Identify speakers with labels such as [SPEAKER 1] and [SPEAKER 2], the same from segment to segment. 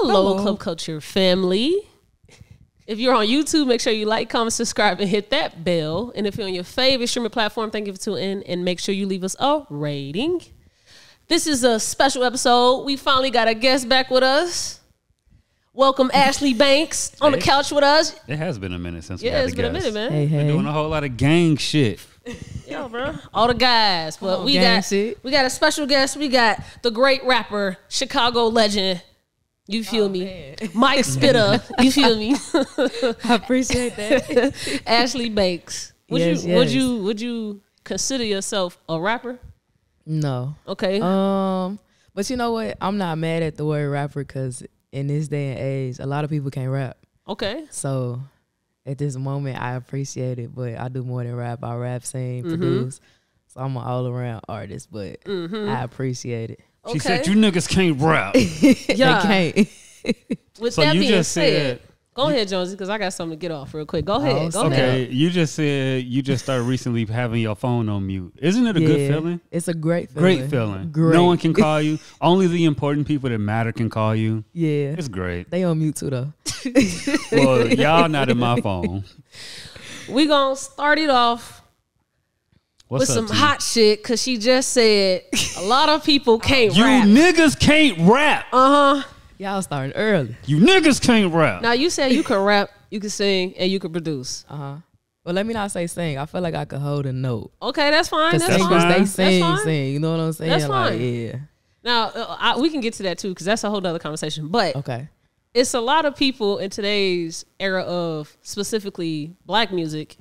[SPEAKER 1] Hello, Club Culture family. If you're on YouTube, make sure you like, comment, subscribe, and hit that bell. And if you're on your favorite streaming platform, thank you for tuning in. And make sure you leave us a rating. This is a special episode. We finally got a guest back with us. Welcome Ashlee Bankz on the couch with us.
[SPEAKER 2] It has been a minute since we had a guest.
[SPEAKER 1] Yeah, it's been a minute, man.
[SPEAKER 2] We're doing a whole lot of gang shit.
[SPEAKER 1] Yeah, bro. All the guys. But we got a special guest. We got the great rapper, Chicago legend. You feel me? Man. Mike Spitter. You feel me?
[SPEAKER 3] I appreciate that.
[SPEAKER 1] Ashlee Bankz. Would you consider yourself a rapper?
[SPEAKER 3] No.
[SPEAKER 1] Okay.
[SPEAKER 3] But you know what? I'm not mad at the word rapper because in this day and age, a lot of people can't rap.
[SPEAKER 1] Okay.
[SPEAKER 3] So at this moment, I appreciate it, but I do more than rap. I rap, sing, produce. So I'm an all-around artist, but I appreciate it.
[SPEAKER 1] Okay.
[SPEAKER 2] She said, you niggas can't rap.
[SPEAKER 1] Yeah.
[SPEAKER 3] They can't.
[SPEAKER 1] With
[SPEAKER 2] So
[SPEAKER 1] that
[SPEAKER 2] you
[SPEAKER 1] being
[SPEAKER 2] just
[SPEAKER 1] said, go ahead, Jonesy, because I got something to get off real quick. Go ahead. Go
[SPEAKER 2] Okay,
[SPEAKER 1] ahead.
[SPEAKER 2] you just said you just started recently having your phone on mute. Isn't it a good feeling?
[SPEAKER 3] It's a great feeling.
[SPEAKER 2] Great feeling.
[SPEAKER 3] Great.
[SPEAKER 2] No one can call you. Only the important people that matter can call you.
[SPEAKER 3] Yeah.
[SPEAKER 2] It's great.
[SPEAKER 3] They on mute too, though.
[SPEAKER 2] Well, y'all not in my phone.
[SPEAKER 1] We gonna start it off
[SPEAKER 2] What's
[SPEAKER 1] with
[SPEAKER 2] up,
[SPEAKER 1] some
[SPEAKER 2] T?
[SPEAKER 1] hot shit, because she just said a lot of people can't
[SPEAKER 2] You
[SPEAKER 1] rap.
[SPEAKER 2] niggas can't rap.
[SPEAKER 3] Y'all starting early.
[SPEAKER 2] You niggas can't rap.
[SPEAKER 1] Now, you said you can rap, you can sing, and you can produce.
[SPEAKER 3] Well, let me not say sing. I feel like I could hold a note.
[SPEAKER 1] Okay, that's fine.
[SPEAKER 3] Because
[SPEAKER 1] That's fine.
[SPEAKER 3] they sing,
[SPEAKER 1] That's fine.
[SPEAKER 3] sing. You know what I'm saying?
[SPEAKER 1] That's
[SPEAKER 3] like,
[SPEAKER 1] fine.
[SPEAKER 3] yeah.
[SPEAKER 1] Now, we can get to that too, because that's a whole other conversation. But
[SPEAKER 3] Okay.
[SPEAKER 1] it's a lot of people in today's era of specifically black music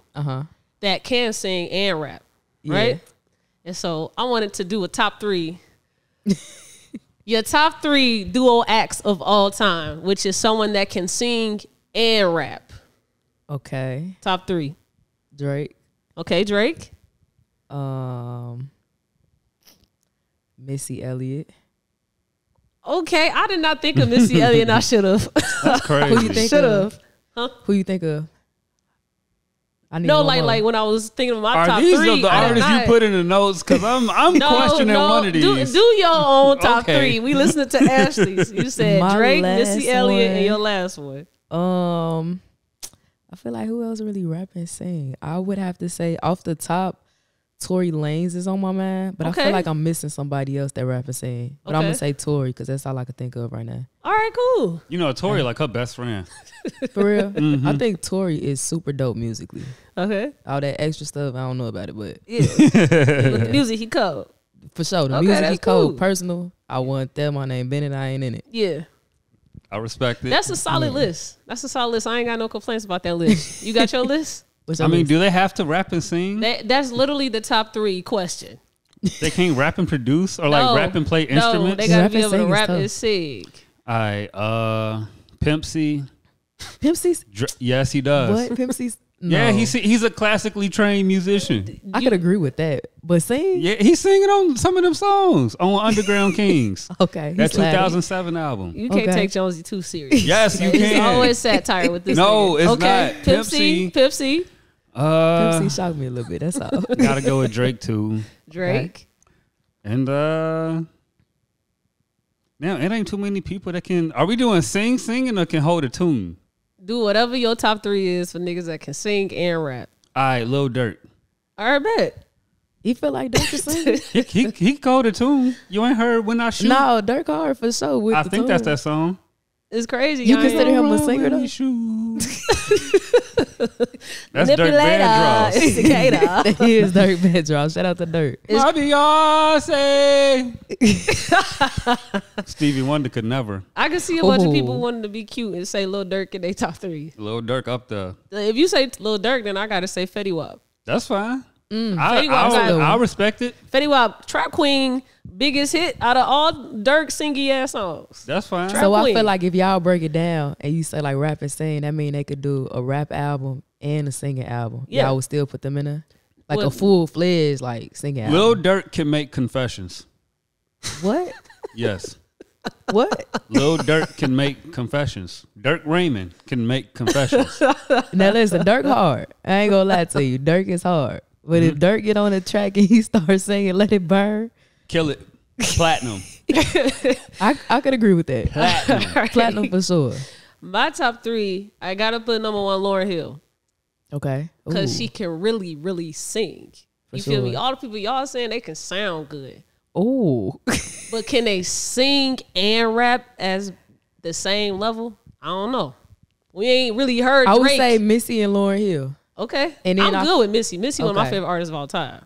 [SPEAKER 1] that can sing and rap, right?
[SPEAKER 3] Yeah.
[SPEAKER 1] And so I wanted to do a top 3. Your top 3 duo acts of all time, which is someone that can sing and rap.
[SPEAKER 3] Okay.
[SPEAKER 1] Top 3.
[SPEAKER 3] Drake.
[SPEAKER 1] Okay, Drake.
[SPEAKER 3] Missy Elliott.
[SPEAKER 1] Okay, I did not think of Missy Elliott, and I should have.
[SPEAKER 2] That's crazy.
[SPEAKER 3] Who you think
[SPEAKER 1] Should
[SPEAKER 3] of?
[SPEAKER 1] have. Huh?
[SPEAKER 3] Who you think of? I need
[SPEAKER 1] No,
[SPEAKER 3] one more.
[SPEAKER 1] like when I was thinking of my
[SPEAKER 2] Are
[SPEAKER 1] top
[SPEAKER 2] these
[SPEAKER 1] 3,
[SPEAKER 2] the
[SPEAKER 1] I did
[SPEAKER 2] artists
[SPEAKER 1] not.
[SPEAKER 2] you put in the notes? Because I'm questioning one of these.
[SPEAKER 1] Do your own top
[SPEAKER 2] Okay.
[SPEAKER 1] 3. We listened to Ashlee's. You said
[SPEAKER 3] My
[SPEAKER 1] Drake,
[SPEAKER 3] last
[SPEAKER 1] Missy Elliott,
[SPEAKER 3] one.
[SPEAKER 1] and your last one.
[SPEAKER 3] I feel like who else really rap and sing? I would have to say off the top, Tory Lanez is on my mind, but I
[SPEAKER 1] Okay.
[SPEAKER 3] feel like I'm missing somebody else that rap and sing. But I'm
[SPEAKER 1] Okay.
[SPEAKER 3] gonna say Tory because that's all I can think of right now.
[SPEAKER 1] All right, cool.
[SPEAKER 2] You know, Tori like her best friend.
[SPEAKER 3] For real, I think Tory is super dope musically.
[SPEAKER 1] Okay.
[SPEAKER 3] All that extra stuff, I don't know about it, but
[SPEAKER 1] Yeah. With the music, he cold.
[SPEAKER 3] for sure, the
[SPEAKER 1] Okay,
[SPEAKER 3] music
[SPEAKER 1] that's
[SPEAKER 3] he cold,
[SPEAKER 1] cool.
[SPEAKER 3] personal. I want that. My name Bennett. I ain't in it.
[SPEAKER 1] Yeah.
[SPEAKER 2] I respect it.
[SPEAKER 1] That's a solid list. That's a solid list. I ain't got no complaints about that list. You got your list?
[SPEAKER 3] What's
[SPEAKER 2] I
[SPEAKER 3] your
[SPEAKER 2] mean,
[SPEAKER 3] list?
[SPEAKER 2] do they have to rap and sing?
[SPEAKER 1] That's literally the top 3 question.
[SPEAKER 2] They can't rap and produce or like rap and play
[SPEAKER 1] No,
[SPEAKER 2] instruments?
[SPEAKER 1] they gotta
[SPEAKER 3] Rap
[SPEAKER 1] be
[SPEAKER 3] and
[SPEAKER 1] able to
[SPEAKER 3] sing is
[SPEAKER 1] rap
[SPEAKER 3] tough.
[SPEAKER 1] and sing.
[SPEAKER 2] All right, Pimp C.
[SPEAKER 3] Pimp C's.
[SPEAKER 2] Yes, he does.
[SPEAKER 3] What Pimp C's? No.
[SPEAKER 2] Yeah, he's a classically trained musician.
[SPEAKER 3] I could agree with that, but sing.
[SPEAKER 2] Yeah, he's singing on some of them songs on Underground Kings.
[SPEAKER 3] Okay,
[SPEAKER 2] That
[SPEAKER 3] he's sliding.
[SPEAKER 2] 2007 album.
[SPEAKER 1] You can't
[SPEAKER 3] Okay.
[SPEAKER 1] take Jonesy too serious.
[SPEAKER 2] Yes, you
[SPEAKER 1] It's
[SPEAKER 2] can.
[SPEAKER 1] always satire with this.
[SPEAKER 2] No,
[SPEAKER 1] nigga.
[SPEAKER 2] it's
[SPEAKER 1] okay.
[SPEAKER 2] not.
[SPEAKER 1] Pimp C. Pimp C.
[SPEAKER 3] Pimp C shocked me a little bit. That's all.
[SPEAKER 2] Gotta go with Drake too.
[SPEAKER 1] Drake.
[SPEAKER 2] And now it ain't too many people that can. Are we doing singing or can hold a tune?
[SPEAKER 1] Do whatever your top 3 is for niggas that can sing and rap.
[SPEAKER 2] All right, Lil Durk.
[SPEAKER 1] All right, bet.
[SPEAKER 3] You feel like Dirk can sing?
[SPEAKER 2] He can hold a tune. You ain't heard When I Shoot?
[SPEAKER 3] No, Dirk hard for sure. With
[SPEAKER 2] I
[SPEAKER 3] the
[SPEAKER 2] think that's
[SPEAKER 3] tune.
[SPEAKER 2] that song.
[SPEAKER 1] It's crazy.
[SPEAKER 3] You
[SPEAKER 1] y'all
[SPEAKER 3] consider
[SPEAKER 1] ain't-
[SPEAKER 3] him a singer though?
[SPEAKER 2] That's Dirk Vandross.
[SPEAKER 1] Instigator.
[SPEAKER 3] He is Dirk Vandross. Shout out to Dirk.
[SPEAKER 2] My Beyonce. Stevie Wonder could never.
[SPEAKER 1] I can see a bunch of
[SPEAKER 3] Ooh.
[SPEAKER 1] people wanting to be cute and say Lil Durk in their top 3.
[SPEAKER 2] Lil Durk up there.
[SPEAKER 1] If you say Lil Durk, then I gotta say Fetty Wap.
[SPEAKER 2] That's fine.
[SPEAKER 1] Fetty Wap's
[SPEAKER 2] I respect it.
[SPEAKER 1] Fetty Wap, Trap Queen, biggest hit out of all Durk singy ass songs.
[SPEAKER 2] That's fine.
[SPEAKER 1] Trap
[SPEAKER 3] So I
[SPEAKER 1] Queen.
[SPEAKER 3] feel like if y'all break it down and you say like rap and sing, that mean they could do a rap album and a singing album.
[SPEAKER 1] Yeah.
[SPEAKER 3] Y'all would still put them in there? Like
[SPEAKER 1] Well-
[SPEAKER 3] a full-fledged like singing album.
[SPEAKER 2] Lil Durk can make confessions.
[SPEAKER 3] What?
[SPEAKER 2] Yes.
[SPEAKER 3] What?
[SPEAKER 2] Lil Durk can make confessions. Dirk Raymond can make confessions.
[SPEAKER 3] Now listen, Dirk hard. I ain't gonna lie to you. Dirk is hard. But if Dirk get on the track and he starts singing Let It Burn,
[SPEAKER 2] Kill it. Platinum.
[SPEAKER 3] I could agree with that.
[SPEAKER 2] Platinum.
[SPEAKER 1] Right.
[SPEAKER 3] Platinum for sure.
[SPEAKER 1] My top 3, I gotta put number 1, Lauryn Hill,
[SPEAKER 3] Okay.
[SPEAKER 1] because
[SPEAKER 3] Ooh.
[SPEAKER 1] she can really, really sing.
[SPEAKER 3] For
[SPEAKER 1] You feel me?
[SPEAKER 3] sure.
[SPEAKER 1] All the people y'all saying they can sound good,
[SPEAKER 3] Ooh.
[SPEAKER 1] but can they sing and rap as the same level? I don't know. We ain't really heard Drake.
[SPEAKER 3] I would say Missy and Lauryn Hill.
[SPEAKER 1] Okay,
[SPEAKER 3] And then
[SPEAKER 1] I'm good with Missy. Missy one of my
[SPEAKER 3] Okay.
[SPEAKER 1] favorite artists of all time.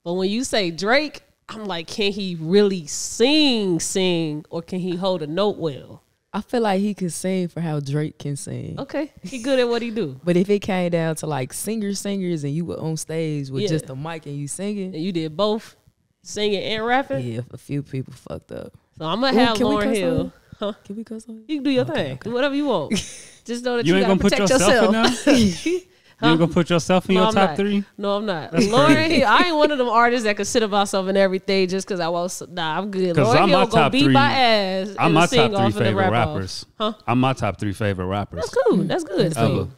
[SPEAKER 1] But when you say Drake, I'm like, can he really sing, or can he hold a note well?
[SPEAKER 3] I feel like he could sing for how Drake can sing.
[SPEAKER 1] Okay, he good at what he do.
[SPEAKER 3] But if it came down to like singers and you were on stage with
[SPEAKER 1] Yeah.
[SPEAKER 3] just a mic and you singing,
[SPEAKER 1] And you did both, singing and rapping.
[SPEAKER 3] yeah, a few people fucked up.
[SPEAKER 1] So I'm gonna
[SPEAKER 3] Ooh,
[SPEAKER 1] have
[SPEAKER 3] can we
[SPEAKER 1] Lauryn
[SPEAKER 3] cuss
[SPEAKER 1] Hill.
[SPEAKER 3] on
[SPEAKER 1] Huh?
[SPEAKER 3] Can we cuss on it?
[SPEAKER 1] You can do your
[SPEAKER 3] Okay,
[SPEAKER 1] thing.
[SPEAKER 3] okay.
[SPEAKER 1] Do whatever you want. Just know that
[SPEAKER 2] You
[SPEAKER 1] you,
[SPEAKER 2] ain't
[SPEAKER 1] gotta
[SPEAKER 2] gonna put
[SPEAKER 1] protect
[SPEAKER 2] yourself in
[SPEAKER 1] yourself.
[SPEAKER 2] there? You ain't gonna put yourself in
[SPEAKER 1] No,
[SPEAKER 2] your
[SPEAKER 1] I'm
[SPEAKER 2] top
[SPEAKER 1] not.
[SPEAKER 2] 3?
[SPEAKER 1] No, I'm not.
[SPEAKER 2] That's
[SPEAKER 1] Lauryn
[SPEAKER 2] crazy.
[SPEAKER 1] Hill, I ain't one of them artists that can sit up myself and everything just because I was. Nah, I'm good.
[SPEAKER 2] 'Cause
[SPEAKER 1] Lauryn
[SPEAKER 2] I'm
[SPEAKER 1] Hill
[SPEAKER 2] my
[SPEAKER 1] gonna
[SPEAKER 2] top
[SPEAKER 1] beat
[SPEAKER 2] 3.
[SPEAKER 1] my ass.
[SPEAKER 2] I'm
[SPEAKER 1] and
[SPEAKER 2] my
[SPEAKER 1] sing
[SPEAKER 2] top 3
[SPEAKER 1] off of the
[SPEAKER 2] favorite
[SPEAKER 1] rap
[SPEAKER 2] rappers.
[SPEAKER 1] Huh?
[SPEAKER 2] I'm my top 3 favorite rappers.
[SPEAKER 1] That's cool. That's good.
[SPEAKER 3] That's
[SPEAKER 1] That's
[SPEAKER 2] Ever.
[SPEAKER 1] cool.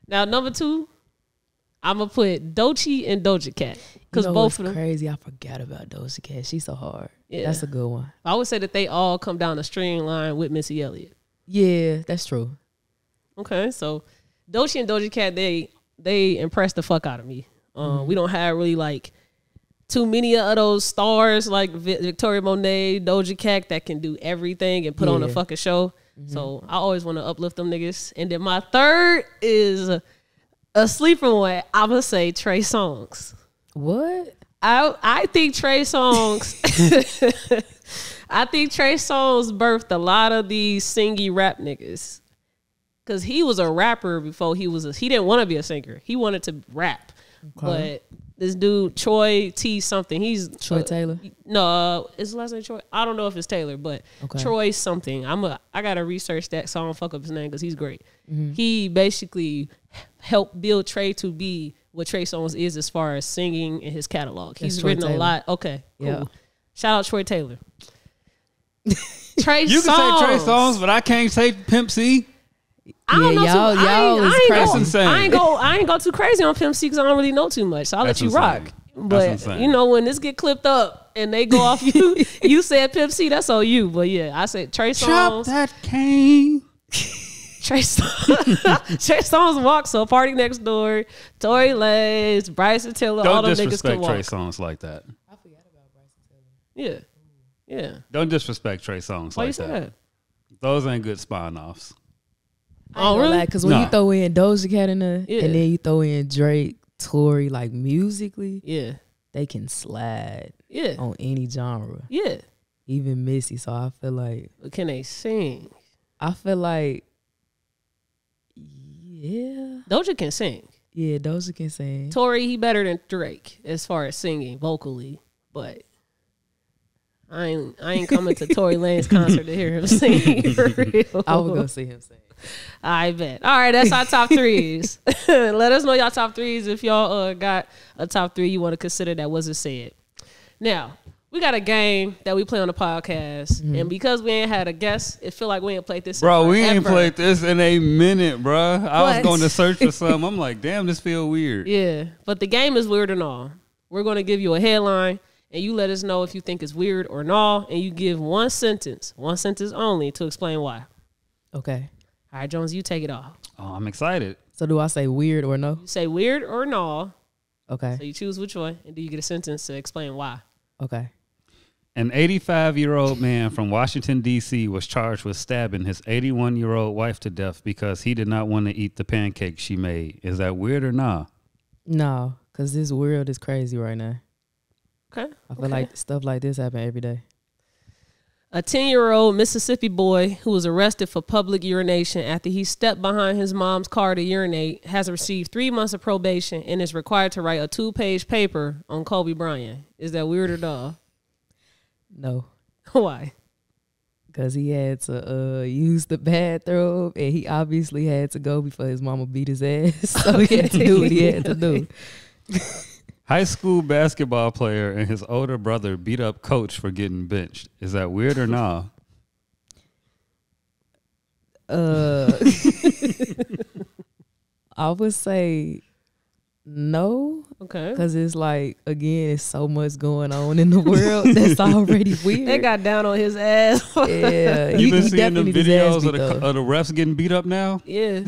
[SPEAKER 1] Now number 2, I'm gonna put Doechii and Doja Cat, because
[SPEAKER 3] You know
[SPEAKER 1] both
[SPEAKER 3] what's
[SPEAKER 1] of them.
[SPEAKER 3] crazy. I forgot about Doja Cat. She's so hard.
[SPEAKER 1] Yeah.
[SPEAKER 3] That's a good one.
[SPEAKER 1] I would say that they all come down the string line with Missy Elliott.
[SPEAKER 3] Yeah, that's true.
[SPEAKER 1] Okay, so Doechii and Doja Cat, they impress the fuck out of me. We don't have really like too many of those stars like Victoria Monet, Doja Cat that can do everything and put on a
[SPEAKER 3] Yeah.
[SPEAKER 1] fucking show. So I always want to uplift them niggas. And then my third is a sleeper one. I'm gonna say Trey Songz.
[SPEAKER 3] What?
[SPEAKER 1] I think Trey Songz. I think Trey Songz birthed a lot of these singy rap niggas. Cause he was a rapper before he didn't want to be a singer. He wanted to rap.
[SPEAKER 3] Okay.
[SPEAKER 1] But this dude, Troy T something, he's
[SPEAKER 3] Troy Taylor?
[SPEAKER 1] No, is his last name Troy? I don't know if it's Taylor, but
[SPEAKER 3] Okay.
[SPEAKER 1] Troy something. I gotta research that so I don't fuck up his name because he's great.
[SPEAKER 3] Mm-hmm.
[SPEAKER 1] He basically helped build Trey to be what Trey Songz is as far as singing in his catalog. He's
[SPEAKER 3] Troy
[SPEAKER 1] written a
[SPEAKER 3] Taylor.
[SPEAKER 1] lot. Okay, cool.
[SPEAKER 3] Yeah.
[SPEAKER 1] Shout out Troy Taylor. Trey
[SPEAKER 2] You
[SPEAKER 1] Songz.
[SPEAKER 2] can say Trey Songz, but I can't say Pimp C.
[SPEAKER 1] I don't
[SPEAKER 3] Yeah,
[SPEAKER 1] know too,
[SPEAKER 3] y'all is
[SPEAKER 1] I ain't
[SPEAKER 3] crazy.
[SPEAKER 1] go,
[SPEAKER 2] That's insane.
[SPEAKER 1] I ain't go too crazy on Pimp C because I don't really know too much. So I'll
[SPEAKER 2] That's
[SPEAKER 1] let you
[SPEAKER 2] insane.
[SPEAKER 1] rock.
[SPEAKER 2] That's
[SPEAKER 1] But
[SPEAKER 2] insane.
[SPEAKER 1] you know when this get clipped up and they go off you, you said Pimp C. That's on you. But yeah, I said Trey
[SPEAKER 2] Chop
[SPEAKER 1] Songz.
[SPEAKER 2] that cane.
[SPEAKER 1] Trey Songz. Trey Songz walk. So Party Next Door, Tory Lanez, Bryson Tiller, all
[SPEAKER 2] Don't
[SPEAKER 1] them niggas can
[SPEAKER 2] disrespect Trey
[SPEAKER 1] walk.
[SPEAKER 2] Songz like that.
[SPEAKER 3] I forgot about Bryson
[SPEAKER 1] Yeah,
[SPEAKER 3] Tiller.
[SPEAKER 1] yeah.
[SPEAKER 2] Don't disrespect Trey Songz
[SPEAKER 1] Why you
[SPEAKER 2] like
[SPEAKER 1] say
[SPEAKER 2] that.
[SPEAKER 1] that?
[SPEAKER 2] Those ain't good spawn offs.
[SPEAKER 1] Oh, really?
[SPEAKER 3] Because when
[SPEAKER 2] Nah.
[SPEAKER 3] you throw in Doja Cat in there,
[SPEAKER 1] Yeah.
[SPEAKER 3] and then you throw in Drake, Tory, like musically,
[SPEAKER 1] Yeah,
[SPEAKER 3] they can slide
[SPEAKER 1] yeah,
[SPEAKER 3] on any genre,
[SPEAKER 1] yeah.
[SPEAKER 3] even Missy. So I feel like,
[SPEAKER 1] But can they sing?
[SPEAKER 3] yeah,
[SPEAKER 1] Doja can sing.
[SPEAKER 3] yeah, Doja can sing.
[SPEAKER 1] Tory, he better than Drake as far as singing vocally, but I ain't coming to Tory Lanez concert to hear him sing for real.
[SPEAKER 3] I would go see him sing.
[SPEAKER 1] I bet. All right, that's our top threes. Let us know y'all top threes if y'all got a top 3 you want to consider that wasn't said. Now, we got a game that we play on the podcast, and because we ain't had a guest, it feel like we ain't played this in
[SPEAKER 2] Bro, we ain't
[SPEAKER 1] forever.
[SPEAKER 2] played this in a minute, bro. I was
[SPEAKER 1] What?
[SPEAKER 2] going to search for something. I'm like, damn, this feel weird.
[SPEAKER 1] Yeah, but the game is weird and all. We're going to give you a headline, and you let us know if you think it's weird or not, and you give one sentence only to explain why.
[SPEAKER 3] Okay.
[SPEAKER 1] All right, Jones, you take it off.
[SPEAKER 2] Oh, I'm excited.
[SPEAKER 3] So do I say weird or no?
[SPEAKER 1] You say weird or no, so
[SPEAKER 3] Okay.
[SPEAKER 1] you choose which one, and do you get a sentence to explain why?
[SPEAKER 3] Okay.
[SPEAKER 2] An 85-year-old man from Washington, D.C. was charged with stabbing his 81-year-old wife to death because he did not want to eat the pancakes she made. Is that weird or nah?
[SPEAKER 3] No, because this world is crazy right now.
[SPEAKER 1] Okay.
[SPEAKER 3] I feel like stuff like this happen every day.
[SPEAKER 1] A 10-year-old Mississippi boy who was arrested for public urination after he stepped behind his mom's car to urinate has received 3 months of probation and is required to write a 2-page paper on Kobe Bryant. Is that weird or not?
[SPEAKER 3] No,
[SPEAKER 1] Why?
[SPEAKER 3] because he had to use the bathroom, and he obviously had to go before his mama beat his ass. So he had to do what he had to do.
[SPEAKER 2] High school basketball player and his older brother beat up coach for getting benched. Is that weird or nah?
[SPEAKER 3] I would say no,
[SPEAKER 1] Okay.
[SPEAKER 3] Because it's like, again, it's so much going on in the world that's already weird.
[SPEAKER 1] They got down on his ass.
[SPEAKER 3] Yeah.
[SPEAKER 2] You been seeing the
[SPEAKER 3] definitely needs his ass
[SPEAKER 2] videos
[SPEAKER 3] beat,
[SPEAKER 2] of the refs getting beat up now?
[SPEAKER 1] Yeah.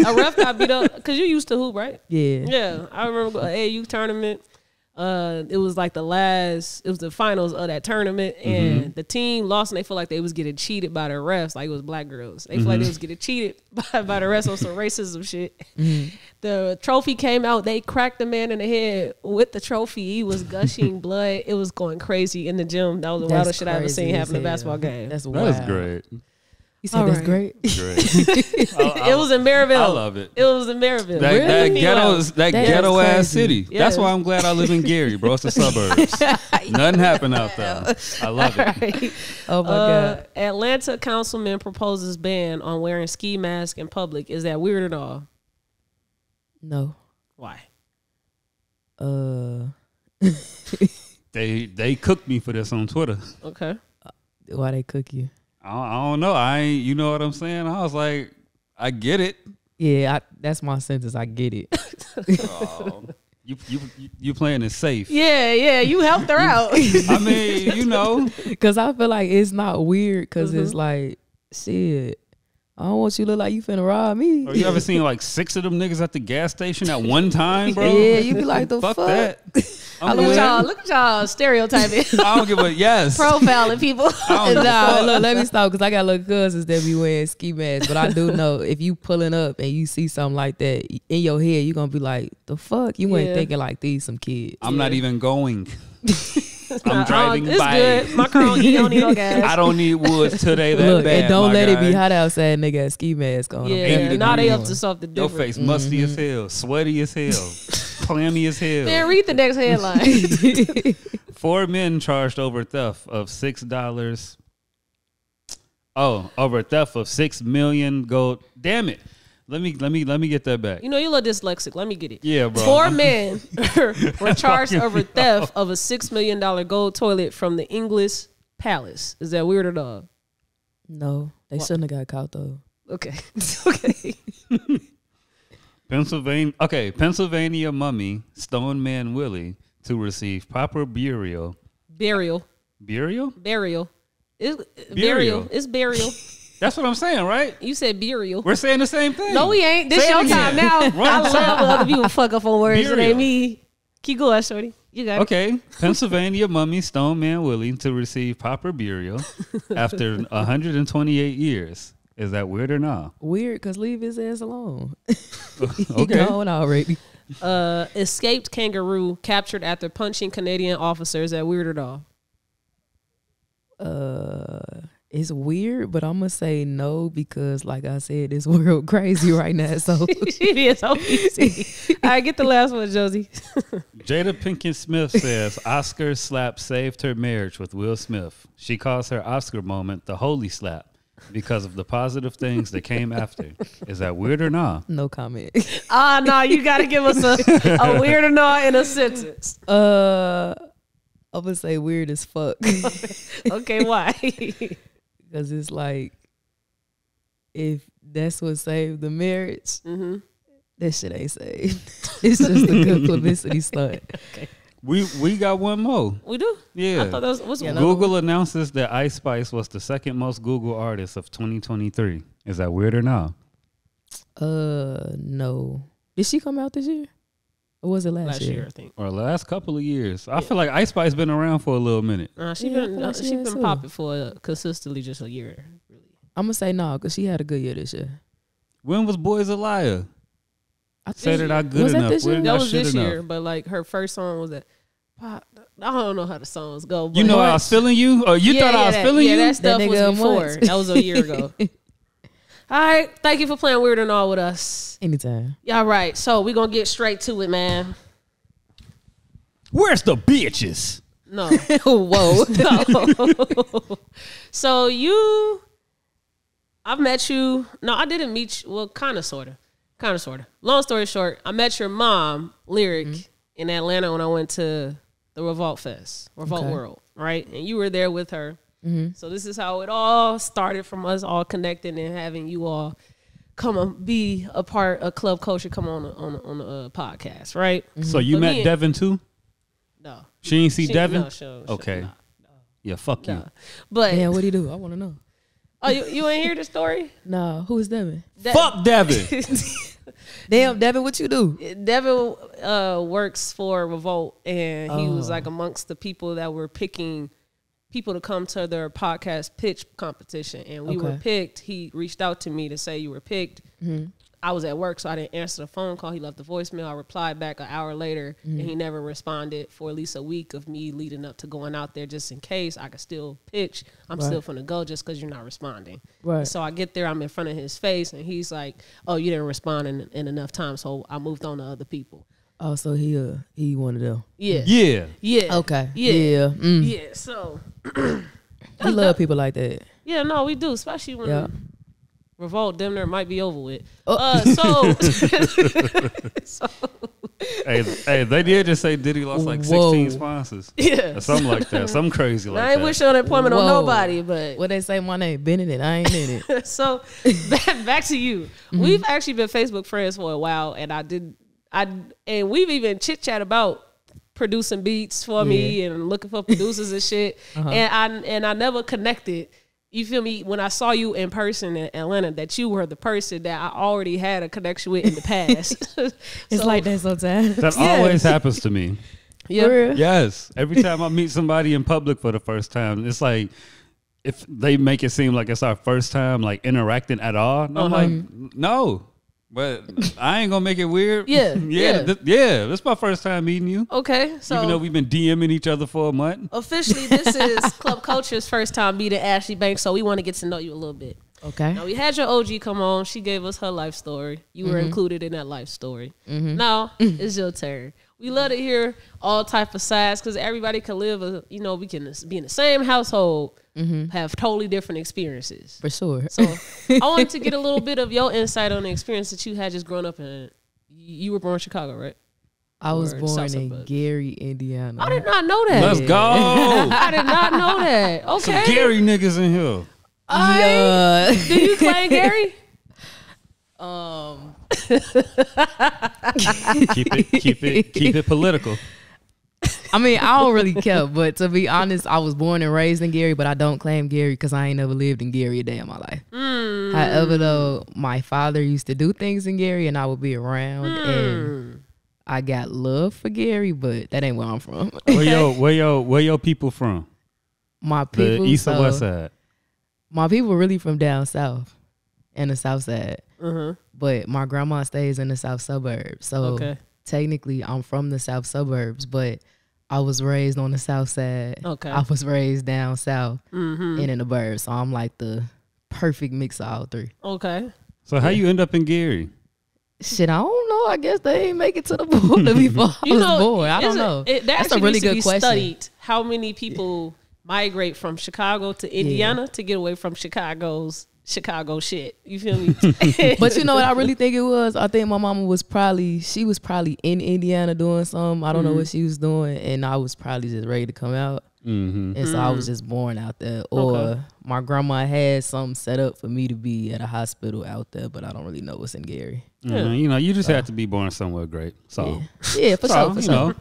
[SPEAKER 1] A ref got beat up because you used to hoop, right?
[SPEAKER 3] Yeah.
[SPEAKER 1] Yeah. I remember AAU tournament. It was like it was the finals of that tournament, and the team lost, and they feel like they was getting cheated by the refs, like it was black girls. They feel like they was getting cheated by the refs on some racism shit. The trophy came out, they cracked the man in the head with the trophy. He was gushing blood. It was going crazy in the gym. That was the wildest shit I ever seen happen in a basketball game.
[SPEAKER 3] That's wild.
[SPEAKER 2] That's great.
[SPEAKER 3] You said that's great?
[SPEAKER 2] Great.
[SPEAKER 1] It was in Maryville.
[SPEAKER 2] I love it.
[SPEAKER 1] It was in Maryville.
[SPEAKER 2] That ghetto ass city.
[SPEAKER 1] Yes.
[SPEAKER 2] That's why I'm glad I live in Gary, bro. It's the suburbs. Nothing happened out there. I love it.
[SPEAKER 1] Right.
[SPEAKER 3] Oh my God.
[SPEAKER 1] Atlanta councilman proposes ban on wearing ski mask in public. Is that weird at all?
[SPEAKER 3] No.
[SPEAKER 1] Why?
[SPEAKER 2] They cooked me for this on Twitter.
[SPEAKER 1] Okay.
[SPEAKER 3] Why they cook you?
[SPEAKER 2] I don't know. You know what I'm saying? I was like, I get it.
[SPEAKER 3] Yeah, that's my sentence. I get it.
[SPEAKER 2] You playing it safe.
[SPEAKER 1] Yeah, you helped her out.
[SPEAKER 2] I mean, you know.
[SPEAKER 3] Because I feel like it's not weird because it's like, shit, I don't want you to look like you finna rob me.
[SPEAKER 2] Or you ever seen like 6 of them niggas at the gas station at one time, bro?
[SPEAKER 3] Yeah, you be like, the fuck?
[SPEAKER 2] that.
[SPEAKER 1] Look at y'all stereotyping.
[SPEAKER 2] I don't give a yes.
[SPEAKER 1] Profiling people.
[SPEAKER 3] Nah, look, let me stop because I got little cousins that be wearing ski masks. But I do know if you pulling up and you see something like that in your head, you gonna be like, the fuck? You ain't thinking like these some kids.
[SPEAKER 2] I'm not even going. I'm driving
[SPEAKER 1] it's
[SPEAKER 2] by.
[SPEAKER 1] Good. My car don't need no gas.
[SPEAKER 2] I don't need woods today that
[SPEAKER 3] Look,
[SPEAKER 2] bad.
[SPEAKER 3] and don't let
[SPEAKER 2] guy.
[SPEAKER 3] it be hot outside, nigga. Got ski mask on.
[SPEAKER 1] Yeah, now they up to something
[SPEAKER 2] Your
[SPEAKER 1] different.
[SPEAKER 2] face musty as hell, sweaty as hell, clammy as hell.
[SPEAKER 1] Man, read the next headline.
[SPEAKER 2] 4 men charged over theft of $6. Over theft of 6 million gold. Damn it. Let me get that back.
[SPEAKER 1] You know, you're a little dyslexic. Let me get it.
[SPEAKER 2] Yeah, bro.
[SPEAKER 1] 4 men were charged over theft of a $6 million gold toilet from the English Palace. Is that weird or not?
[SPEAKER 3] No, they shouldn't have got caught though.
[SPEAKER 1] Okay. Okay.
[SPEAKER 2] Pennsylvania mummy Stone Man Willie to receive proper burial.
[SPEAKER 1] Burial.
[SPEAKER 2] Burial?
[SPEAKER 1] Burial. It's
[SPEAKER 2] Burial.
[SPEAKER 1] burial. It's burial.
[SPEAKER 2] That's what I'm saying, right?
[SPEAKER 1] You said burial.
[SPEAKER 2] We're saying the same thing.
[SPEAKER 1] No, we ain't. This
[SPEAKER 2] Say
[SPEAKER 1] your
[SPEAKER 2] it
[SPEAKER 1] time
[SPEAKER 2] again.
[SPEAKER 1] now. I
[SPEAKER 2] Run.
[SPEAKER 1] love when other people fuck up on words. It
[SPEAKER 2] Burial.
[SPEAKER 1] ain't me. Keep going, shorty. You got it.
[SPEAKER 2] Okay. Pennsylvania mummy Stone Man Willie to receive proper burial after 128 years. Is that weird or not?
[SPEAKER 3] Weird, because leave his ass alone.
[SPEAKER 2] Okay.
[SPEAKER 3] He gone already.
[SPEAKER 1] Escaped kangaroo captured after punching Canadian officers. Is that weird at all?
[SPEAKER 3] It's weird, but I'm gonna say no because, like I said, this world crazy right now. So
[SPEAKER 1] It is so easy. All right, get the last one, Jonesy.
[SPEAKER 2] Jada Pinkett Smith says Oscar slap saved her marriage with Will Smith. She calls her Oscar moment the holy slap because of the positive things that came after. Is that weird or not?
[SPEAKER 3] no comment.
[SPEAKER 1] No, you got to give us a weird or not in a sentence.
[SPEAKER 3] I'm gonna say weird as fuck
[SPEAKER 1] Okay, why?
[SPEAKER 3] because it's like if that's what saved the marriage, that shit ain't saved. It's just a good publicity stunt.
[SPEAKER 1] Okay.
[SPEAKER 2] We got one more.
[SPEAKER 1] We do?
[SPEAKER 2] Yeah.
[SPEAKER 1] I thought that was, what's one?
[SPEAKER 2] Google announces that Ice Spice was the second most Google artist of 2023. Is that weird or not?
[SPEAKER 3] No. Did she come out this year? Or was it last year?
[SPEAKER 1] I think.
[SPEAKER 2] Or last couple of years. I feel like Ice Spice been around for a little minute.
[SPEAKER 1] She
[SPEAKER 3] Yeah, I feel like she
[SPEAKER 1] been
[SPEAKER 3] has too.
[SPEAKER 1] popping for consistently just a year. Really.
[SPEAKER 3] I'm gonna say no because she had a good year this year.
[SPEAKER 2] When was Boys a Liar?
[SPEAKER 3] I
[SPEAKER 2] Said
[SPEAKER 3] think-
[SPEAKER 2] it not good
[SPEAKER 3] was that
[SPEAKER 2] enough.
[SPEAKER 3] this year?
[SPEAKER 2] We're
[SPEAKER 1] That
[SPEAKER 2] not
[SPEAKER 1] was
[SPEAKER 2] shit
[SPEAKER 1] this
[SPEAKER 2] enough.
[SPEAKER 1] year, but like her first song was that. I don't know how the songs go. But
[SPEAKER 2] You know I was feeling you? Or you thought I was feeling you?
[SPEAKER 1] That stuff
[SPEAKER 3] That
[SPEAKER 1] was
[SPEAKER 3] nigga
[SPEAKER 1] before.
[SPEAKER 3] once.
[SPEAKER 1] That was a year ago. All right. Thank you for playing Weird and All with us.
[SPEAKER 3] Anytime.
[SPEAKER 1] All right. So we're going to get straight to it, man.
[SPEAKER 2] Where's the bitches?
[SPEAKER 1] No.
[SPEAKER 3] Whoa.
[SPEAKER 1] No. So I've met you. No, I didn't meet you. Well, kind of, sort of. Long story short, I met your mom, Lyric, in Atlanta when I went to the Revolt World, right? And you were there with her. So this is how it all started from us all connecting and having you all come and be a part of club culture, come on a podcast, right?
[SPEAKER 2] So you
[SPEAKER 1] But
[SPEAKER 2] met Devin too?
[SPEAKER 1] No.
[SPEAKER 2] She ain't see Devin?
[SPEAKER 1] No, she
[SPEAKER 2] okay. Yeah, fuck you.
[SPEAKER 1] But
[SPEAKER 3] Damn, what'd he do? I want to know.
[SPEAKER 1] oh, you ain't hear the story?
[SPEAKER 3] No, who is Devin?
[SPEAKER 2] Fuck Devin.
[SPEAKER 3] Damn, Devin, what you do?
[SPEAKER 1] Devin works for Revolt, and he was
[SPEAKER 3] Oh.
[SPEAKER 1] like amongst the people that were picking people to come to their podcast pitch competition, and we were
[SPEAKER 3] Okay.
[SPEAKER 1] picked. He reached out to me to say you were picked.
[SPEAKER 3] Mm-hmm.
[SPEAKER 1] I was at work, so I didn't answer the phone call. He left the voicemail. I replied back an hour later,
[SPEAKER 3] Mm-hmm.
[SPEAKER 1] and he never responded for at least a week of me leading up to going out there just in case I could still pitch. I'm
[SPEAKER 3] Right.
[SPEAKER 1] still finna go just because you're not responding.
[SPEAKER 3] Right.
[SPEAKER 1] So I get there, I'm in front of his face, and he's like, "Oh, you didn't respond in enough time, so I moved on to other people."
[SPEAKER 3] Oh, so he one of them.
[SPEAKER 1] Yeah,
[SPEAKER 2] Yeah.
[SPEAKER 1] yeah,
[SPEAKER 3] Okay.
[SPEAKER 1] yeah,
[SPEAKER 3] Yeah. Mm.
[SPEAKER 1] yeah. So
[SPEAKER 3] We love people like that.
[SPEAKER 1] yeah, no, we do, especially when
[SPEAKER 3] Yeah.
[SPEAKER 1] Revolt damn near might be over with.
[SPEAKER 3] Oh.
[SPEAKER 1] So
[SPEAKER 2] Hey, they did just say Diddy lost like 16 sponsors.
[SPEAKER 1] yeah,
[SPEAKER 2] Or something like that. Something crazy like
[SPEAKER 1] I ain't
[SPEAKER 2] that.
[SPEAKER 1] wishing unemployment on
[SPEAKER 3] Whoa.
[SPEAKER 1] nobody, but
[SPEAKER 3] What they say my name? Benedict. I ain't in it.
[SPEAKER 1] so back to you. We've actually been Facebook friends for a while, and and we've even chit chat about producing beats for me and looking for producers and shit. And I never connected. You feel me? When I saw you in person in Atlanta, that you were the person that I already had a connection with in the past.
[SPEAKER 3] It's
[SPEAKER 1] So,
[SPEAKER 3] like that sometimes.
[SPEAKER 2] That always happens to me.
[SPEAKER 1] yeah.
[SPEAKER 3] For real?
[SPEAKER 2] Yes. Every time I meet somebody in public for the first time, it's like if they make it seem like it's our first time like interacting at all. And I'm like, no. But I ain't gonna make it weird.
[SPEAKER 1] Yeah, yeah.
[SPEAKER 2] Yeah. This is my first time meeting you.
[SPEAKER 1] Okay, so
[SPEAKER 2] Even though we've been DMing each other for a month.
[SPEAKER 1] officially, this is Club Culture's first time meeting Ashlee Bankz, so we want to get to know you a little bit.
[SPEAKER 3] Okay.
[SPEAKER 1] Now, we had your OG come on. She gave us her life story. You were included in that life story. Now, it's your turn. We love to hear all type of sides because everybody can live, we can be in the same household, have totally different experiences.
[SPEAKER 3] For sure.
[SPEAKER 1] So I wanted to get a little bit of your insight on the experience that you had just growing up in. You were born in Chicago, right?
[SPEAKER 3] I was
[SPEAKER 1] Or
[SPEAKER 3] born
[SPEAKER 1] South
[SPEAKER 3] in
[SPEAKER 1] suburbs.
[SPEAKER 3] Gary, Indiana.
[SPEAKER 1] I did not know that.
[SPEAKER 2] Let's go.
[SPEAKER 1] I did not know that. Okay.
[SPEAKER 2] Some Gary niggas in here.
[SPEAKER 3] Yeah.
[SPEAKER 1] Do you claim Gary?
[SPEAKER 2] Keep it political.
[SPEAKER 3] I mean, I don't really care, but to be honest, I was born and raised in Gary, but I don't claim Gary because I ain't never lived in Gary a day in my life. However, though, my father used to do things in Gary and I would be around and I got love for Gary, but that ain't where I'm from.
[SPEAKER 2] Where your people from?
[SPEAKER 3] My people,
[SPEAKER 2] The east or
[SPEAKER 3] so
[SPEAKER 2] west side?
[SPEAKER 3] my people really from down south and the south side, but my grandma stays in the south suburbs. So
[SPEAKER 1] Okay.
[SPEAKER 3] technically I'm from the south suburbs, but I was raised on the south side.
[SPEAKER 1] Okay.
[SPEAKER 3] I was raised down south and in the burbs. So I'm like the perfect mix of all three.
[SPEAKER 1] Okay.
[SPEAKER 2] So how you end up in Gary?
[SPEAKER 3] Shit, I don't know. I guess they ain't make it to the border before I was born. I don't know. That's a really good question.
[SPEAKER 1] Studied how many people migrate from Chicago to Indiana to get away from Chicago shit. You feel me?
[SPEAKER 3] But you know what I really think it was? I think my mama was probably in Indiana doing something. I don't know what she was doing. And I was probably just ready to come out. And so I was just born out there. Or my grandma had something set up for me to be at a hospital out there, but I don't really know what's in Gary.
[SPEAKER 2] You just have to be born somewhere great. So
[SPEAKER 3] Yeah, for sure. For sure.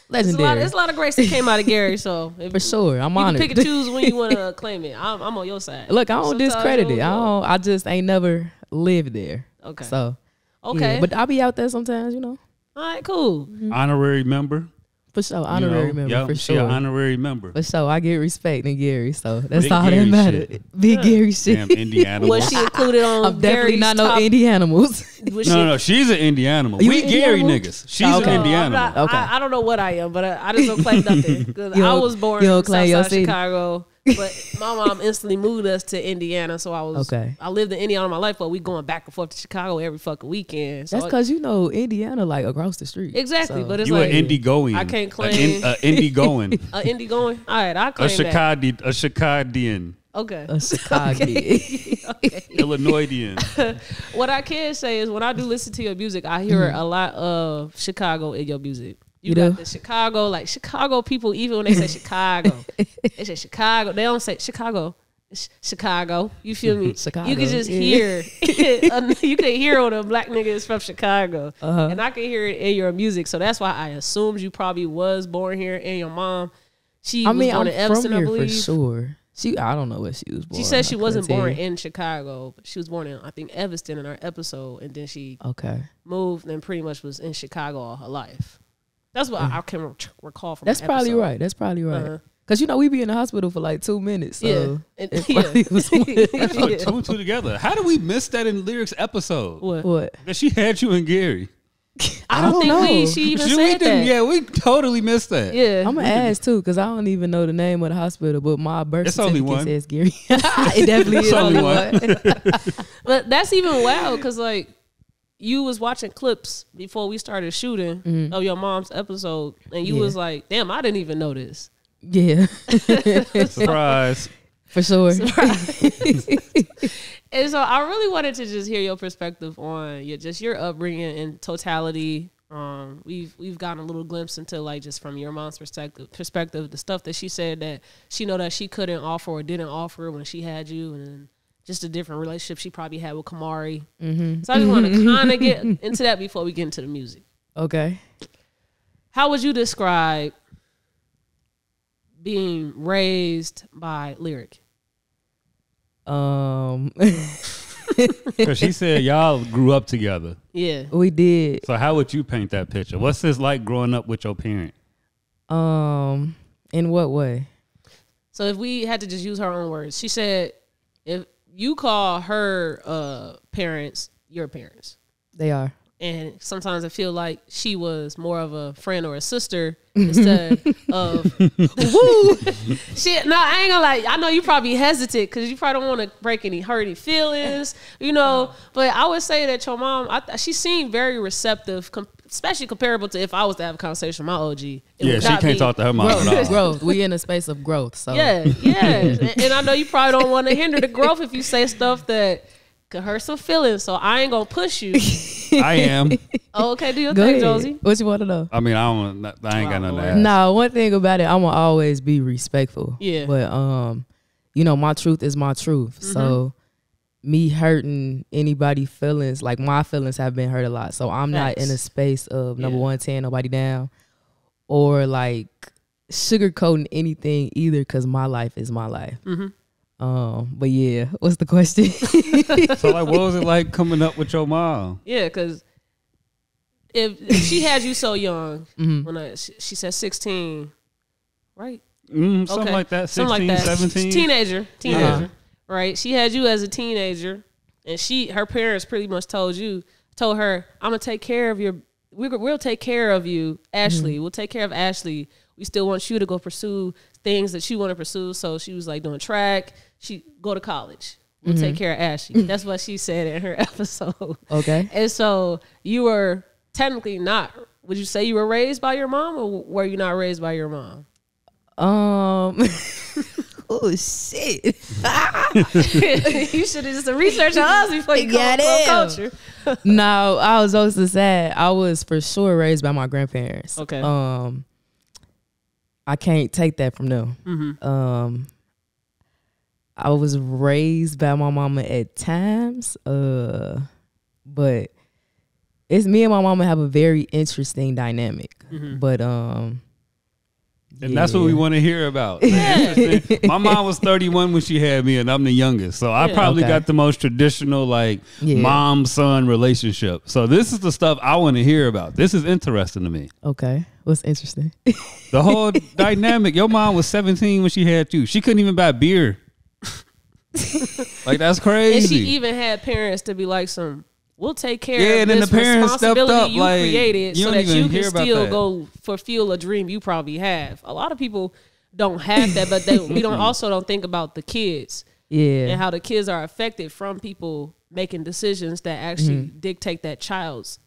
[SPEAKER 3] Legendary.
[SPEAKER 1] There's a lot of grace that came out of Gary, so
[SPEAKER 3] For sure. I'm
[SPEAKER 1] you can
[SPEAKER 3] honored.
[SPEAKER 1] pick and choose when you want to claim it. I'm on your side.
[SPEAKER 3] Look, I don't
[SPEAKER 1] Sometimes
[SPEAKER 3] discredit
[SPEAKER 1] you
[SPEAKER 3] it.
[SPEAKER 1] don't know.
[SPEAKER 3] I just ain't never lived there.
[SPEAKER 1] Okay.
[SPEAKER 3] So
[SPEAKER 1] Okay.
[SPEAKER 3] yeah, but I'll be out there sometimes, you know.
[SPEAKER 1] All right, cool.
[SPEAKER 2] honorary member.
[SPEAKER 3] For sure. Honorary member,
[SPEAKER 2] Yep,
[SPEAKER 3] for
[SPEAKER 2] she an
[SPEAKER 3] sure.
[SPEAKER 2] honorary member.
[SPEAKER 3] For sure. I get respect in Gary, so that's
[SPEAKER 2] Big
[SPEAKER 3] all
[SPEAKER 2] Gary
[SPEAKER 3] that matters.
[SPEAKER 2] shit.
[SPEAKER 3] Big Gary shit.
[SPEAKER 2] Damn Indiana.
[SPEAKER 1] Was she included on
[SPEAKER 3] I'm definitely
[SPEAKER 1] Gary's
[SPEAKER 3] not
[SPEAKER 1] top?
[SPEAKER 3] no indie animals.
[SPEAKER 1] Was she-
[SPEAKER 2] No, she's an Indiana.
[SPEAKER 3] You
[SPEAKER 2] We
[SPEAKER 3] an
[SPEAKER 2] Gary
[SPEAKER 3] Indiana?
[SPEAKER 2] niggas. She's
[SPEAKER 3] Okay.
[SPEAKER 2] an Indiana.
[SPEAKER 1] I'm not-
[SPEAKER 3] Okay.
[SPEAKER 1] I don't know what I am, but I just don't claim nothing. Because
[SPEAKER 3] You
[SPEAKER 1] I
[SPEAKER 3] don't-
[SPEAKER 1] was born
[SPEAKER 3] you
[SPEAKER 1] in
[SPEAKER 3] don't claim your
[SPEAKER 1] Southside
[SPEAKER 3] city?
[SPEAKER 1] Chicago, but my mom instantly moved us to Indiana. So I lived in Indiana my life, but we going back and forth to Chicago every fucking weekend. So
[SPEAKER 3] That's because Indiana like across the street.
[SPEAKER 1] exactly,
[SPEAKER 3] So-
[SPEAKER 1] but it's
[SPEAKER 2] You
[SPEAKER 1] like
[SPEAKER 2] an indie going.
[SPEAKER 1] I can't claim-
[SPEAKER 2] indie going.
[SPEAKER 1] indie going. All right, I
[SPEAKER 2] A
[SPEAKER 1] claim that.
[SPEAKER 2] Chicagoan.
[SPEAKER 1] Okay.
[SPEAKER 3] a Chicago.
[SPEAKER 2] Illinoisian.
[SPEAKER 1] What I can say is when I do listen to your music, I hear a lot of Chicago in your music. You got
[SPEAKER 3] do?
[SPEAKER 1] the Chicago, like Chicago people, even when they say Chicago, they say Chicago. They don't say Chicago. Chicago. You feel me?
[SPEAKER 3] Chicago,
[SPEAKER 1] You can just hear. You can hear when a black nigga is from Chicago, and I can hear it in your music. So that's why I assumed you probably was born here, and your mom. She was born in Evanston, I believe.
[SPEAKER 3] For sure. I don't know where she was born.
[SPEAKER 1] She said she wasn't born in Chicago, but she was born in, I think, Evanston in our episode, and then she moved and pretty much was in Chicago all her life. That's what I can recall from.
[SPEAKER 3] That's probably right. That's probably right. Cause we be in the hospital for like 2 minutes. So
[SPEAKER 2] That's like 2 and 2 together. How did we miss that in Lyrics episode?
[SPEAKER 3] What?
[SPEAKER 2] That she had you and Gary.
[SPEAKER 1] I don't think she even said that.
[SPEAKER 2] Yeah, we totally missed that.
[SPEAKER 1] Yeah,
[SPEAKER 3] I'm gonna ask too, cause I don't even know the name of the hospital, but my birth certificate says Gary.
[SPEAKER 1] It definitely is
[SPEAKER 2] only one.
[SPEAKER 1] But that's even wild, cause like you was watching clips before we started shooting of your mom's episode, and you was like, "Damn, I didn't even know this."
[SPEAKER 3] Yeah,
[SPEAKER 2] surprise
[SPEAKER 3] for sure.
[SPEAKER 1] And so I really wanted to just hear your perspective on your upbringing in totality. We've gotten a little glimpse into like just from your mom's perspective, the stuff that she said that she know that she couldn't offer or didn't offer when she had you, and just a different relationship she probably had with Kamari. So I just want to kind of get into that before we get into the music.
[SPEAKER 3] Okay.
[SPEAKER 1] How would you describe being raised by Lyric?
[SPEAKER 2] Because she said y'all grew up together.
[SPEAKER 1] Yeah,
[SPEAKER 3] we did.
[SPEAKER 2] So how would you paint that picture? What's this like growing up with your parent?
[SPEAKER 3] In what way?
[SPEAKER 1] So if we had to just use her own words, she said, if you call her parents your parents,
[SPEAKER 3] they are.
[SPEAKER 1] And sometimes I feel like she was more of a friend or a sister instead of woo. Shit, no, I ain't gonna lie. I know you probably hesitant because you probably don't want to hurt any feelings, you know. But I would say that your mom, she seemed very receptive, especially comparable to if I was to have a conversation with my OG.
[SPEAKER 2] Yeah, she can't talk to her mom at all.
[SPEAKER 3] Growth. We in a space of growth. So
[SPEAKER 1] yeah. And I know you probably don't want to hinder the growth if you say stuff that could hurt some feelings, so I ain't gonna push you.
[SPEAKER 2] I am.
[SPEAKER 1] Oh, okay, do your thing, Jonesy.
[SPEAKER 3] What you want to know?
[SPEAKER 2] I mean, I ain't got nothing to ask.
[SPEAKER 3] No, one thing about it, I'm gonna always be respectful.
[SPEAKER 1] Yeah.
[SPEAKER 3] But my truth is my truth. So me hurting anybody's feelings, like my feelings have been hurt a lot. So I'm not in a space of number one, tearing nobody down or like sugarcoating anything either, because my life is my life. But yeah, what's the question?
[SPEAKER 2] So like, what was it like coming up with your mom?
[SPEAKER 1] Yeah, because if she had you so young, when she said 16, right?
[SPEAKER 2] Something like that, 16, 17.
[SPEAKER 1] Teenager, right? She had you as a teenager, and her parents pretty much told her, I'm gonna take care of we'll take care of you, Ashlee. We'll take care of Ashlee. We still want you to go pursue things that you want to pursue. So she was like doing track. She go to college. We'll take care of Ashlee. That's what she said in her episode. Okay. And so you were technically not. Would you say you were raised by your mom, or were you not raised by your mom?
[SPEAKER 3] Oh shit!
[SPEAKER 1] You should have just researched on us before you got it. Culture.
[SPEAKER 3] No, I was also sad. I was for sure raised by my grandparents.
[SPEAKER 1] Okay.
[SPEAKER 3] I can't take that from them. I was raised by my mama at times, but it's me and my mama have a very interesting dynamic. But
[SPEAKER 2] and that's what we want to hear about. My mom was 31 when she had me, and I'm the youngest. So I probably got the most traditional mom-son relationship. So this is the stuff I want to hear about. This is interesting to me.
[SPEAKER 3] Okay. What's interesting?
[SPEAKER 2] The whole dynamic. Your mom was 17 when she had you. She couldn't even buy beer. Like, that's crazy.
[SPEAKER 1] And she even had parents to be like we'll take care of
[SPEAKER 2] and then
[SPEAKER 1] this
[SPEAKER 2] the parents
[SPEAKER 1] responsibility
[SPEAKER 2] stepped up,
[SPEAKER 1] you created so that you can still
[SPEAKER 2] go
[SPEAKER 1] fulfill a dream you probably have. A lot of people don't have that, but we don't think about the kids. Yeah. And how the kids are affected from people making decisions that actually dictate that child's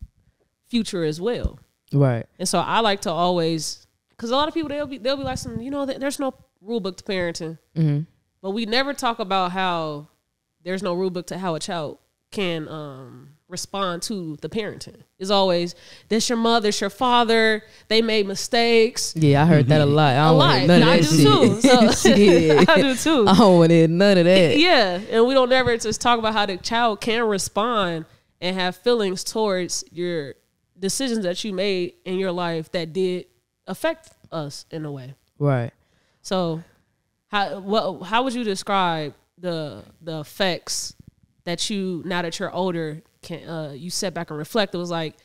[SPEAKER 1] future as well.
[SPEAKER 3] Right.
[SPEAKER 1] And so I like to always, because a lot of people, they'll be like there's no rule book to parenting. But we never talk about how there's no rule book to how a child can respond to the parenting. It's always, this your mother, this your father, they made mistakes.
[SPEAKER 3] Yeah, I heard that a lot. I don't want to hear none of
[SPEAKER 1] I
[SPEAKER 3] that
[SPEAKER 1] do
[SPEAKER 3] shit.
[SPEAKER 1] too. So
[SPEAKER 3] Yeah.
[SPEAKER 1] I do too.
[SPEAKER 3] I don't want to hear none of that.
[SPEAKER 1] Yeah, and we don't ever just talk about how the child can respond and have feelings towards your decisions that you made in your life that did affect us in a way.
[SPEAKER 3] Right.
[SPEAKER 1] So how would you describe the effects that you, now that you're older, can you sit back and reflect? It was like,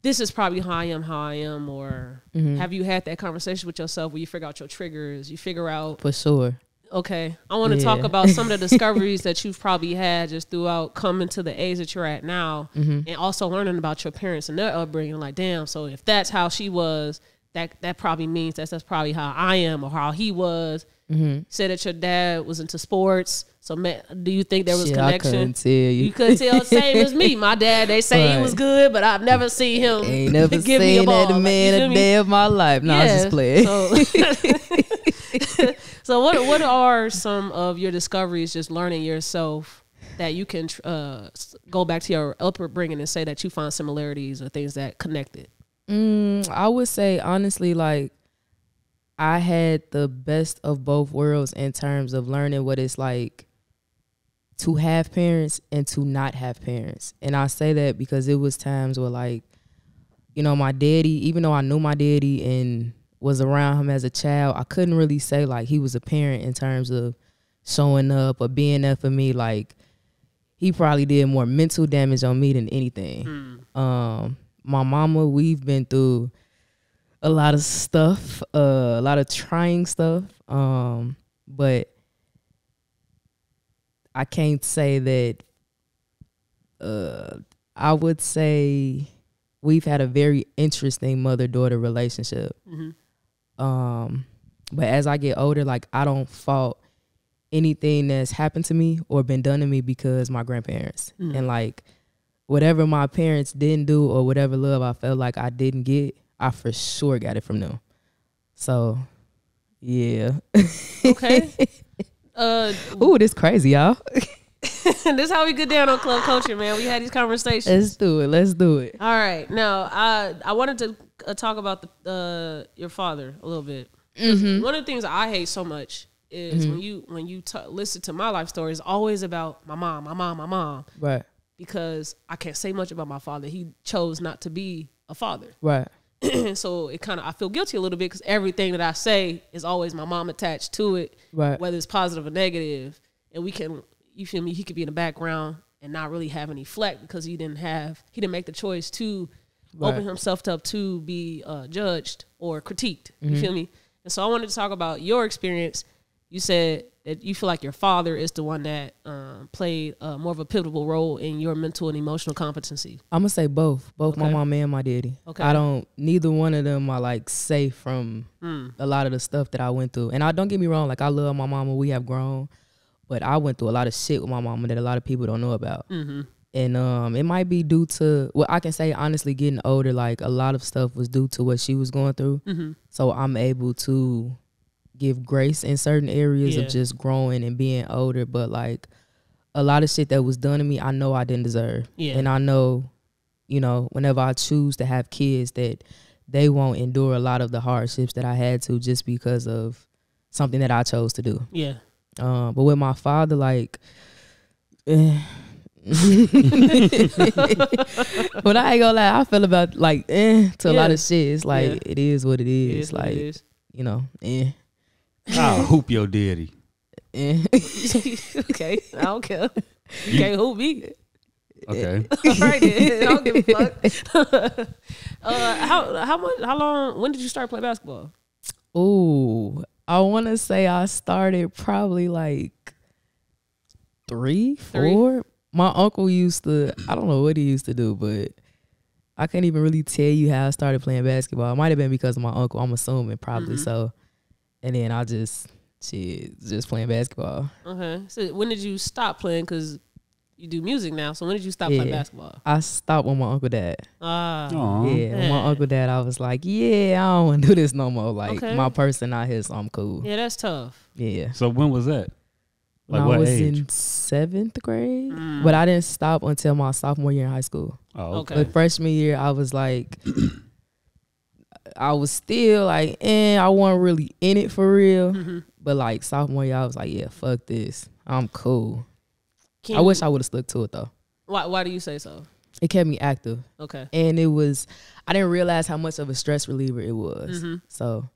[SPEAKER 1] this is probably how I am, or have you had that conversation with yourself where you figure out your triggers, you figure out...
[SPEAKER 3] For sure.
[SPEAKER 1] Okay, I want to talk about some of the discoveries that you've probably had just throughout coming to the age that you're at now, and also learning about your parents and their upbringing. Like, damn, so if that's how she was, that probably means that's probably how I am, or how he was. Said that your dad was into sports. So, do you think there was connection?
[SPEAKER 3] I couldn't tell you.
[SPEAKER 1] You couldn't tell. Same as me. My dad, they say he was good, but I've never seen him.
[SPEAKER 3] Ain't never
[SPEAKER 1] give
[SPEAKER 3] seen
[SPEAKER 1] me a ball.
[SPEAKER 3] that man a day of my life. No, I was just playing.
[SPEAKER 1] So what are some of your discoveries just learning yourself that you can go back to your upbringing and say that you find similarities or things that connected?
[SPEAKER 3] I would say, honestly, like, I had the best of both worlds in terms of learning what it's like to have parents and to not have parents. And I say that because it was times where, like, you know, my daddy, even though I knew my daddy and was around him as a child, I couldn't really say, like, he was a parent in terms of showing up or being there for me. Like, he probably did more mental damage on me than anything. My mama, we've been through a lot of stuff, a lot of trying stuff. But I can't say that, I would say we've had a very interesting mother-daughter relationship. But as I get older, like, I don't fault anything that's happened to me or been done to me because my grandparents. And, like, whatever my parents didn't do or whatever love I felt like I didn't get, I for sure got it from them. So, yeah.
[SPEAKER 1] Okay.
[SPEAKER 3] Ooh, this crazy, y'all.
[SPEAKER 1] This is how we get down on club culture, man. We had these conversations.
[SPEAKER 3] Let's do it.
[SPEAKER 1] All right. Now, I wanted to talk about your father a little bit. One of the things I hate so much is when you listen to my life story, it's always about my mom.
[SPEAKER 3] Right.
[SPEAKER 1] Because I can't say much about my father. He chose not to be a father.
[SPEAKER 3] Right.
[SPEAKER 1] So it kind of, I feel guilty a little bit because everything that I say is always my mom attached to it,
[SPEAKER 3] right?
[SPEAKER 1] Whether it's positive or negative. And we can, you feel me? He could be in the background and not really have any fleck because he didn't make the choice to open himself up to be judged or critiqued. You feel me? And so I wanted to talk about your experience. You said that you feel like your father is the one that played more of a pivotal role in your mental and emotional competency.
[SPEAKER 3] I'm gonna say both my mom and my daddy. Okay. Neither one of them are like safe from a lot of the stuff that I went through. And don't get me wrong, like, I love my mama, we have grown, but I went through a lot of shit with my mama that a lot of people don't know about. And it might be due to, well, I can say honestly, getting older, like, a lot of stuff was due to what she was going through. So I'm able to give grace in certain areas of just growing and being older. But, like, a lot of shit that was done to me, I know I didn't deserve. And I know, you know, whenever I choose to have kids, that they won't endure a lot of the hardships that I had to just because of something that I chose to do. But with my father, like, but I ain't gonna lie, I feel about, like, to a lot of shit. It's like, it is what it is. Like, you know,
[SPEAKER 2] I'll hoop your daddy.
[SPEAKER 1] Okay, I don't care. You can't hoop me.
[SPEAKER 2] Okay.
[SPEAKER 1] All right, then. I don't give a fuck. How long? When did you start playing basketball?
[SPEAKER 3] Ooh, I want to say I started probably like 3, 4. My uncle used to, I don't know what he used to do, but I can't even really tell you how I started playing basketball. It might have been because of my uncle, I'm assuming, probably so. And then I just playing basketball. Okay.
[SPEAKER 1] So when did you stop playing? Because you do music now. So when did you stop playing basketball?
[SPEAKER 3] I stopped with my uncle dad.
[SPEAKER 2] With
[SPEAKER 3] my uncle dad, I was like, I don't want to do this no more. Like, my person out here, so I'm cool.
[SPEAKER 1] Yeah, that's tough.
[SPEAKER 3] Yeah.
[SPEAKER 2] So when was that?
[SPEAKER 3] when
[SPEAKER 2] what
[SPEAKER 3] I was
[SPEAKER 2] age?
[SPEAKER 3] in 7th grade, but I didn't stop until my sophomore year in high school.
[SPEAKER 2] Oh, okay.
[SPEAKER 1] Okay.
[SPEAKER 3] But freshman year, I was like, I was still like, I wasn't really in it for real. But like sophomore year, I was like, yeah, fuck this. I'm cool. I wish I would have stuck to it though.
[SPEAKER 1] Why do you say so?
[SPEAKER 3] It kept me active.
[SPEAKER 1] Okay.
[SPEAKER 3] And I didn't realize how much of a stress reliever it was. So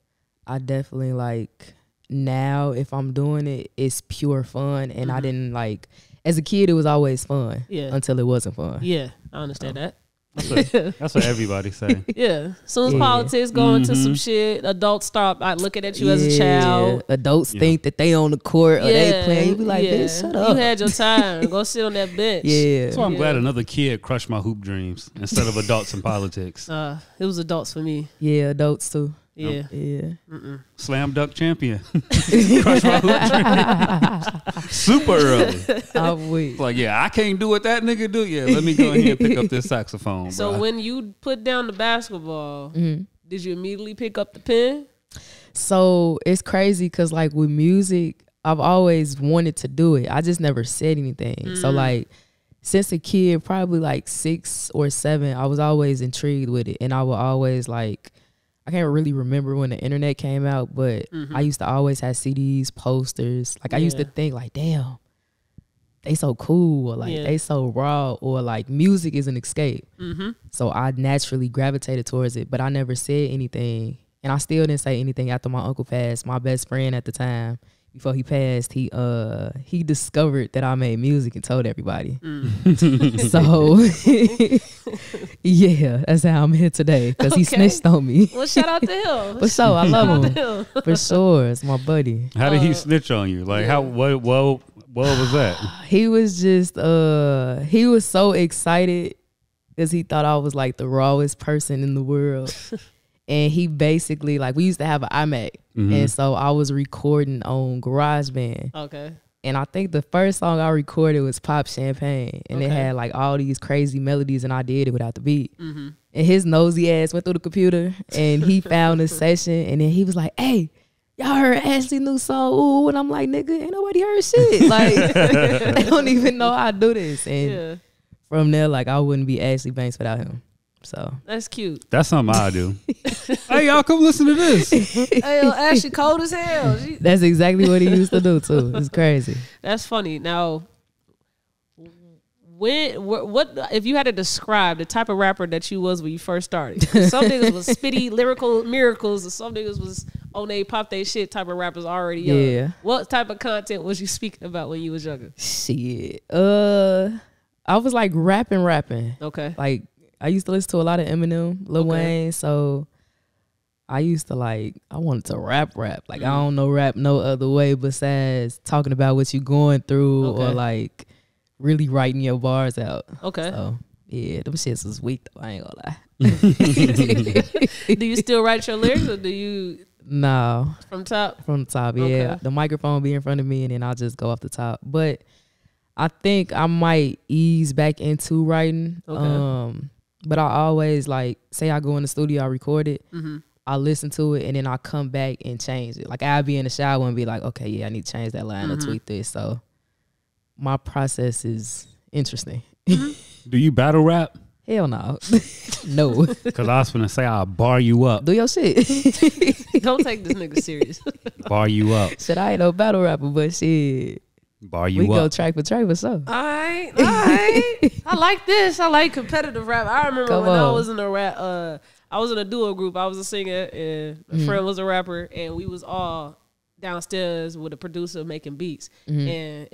[SPEAKER 3] I definitely like, now if I'm doing it, it's pure fun. And I didn't like, as a kid, it was always fun until it wasn't fun.
[SPEAKER 1] Yeah, I understand that.
[SPEAKER 2] That's what everybody say.
[SPEAKER 1] Yeah. As soon as politics go into some shit, adults start looking at you as a child.
[SPEAKER 3] Adults think that they on the court or they playing. You be like, bitch, shut up.
[SPEAKER 1] You had your time. Go sit on that bench.
[SPEAKER 3] Yeah.
[SPEAKER 2] That's why I'm glad another kid crushed my hoop dreams instead of adults in politics.
[SPEAKER 1] It was adults for me.
[SPEAKER 3] Yeah, adults too.
[SPEAKER 1] Yeah.
[SPEAKER 3] Yeah.
[SPEAKER 2] Slam dunk champion. Crushed my hoop dreams. Super early.
[SPEAKER 3] I'm weak.
[SPEAKER 2] Like, yeah, I can't do what that nigga do. Yeah, let me go ahead and pick up this saxophone.
[SPEAKER 1] So
[SPEAKER 2] bro.
[SPEAKER 1] when you put down the basketball, did you immediately pick up the pen?
[SPEAKER 3] So it's crazy because like with music, I've always wanted to do it. I just never said anything. So like since a kid, probably like 6 or 7, I was always intrigued with it. And I would always like, I can't really remember when the internet came out, but I used to always have CDs, posters. Like I used to think like, damn, they so cool, or like they so raw, or like music is an escape. So I naturally gravitated towards it, but I never said anything. And I still didn't say anything after my uncle passed. My best friend at the time, before he passed, he discovered that I made music and told everybody. So yeah, that's how I'm here today, because he snitched on me.
[SPEAKER 1] Well, shout out to him.
[SPEAKER 3] For sure, I love him. For sure, it's my buddy.
[SPEAKER 2] How did he snitch on you? Like what was that?
[SPEAKER 3] He was just he was so excited because he thought I was like the rawest person in the world. And he basically, like, we used to have an iMac. And so I was recording on GarageBand.
[SPEAKER 1] Okay.
[SPEAKER 3] And I think the first song I recorded was Pop Champagne. And it had like all these crazy melodies, and I did it without the beat. And his nosy ass went through the computer and he found a session, and then he was like, hey, y'all heard Ashlee new song? Ooh. And I'm like, nigga, ain't nobody heard shit. Like, they don't even know how to do this. And from there, like, I wouldn't be Ashlee Bankz without him. So
[SPEAKER 1] that's cute.
[SPEAKER 2] That's something I do. Hey, y'all, come listen to this.
[SPEAKER 1] Hey, yo, Ashlee cold as hell.
[SPEAKER 3] That's exactly what he used to do too. It's crazy.
[SPEAKER 1] That's funny. Now, what if you had to describe the type of rapper that you was when you first started? Some niggas was spitty lyrical miracles, and some niggas was on they pop they shit type of rappers already young.
[SPEAKER 3] Yeah.
[SPEAKER 1] What type of content was you speaking about when you was younger?
[SPEAKER 3] Shit. I was like rapping.
[SPEAKER 1] Okay.
[SPEAKER 3] Like, I used to listen to a lot of Eminem, Lil Wayne, so I used to like, I wanted to rap. Like, I don't know rap no other way besides talking about what you going through or like really writing your bars out. Okay. So, yeah, them shits was weak though, I ain't gonna lie.
[SPEAKER 1] Do you still write your lyrics, or do you?
[SPEAKER 3] No.
[SPEAKER 1] From top?
[SPEAKER 3] From the top, yeah. Okay. The microphone be in front of me, and then I'll just go off the top. But I think I might ease back into writing. Okay. But I always, like, say I go in the studio, I record it, I listen to it, and then I come back and change it. Like, I'll be in the shower and be like, okay, yeah, I need to change that line or tweak this. So my process is interesting.
[SPEAKER 2] Do you battle rap?
[SPEAKER 3] Hell no. No.
[SPEAKER 2] Because I was going to say I'll bar you up.
[SPEAKER 3] Do your shit.
[SPEAKER 1] Don't take this nigga serious.
[SPEAKER 2] Bar you up.
[SPEAKER 3] Shit, I ain't no battle rapper, but shit.
[SPEAKER 2] Bar you
[SPEAKER 3] we
[SPEAKER 2] up.
[SPEAKER 3] Go track for sure.
[SPEAKER 1] All right. I like this. I like competitive rap. I remember I was in a rap. I was in a duo group. I was a singer, and a friend was a rapper, and we was all downstairs with a producer making beats. And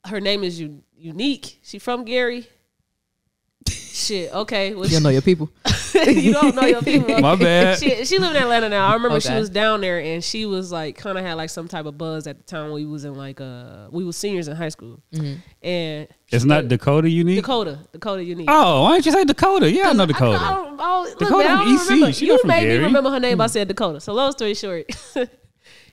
[SPEAKER 1] her name is Unique. She from Gary. Shit. Okay. Well,
[SPEAKER 3] you don't know your people.
[SPEAKER 1] You don't know your people.
[SPEAKER 2] My bad.
[SPEAKER 1] She live in Atlanta now. I remember she was down there, and she was like kind of had like some type of buzz at the time. We was in like we was seniors in high school, and
[SPEAKER 2] it's not Dakota Unique.
[SPEAKER 1] Dakota Unique.
[SPEAKER 2] Oh, why didn't you say Dakota? Yeah, I know Dakota.
[SPEAKER 1] Dakota from EC.
[SPEAKER 2] She
[SPEAKER 1] you
[SPEAKER 2] from
[SPEAKER 1] made
[SPEAKER 2] Gary.
[SPEAKER 1] me remember her name. I said Dakota. So long story short,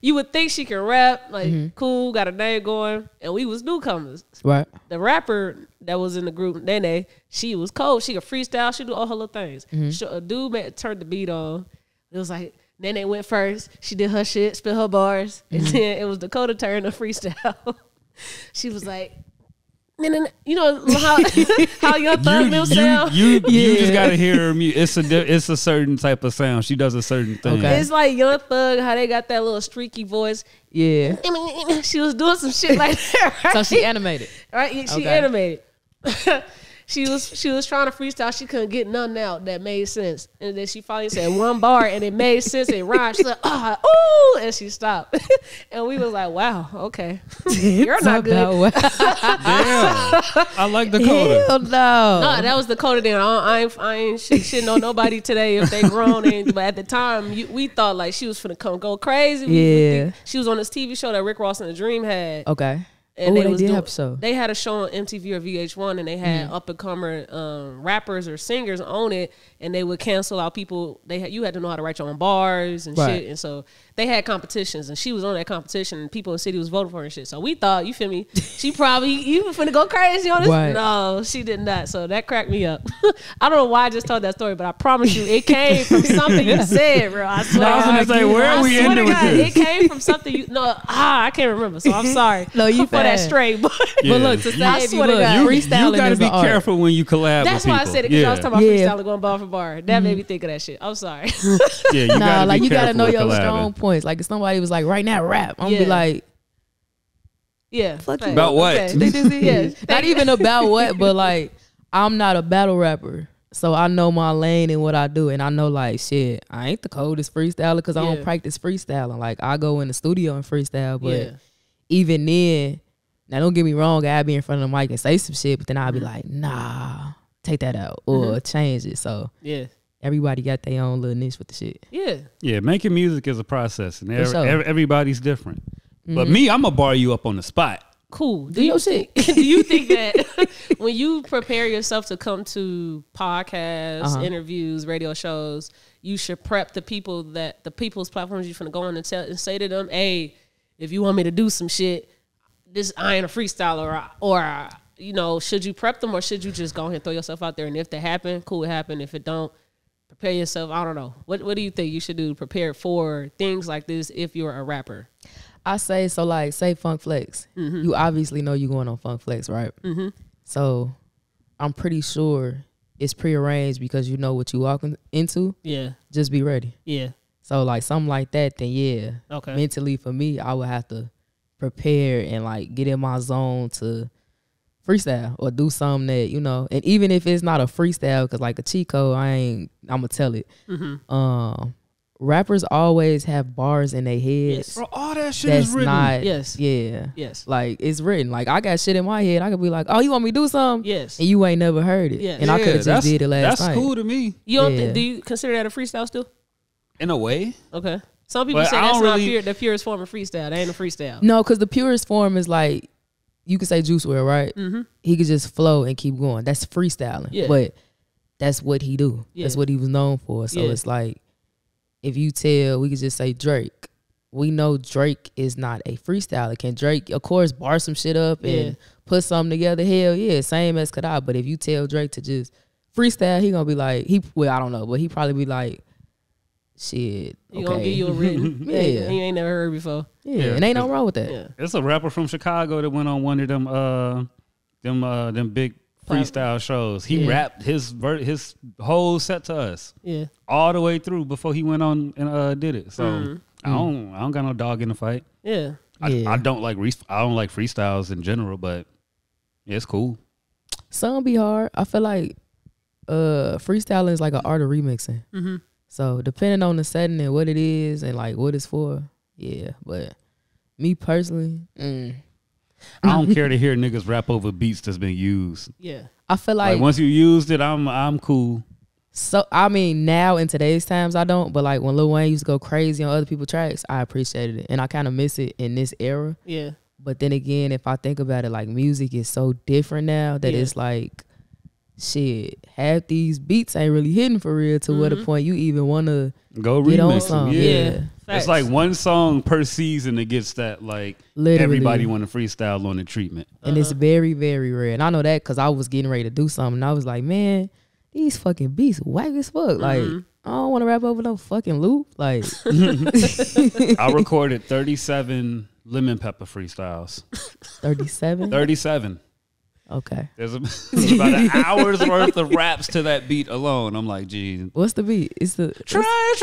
[SPEAKER 1] you would think she can rap, like cool, got a name going, and we was newcomers.
[SPEAKER 3] Right.
[SPEAKER 1] The rapper that was in the group, Nene, she was cold. She could freestyle. She do all her little things. A dude turned the beat on. It was like, Then they went first. She did her shit, spit her bars, and then it was Dakota turn to freestyle. She was like, you know how Young Thug them sound.
[SPEAKER 2] You just gotta hear her. It's a certain type of sound. She does a certain thing.
[SPEAKER 3] Okay.
[SPEAKER 1] It's like Young Thug, how they got that little streaky voice.
[SPEAKER 3] Yeah.
[SPEAKER 1] She was doing some shit like that. Right?
[SPEAKER 3] So she animated.
[SPEAKER 1] Right? She
[SPEAKER 3] Okay.
[SPEAKER 1] animated. She was trying to freestyle. She couldn't get nothing out that made sense. And then she finally said one bar and it made sense. It rhymed. She's like, ooh, and she stopped. And we was like, wow, okay. You're not good.
[SPEAKER 2] Damn. I like Dakota.
[SPEAKER 3] Hell no.
[SPEAKER 1] No, that was Dakota then. I ain't shitting on nobody today if they grown. But at the time, we thought like she was finna go crazy.
[SPEAKER 3] Yeah.
[SPEAKER 1] She was on this TV show that Rick Ross and the Dream had.
[SPEAKER 3] Okay.
[SPEAKER 1] And
[SPEAKER 3] they did have a show.
[SPEAKER 1] They had a show on MTV or VH1, and they had up and comer rappers or singers on it, and they would cancel out people. You had to know how to write your own bars and shit, and so they had competitions, and she was on that competition, and people in the city was voting for her and shit. So we thought, you feel me? She probably you finna go crazy on this.
[SPEAKER 3] Right.
[SPEAKER 1] No, she did not. So that cracked me up. I don't know why I just told that story, but I promise you, it came from something you said, bro. I swear.
[SPEAKER 2] I was gonna say, where are we ending with this?
[SPEAKER 1] It came from something I can't remember. So I'm sorry.
[SPEAKER 3] No, you
[SPEAKER 1] for that straight, but
[SPEAKER 3] But look, to save you, look, freestyling
[SPEAKER 2] you gotta
[SPEAKER 3] is
[SPEAKER 2] be
[SPEAKER 3] an art.
[SPEAKER 2] careful when you collab.
[SPEAKER 1] That's
[SPEAKER 2] with
[SPEAKER 1] why I
[SPEAKER 2] people.
[SPEAKER 1] said it, because I was talking about freestyling going bar for bar. That made me think of that shit. I'm sorry.
[SPEAKER 2] Yeah, you
[SPEAKER 3] Nah, like
[SPEAKER 2] be
[SPEAKER 3] you gotta
[SPEAKER 2] careful
[SPEAKER 3] know
[SPEAKER 2] with
[SPEAKER 3] your
[SPEAKER 2] collabing.
[SPEAKER 3] strong points. Like if somebody was like, right now rap, I'm gonna be like,
[SPEAKER 1] Yeah.
[SPEAKER 3] fuck you.
[SPEAKER 2] About what?
[SPEAKER 1] Okay.
[SPEAKER 3] This is it.
[SPEAKER 1] Yeah.
[SPEAKER 3] Not even about what, but like I'm not a battle rapper. So I know my lane and what I do. And I know like shit, I ain't the coldest freestyler because I don't practice freestyling. Like I go in the studio and freestyle, but even then, now don't get me wrong, I'll be in front of the mic and say some shit, but then I'll be like, nah, take that out or change it. So everybody got their own little niche with the shit.
[SPEAKER 2] Yeah, making music is a process, and
[SPEAKER 3] sure.
[SPEAKER 2] everybody's different. But me, I'm gonna bar you up on the spot.
[SPEAKER 1] Cool.
[SPEAKER 3] Do your shit.
[SPEAKER 1] Do you think that when you prepare yourself to come to podcasts, interviews, radio shows, you should prep the people's platforms you're finna go on and say to them, hey, if you want me to do some shit, I ain't a freestyler, or you know, should you prep them or should you just go ahead and throw yourself out there? And if they happen, cool, it happened. If it don't, prepare yourself. I don't know. What do you think you should do to prepare for things like this if you're a rapper?
[SPEAKER 3] I say, so like, say Funk Flex. You obviously know you're going on Funk Flex, right? So I'm pretty sure it's prearranged because you know what you walking into. Yeah. Just be ready. Yeah. So like something like that, then okay. Mentally for me, I would have to prepare and like get in my zone to freestyle or do something that, you know, and even if it's not a freestyle, cause like a cheat code, I'm gonna tell it. Rappers always have bars in their heads.
[SPEAKER 2] Yes. Bro, all that shit is written.
[SPEAKER 3] Yes. Like it's written. Like I got shit in my head. I could be like, oh, you want me to do something? Yes. And you ain't never heard it. Yes. And I could have just did it last night.
[SPEAKER 2] That's cool to me.
[SPEAKER 1] You don't do you consider that a freestyle still?
[SPEAKER 2] In a way.
[SPEAKER 1] Okay. Some people say that's not the purest form of freestyle. That ain't a freestyle.
[SPEAKER 3] No, because the purest form is like, you could say Juice WRLD, right? He could just flow and keep going. That's freestyling. Yeah. But that's what he do. Yeah. That's what he was known for. So it's like, if you tell, we could just say Drake. We know Drake is not a freestyler. Can Drake, of course, bar some shit up and put something together? Hell yeah, same as could I. But if you tell Drake to just freestyle, he gonna be like, I don't know, but he probably be like, shit.
[SPEAKER 1] He gonna give you a written. He ain't never heard before.
[SPEAKER 3] Yeah, and ain't nothing wrong with that.
[SPEAKER 2] Yeah. It's a rapper from Chicago that went on one of them big freestyle shows. He rapped his whole set to us. Yeah. All the way through before he went on and did it. So I don't got no dog in the fight. Yeah. I don't like freestyles in general, but it's cool.
[SPEAKER 3] Some be hard. I feel like freestyling is like an art of remixing. So depending on the setting and what it is and like what it's for, but me personally,
[SPEAKER 2] I don't care to hear niggas rap over beats that's been used. Yeah.
[SPEAKER 3] I feel like
[SPEAKER 2] once you used it, I'm cool.
[SPEAKER 3] So I mean, now in today's times I don't, but like when Lil Wayne used to go crazy on other people's tracks, I appreciated it. And I kind of miss it in this era. Yeah. But then again, if I think about it, like music is so different now that it's like, shit, half these beats ain't really hitting for real to what a point you even want to
[SPEAKER 2] go
[SPEAKER 3] get on
[SPEAKER 2] remix
[SPEAKER 3] something.
[SPEAKER 2] Yeah. It's like one song per season that gets that like literally. Everybody want to freestyle on the treatment.
[SPEAKER 3] And it's very, very rare. And I know that because I was getting ready to do something. And I was like, man, these fucking beats whack as fuck. Like, I don't want to rap over no fucking loop. Like,
[SPEAKER 2] I recorded 37 lemon pepper freestyles.
[SPEAKER 3] 37?
[SPEAKER 2] 37.
[SPEAKER 3] Okay.
[SPEAKER 2] There's about an hour's worth of raps to that beat alone. I'm like, geez.
[SPEAKER 3] What's the beat? It's the
[SPEAKER 2] Try.
[SPEAKER 1] Whose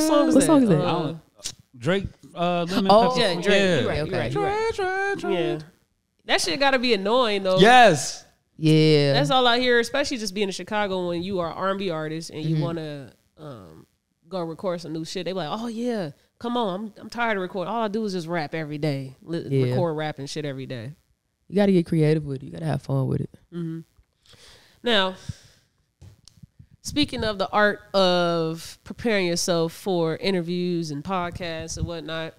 [SPEAKER 1] song is
[SPEAKER 3] What
[SPEAKER 1] that?
[SPEAKER 3] song is that?
[SPEAKER 2] Drake, lemon
[SPEAKER 3] Oh,
[SPEAKER 2] pepper.
[SPEAKER 1] Yeah, Drake.
[SPEAKER 2] Yeah.
[SPEAKER 1] You're right.
[SPEAKER 3] Okay.
[SPEAKER 1] You're right. Yeah. That shit gotta be annoying though.
[SPEAKER 2] Yes.
[SPEAKER 3] Yeah.
[SPEAKER 1] That's all I hear, especially just being in Chicago when you are an R&B artist and you want to go record some new shit. They be like, oh yeah, come on, I'm tired of recording. All I do is just rap every day, record rap and shit every day.
[SPEAKER 3] You got to get creative with it. You got to have fun with it.
[SPEAKER 1] Mm-hmm. Now, speaking of the art of preparing yourself for interviews and podcasts and whatnot,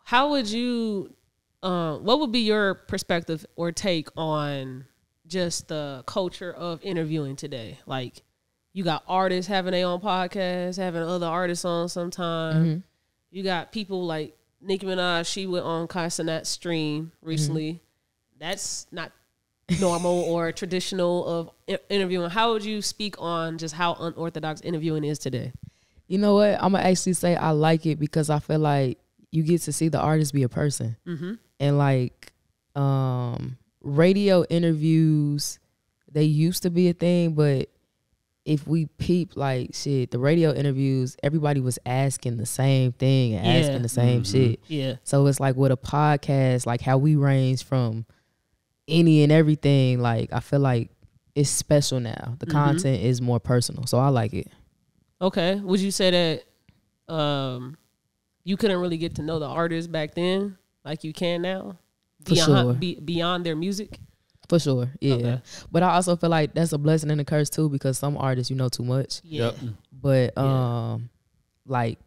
[SPEAKER 1] how would you, what would be your perspective or take on just the culture of interviewing today? Like, you got artists having their own podcasts, having other artists on sometime. You got people like Nicki Minaj, she went on Kai Cenat's stream recently. That's not normal or traditional of interviewing. How would you speak on just how unorthodox interviewing is today?
[SPEAKER 3] You know what? I'm going to actually say I like it because I feel like you get to see the artist be a person. And like radio interviews, they used to be a thing, but if we peep, like, shit, the radio interviews, everybody was asking the same thing and asking the same shit.
[SPEAKER 1] Yeah.
[SPEAKER 3] So it's like with a podcast, like how we range from any and everything, like I feel like it's special now. The content is more personal. So I like it.
[SPEAKER 1] Okay. Would you say that you couldn't really get to know the artist back then like you can now?
[SPEAKER 3] For sure.
[SPEAKER 1] Beyond their music?
[SPEAKER 3] For sure, yeah.
[SPEAKER 1] Okay.
[SPEAKER 3] But I also feel like that's a blessing and a curse too, because some artists, you know too much.
[SPEAKER 1] Yeah.
[SPEAKER 3] But like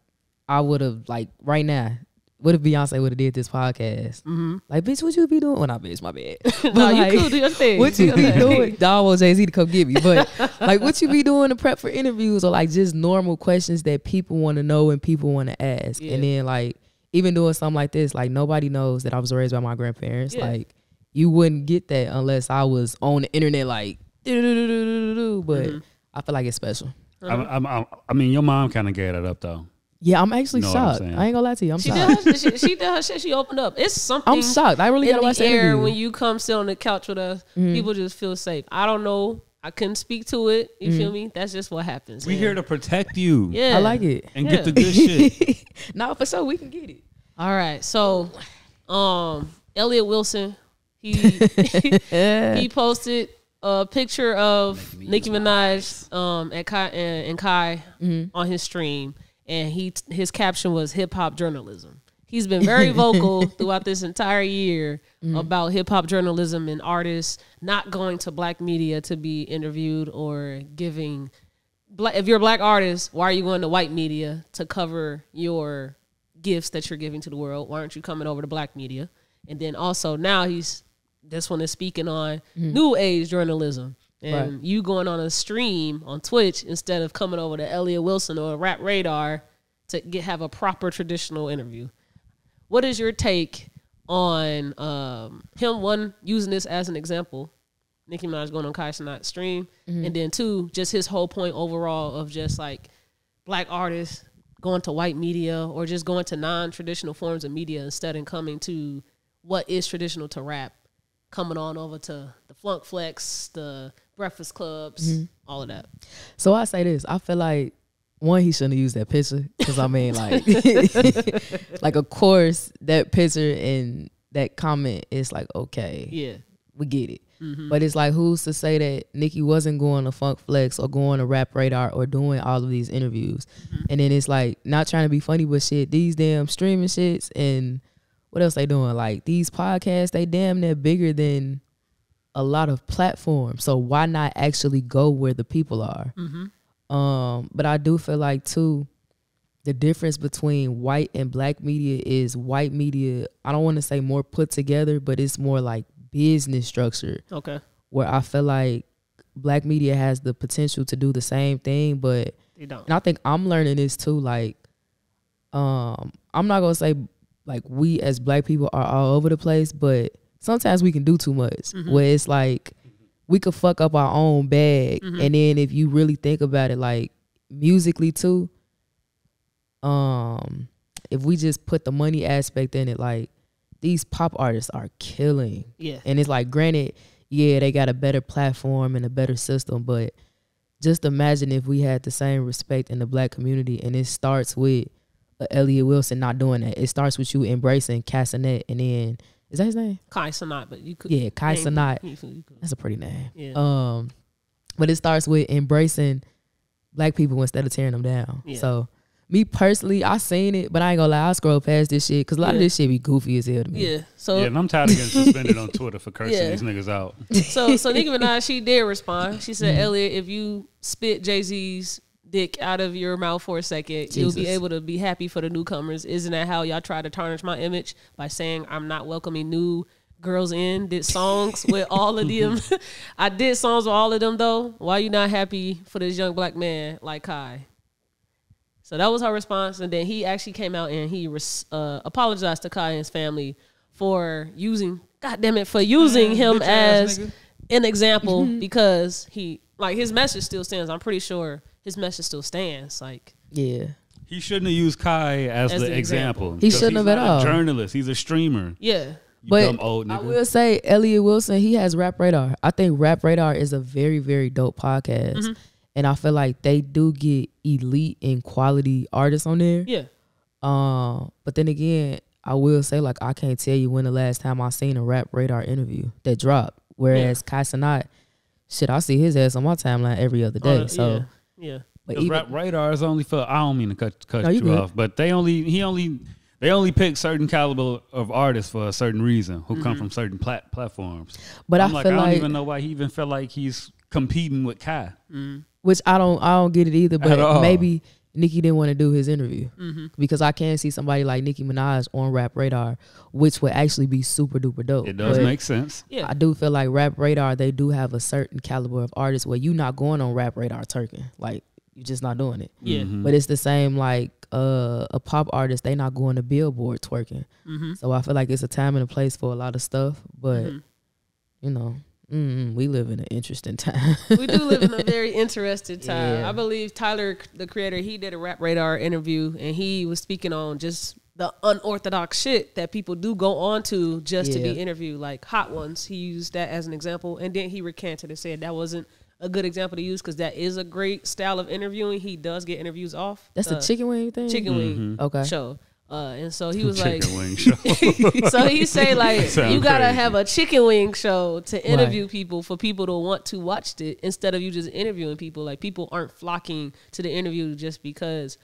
[SPEAKER 3] I would have, like, right now, what if Beyonce would have did this podcast? Like, bitch, what you be doing? Well, not bitch, my bad. But
[SPEAKER 1] No,
[SPEAKER 3] like,
[SPEAKER 1] you could do your thing.
[SPEAKER 3] what you be doing? I want Jay-Z to come get me. But like, what you be doing to prep for interviews, or like just normal questions that people want to know and people want to ask.
[SPEAKER 1] Yeah.
[SPEAKER 3] And then like, even doing something like this, like nobody knows that I was raised by my grandparents.
[SPEAKER 1] Yeah.
[SPEAKER 3] Like, you wouldn't get that unless I was on the internet, like, but I feel like it's special.
[SPEAKER 2] I mean, your mom kind of gave it up though.
[SPEAKER 3] Yeah, I'm actually
[SPEAKER 2] You know what I'm
[SPEAKER 3] shocked.
[SPEAKER 2] saying?
[SPEAKER 3] I ain't gonna lie to you. I'm
[SPEAKER 1] She
[SPEAKER 3] shocked.
[SPEAKER 1] did her shit. She opened up. It's something.
[SPEAKER 3] I'm shocked. I really
[SPEAKER 1] in
[SPEAKER 3] gotta watch
[SPEAKER 1] the
[SPEAKER 3] that
[SPEAKER 1] air
[SPEAKER 3] interview.
[SPEAKER 1] when you come sit on the couch with us. People just feel safe. I don't know. I couldn't speak to it. You feel me? That's just what happens.
[SPEAKER 2] We
[SPEAKER 1] man.
[SPEAKER 2] here to protect you.
[SPEAKER 1] Yeah,
[SPEAKER 3] I like it.
[SPEAKER 2] And get the good shit.
[SPEAKER 3] No, for sure we can get it.
[SPEAKER 1] All right, so Eliot Wilson, he posted a picture of Nicki Minaj and Kai on his stream, and his caption was hip hop journalism. He's been very vocal throughout this entire year about hip hop journalism and artists not going to black media to be interviewed or giving. If you're a black artist, why are you going to white media to cover your gifts that you're giving to the world? Why aren't you coming over to black media? And then also now this one is speaking on new age journalism and you going on a stream on Twitch instead of coming over to Eliot Wilson or Rap Radar to have a proper traditional interview. What is your take on him, using this as an example, Nicki Minaj going on Kai Cenat's stream, and then two, just his whole point overall of just like black artists going to white media or just going to non-traditional forms of media instead of coming to what is traditional to rap, coming on over to the Flunk Flex, the Breakfast Clubs, all of that.
[SPEAKER 3] So I say this, I feel like, one, he shouldn't have used that picture, because I mean, like, like, of course, that picture and that comment is like, okay,
[SPEAKER 1] Yeah.
[SPEAKER 3] we get it. But it's like, who's to say that Nicki wasn't going to Funk Flex or going to Rap Radar or doing all of these interviews? And then it's like, not trying to be funny, but shit, these damn streaming shits and what else they doing? Like, these podcasts, they damn near bigger than a lot of platforms. So why not actually go where the people are? But I do feel like too, the difference between white and black media is white media, I don't want to say more put together, but it's more like business structure.
[SPEAKER 1] Okay.
[SPEAKER 3] Where I feel like black media has the potential to do the same thing, but
[SPEAKER 1] They don't.
[SPEAKER 3] and I think I'm learning this too. Like, I'm not gonna say like we as black people are all over the place, but sometimes we can do too much. Where it's like we could fuck up our own bag, and then if you really think about it, like musically too, if we just put the money aspect in it, like these pop artists are killing.
[SPEAKER 1] Yeah.
[SPEAKER 3] And it's like, granted, yeah, they got a better platform and a better system, but just imagine if we had the same respect in the black community, and it starts with Eliot Wilson not doing that. It starts with you embracing Cassinet, and then, is that his name?
[SPEAKER 1] Kai Sanat, but you could.
[SPEAKER 3] Yeah, Kai Sanat. That's a pretty name. Yeah. But it starts with embracing black people instead of tearing them down. Yeah. So me personally, I seen it, but I ain't gonna lie, I scroll past this shit because a lot of this shit be goofy as hell to me.
[SPEAKER 1] Yeah. So
[SPEAKER 2] and I'm tired of getting suspended on Twitter for cursing these niggas out.
[SPEAKER 1] So Nicki Minaj, she did respond. She said, Eliot, if you spit Jay-Z's dick out of your mouth for a second, you'll be able to be happy for the newcomers. Isn't that how y'all try to tarnish my image by saying I'm not welcoming new girls in? Did songs with all of them. I did songs with all of them though. Why you not happy for this young black man like Kai? So that was her response, and then he actually came out and he apologized to Kai and his family for using, him as an example because his message still stands. I'm pretty sure his message still stands. Like,
[SPEAKER 3] yeah,
[SPEAKER 2] he shouldn't have used Kai as the example.
[SPEAKER 3] He shouldn't have at all.
[SPEAKER 2] He's not a journalist. He's a streamer.
[SPEAKER 1] Yeah.
[SPEAKER 3] But
[SPEAKER 2] dumb old nigga.
[SPEAKER 3] I will say, Eliot Wilson, he has Rap Radar. I think Rap Radar is a very, very dope podcast. And I feel like they do get elite and quality artists on there.
[SPEAKER 1] Yeah.
[SPEAKER 3] But then again, I will say, like, I can't tell you when the last time I seen a Rap Radar interview that dropped. Whereas Kai Sanat, shit, I see his ass on my timeline every other day. So
[SPEAKER 1] yeah.
[SPEAKER 3] But
[SPEAKER 2] even, Rap Radar is only for, I don't mean to cut you
[SPEAKER 3] good.
[SPEAKER 2] off, but they only pick certain caliber of artists for a certain reason who come from certain platforms.
[SPEAKER 3] But
[SPEAKER 2] I
[SPEAKER 3] feel
[SPEAKER 2] don't even know why he even felt like he's competing with Kai.
[SPEAKER 3] Which I don't get it either. But maybe Nicki didn't want to do his interview because I can see somebody like Nicki Minaj on Rap Radar, which would actually be super duper dope.
[SPEAKER 2] It does make sense.
[SPEAKER 1] Yeah.
[SPEAKER 3] I do feel like Rap Radar, they do have a certain caliber of artists where you not going on Rap Radar turking. Like, you're just not doing it.
[SPEAKER 1] Yeah.
[SPEAKER 3] But it's the same like a pop artist, they not going to Billboard twerking. So I feel like it's a time and a place for a lot of stuff. But you know, we live in an interesting time.
[SPEAKER 1] We do live in a very interesting time.
[SPEAKER 3] Yeah.
[SPEAKER 1] I believe Tyler, the creator, he did a Rap Radar interview and he was speaking on just the unorthodox shit that people do go on to just to be interviewed, like Hot Ones. He used that as an example, and then he recanted and said that wasn't a good example to use because that is a great style of interviewing. He does get interviews off.
[SPEAKER 3] That's the chicken wing thing?
[SPEAKER 1] Chicken wing show. And so he was
[SPEAKER 2] chicken
[SPEAKER 1] like,
[SPEAKER 2] wing show.
[SPEAKER 1] so he say like, you gotta
[SPEAKER 2] crazy.
[SPEAKER 1] have a chicken wing show to interview people for people to want to watch it instead of you just interviewing people. Like, people aren't flocking to the interview just because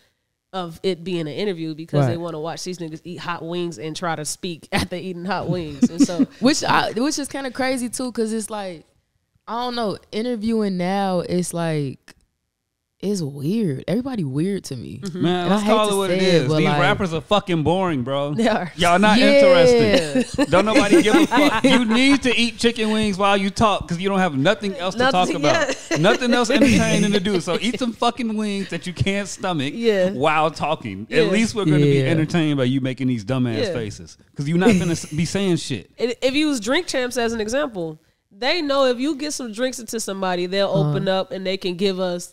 [SPEAKER 1] of it being an interview, because they want to watch these niggas eat hot wings and try to speak after eating hot wings. And so,
[SPEAKER 3] which is kind of crazy too, because it's like, I don't know, interviewing now, it's like, it's weird. Everybody weird to me.
[SPEAKER 2] Man, let's call it what it is. These
[SPEAKER 3] like,
[SPEAKER 2] rappers are fucking boring, bro.
[SPEAKER 1] They are.
[SPEAKER 2] Y'all not interested. Don't nobody give a fuck. You need to eat chicken wings while you talk because you don't have nothing else to talk about. Nothing else entertaining to do. So eat some fucking wings that you can't stomach while talking. At least we're going to be entertained by you making these dumbass faces because you're not going to be saying shit.
[SPEAKER 1] If you use Drink Champs as an example, they know if you get some drinks into somebody, they'll open up and they can give us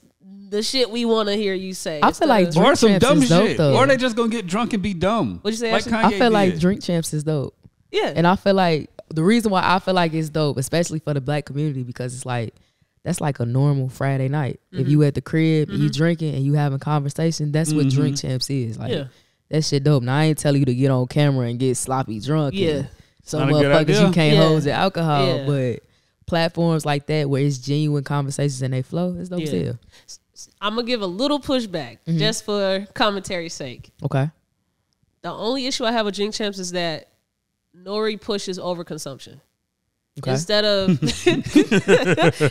[SPEAKER 1] the shit we want to hear you say.
[SPEAKER 3] I feel like Drink
[SPEAKER 2] or some
[SPEAKER 3] Champs
[SPEAKER 2] dumb
[SPEAKER 3] is dope,
[SPEAKER 2] shit.
[SPEAKER 3] though.
[SPEAKER 2] Or they just gonna get drunk and be dumb.
[SPEAKER 1] What'd you say,
[SPEAKER 2] like
[SPEAKER 1] Ashley?
[SPEAKER 2] Kanye
[SPEAKER 3] I feel like
[SPEAKER 2] did.
[SPEAKER 3] Drink Champs is dope.
[SPEAKER 1] Yeah.
[SPEAKER 3] And I feel like the reason why I feel like it's dope, especially for the black community, because it's like, that's like a normal Friday night. If you at the crib and you drinking and you having conversation, that's what Drink Champs is. Like, that shit dope. Now, I ain't telling you to get on camera and get sloppy drunk. And some
[SPEAKER 2] Not a good
[SPEAKER 3] motherfuckers
[SPEAKER 2] idea.
[SPEAKER 3] you can't hold the alcohol.
[SPEAKER 1] Yeah.
[SPEAKER 3] But platforms like that where it's genuine conversations and they flow, it's dope as hell.
[SPEAKER 1] I'm going to give a little pushback just for commentary's sake.
[SPEAKER 3] Okay.
[SPEAKER 1] The only issue I have with Drink Champs is that Nori pushes overconsumption.
[SPEAKER 3] Okay.
[SPEAKER 1] Instead of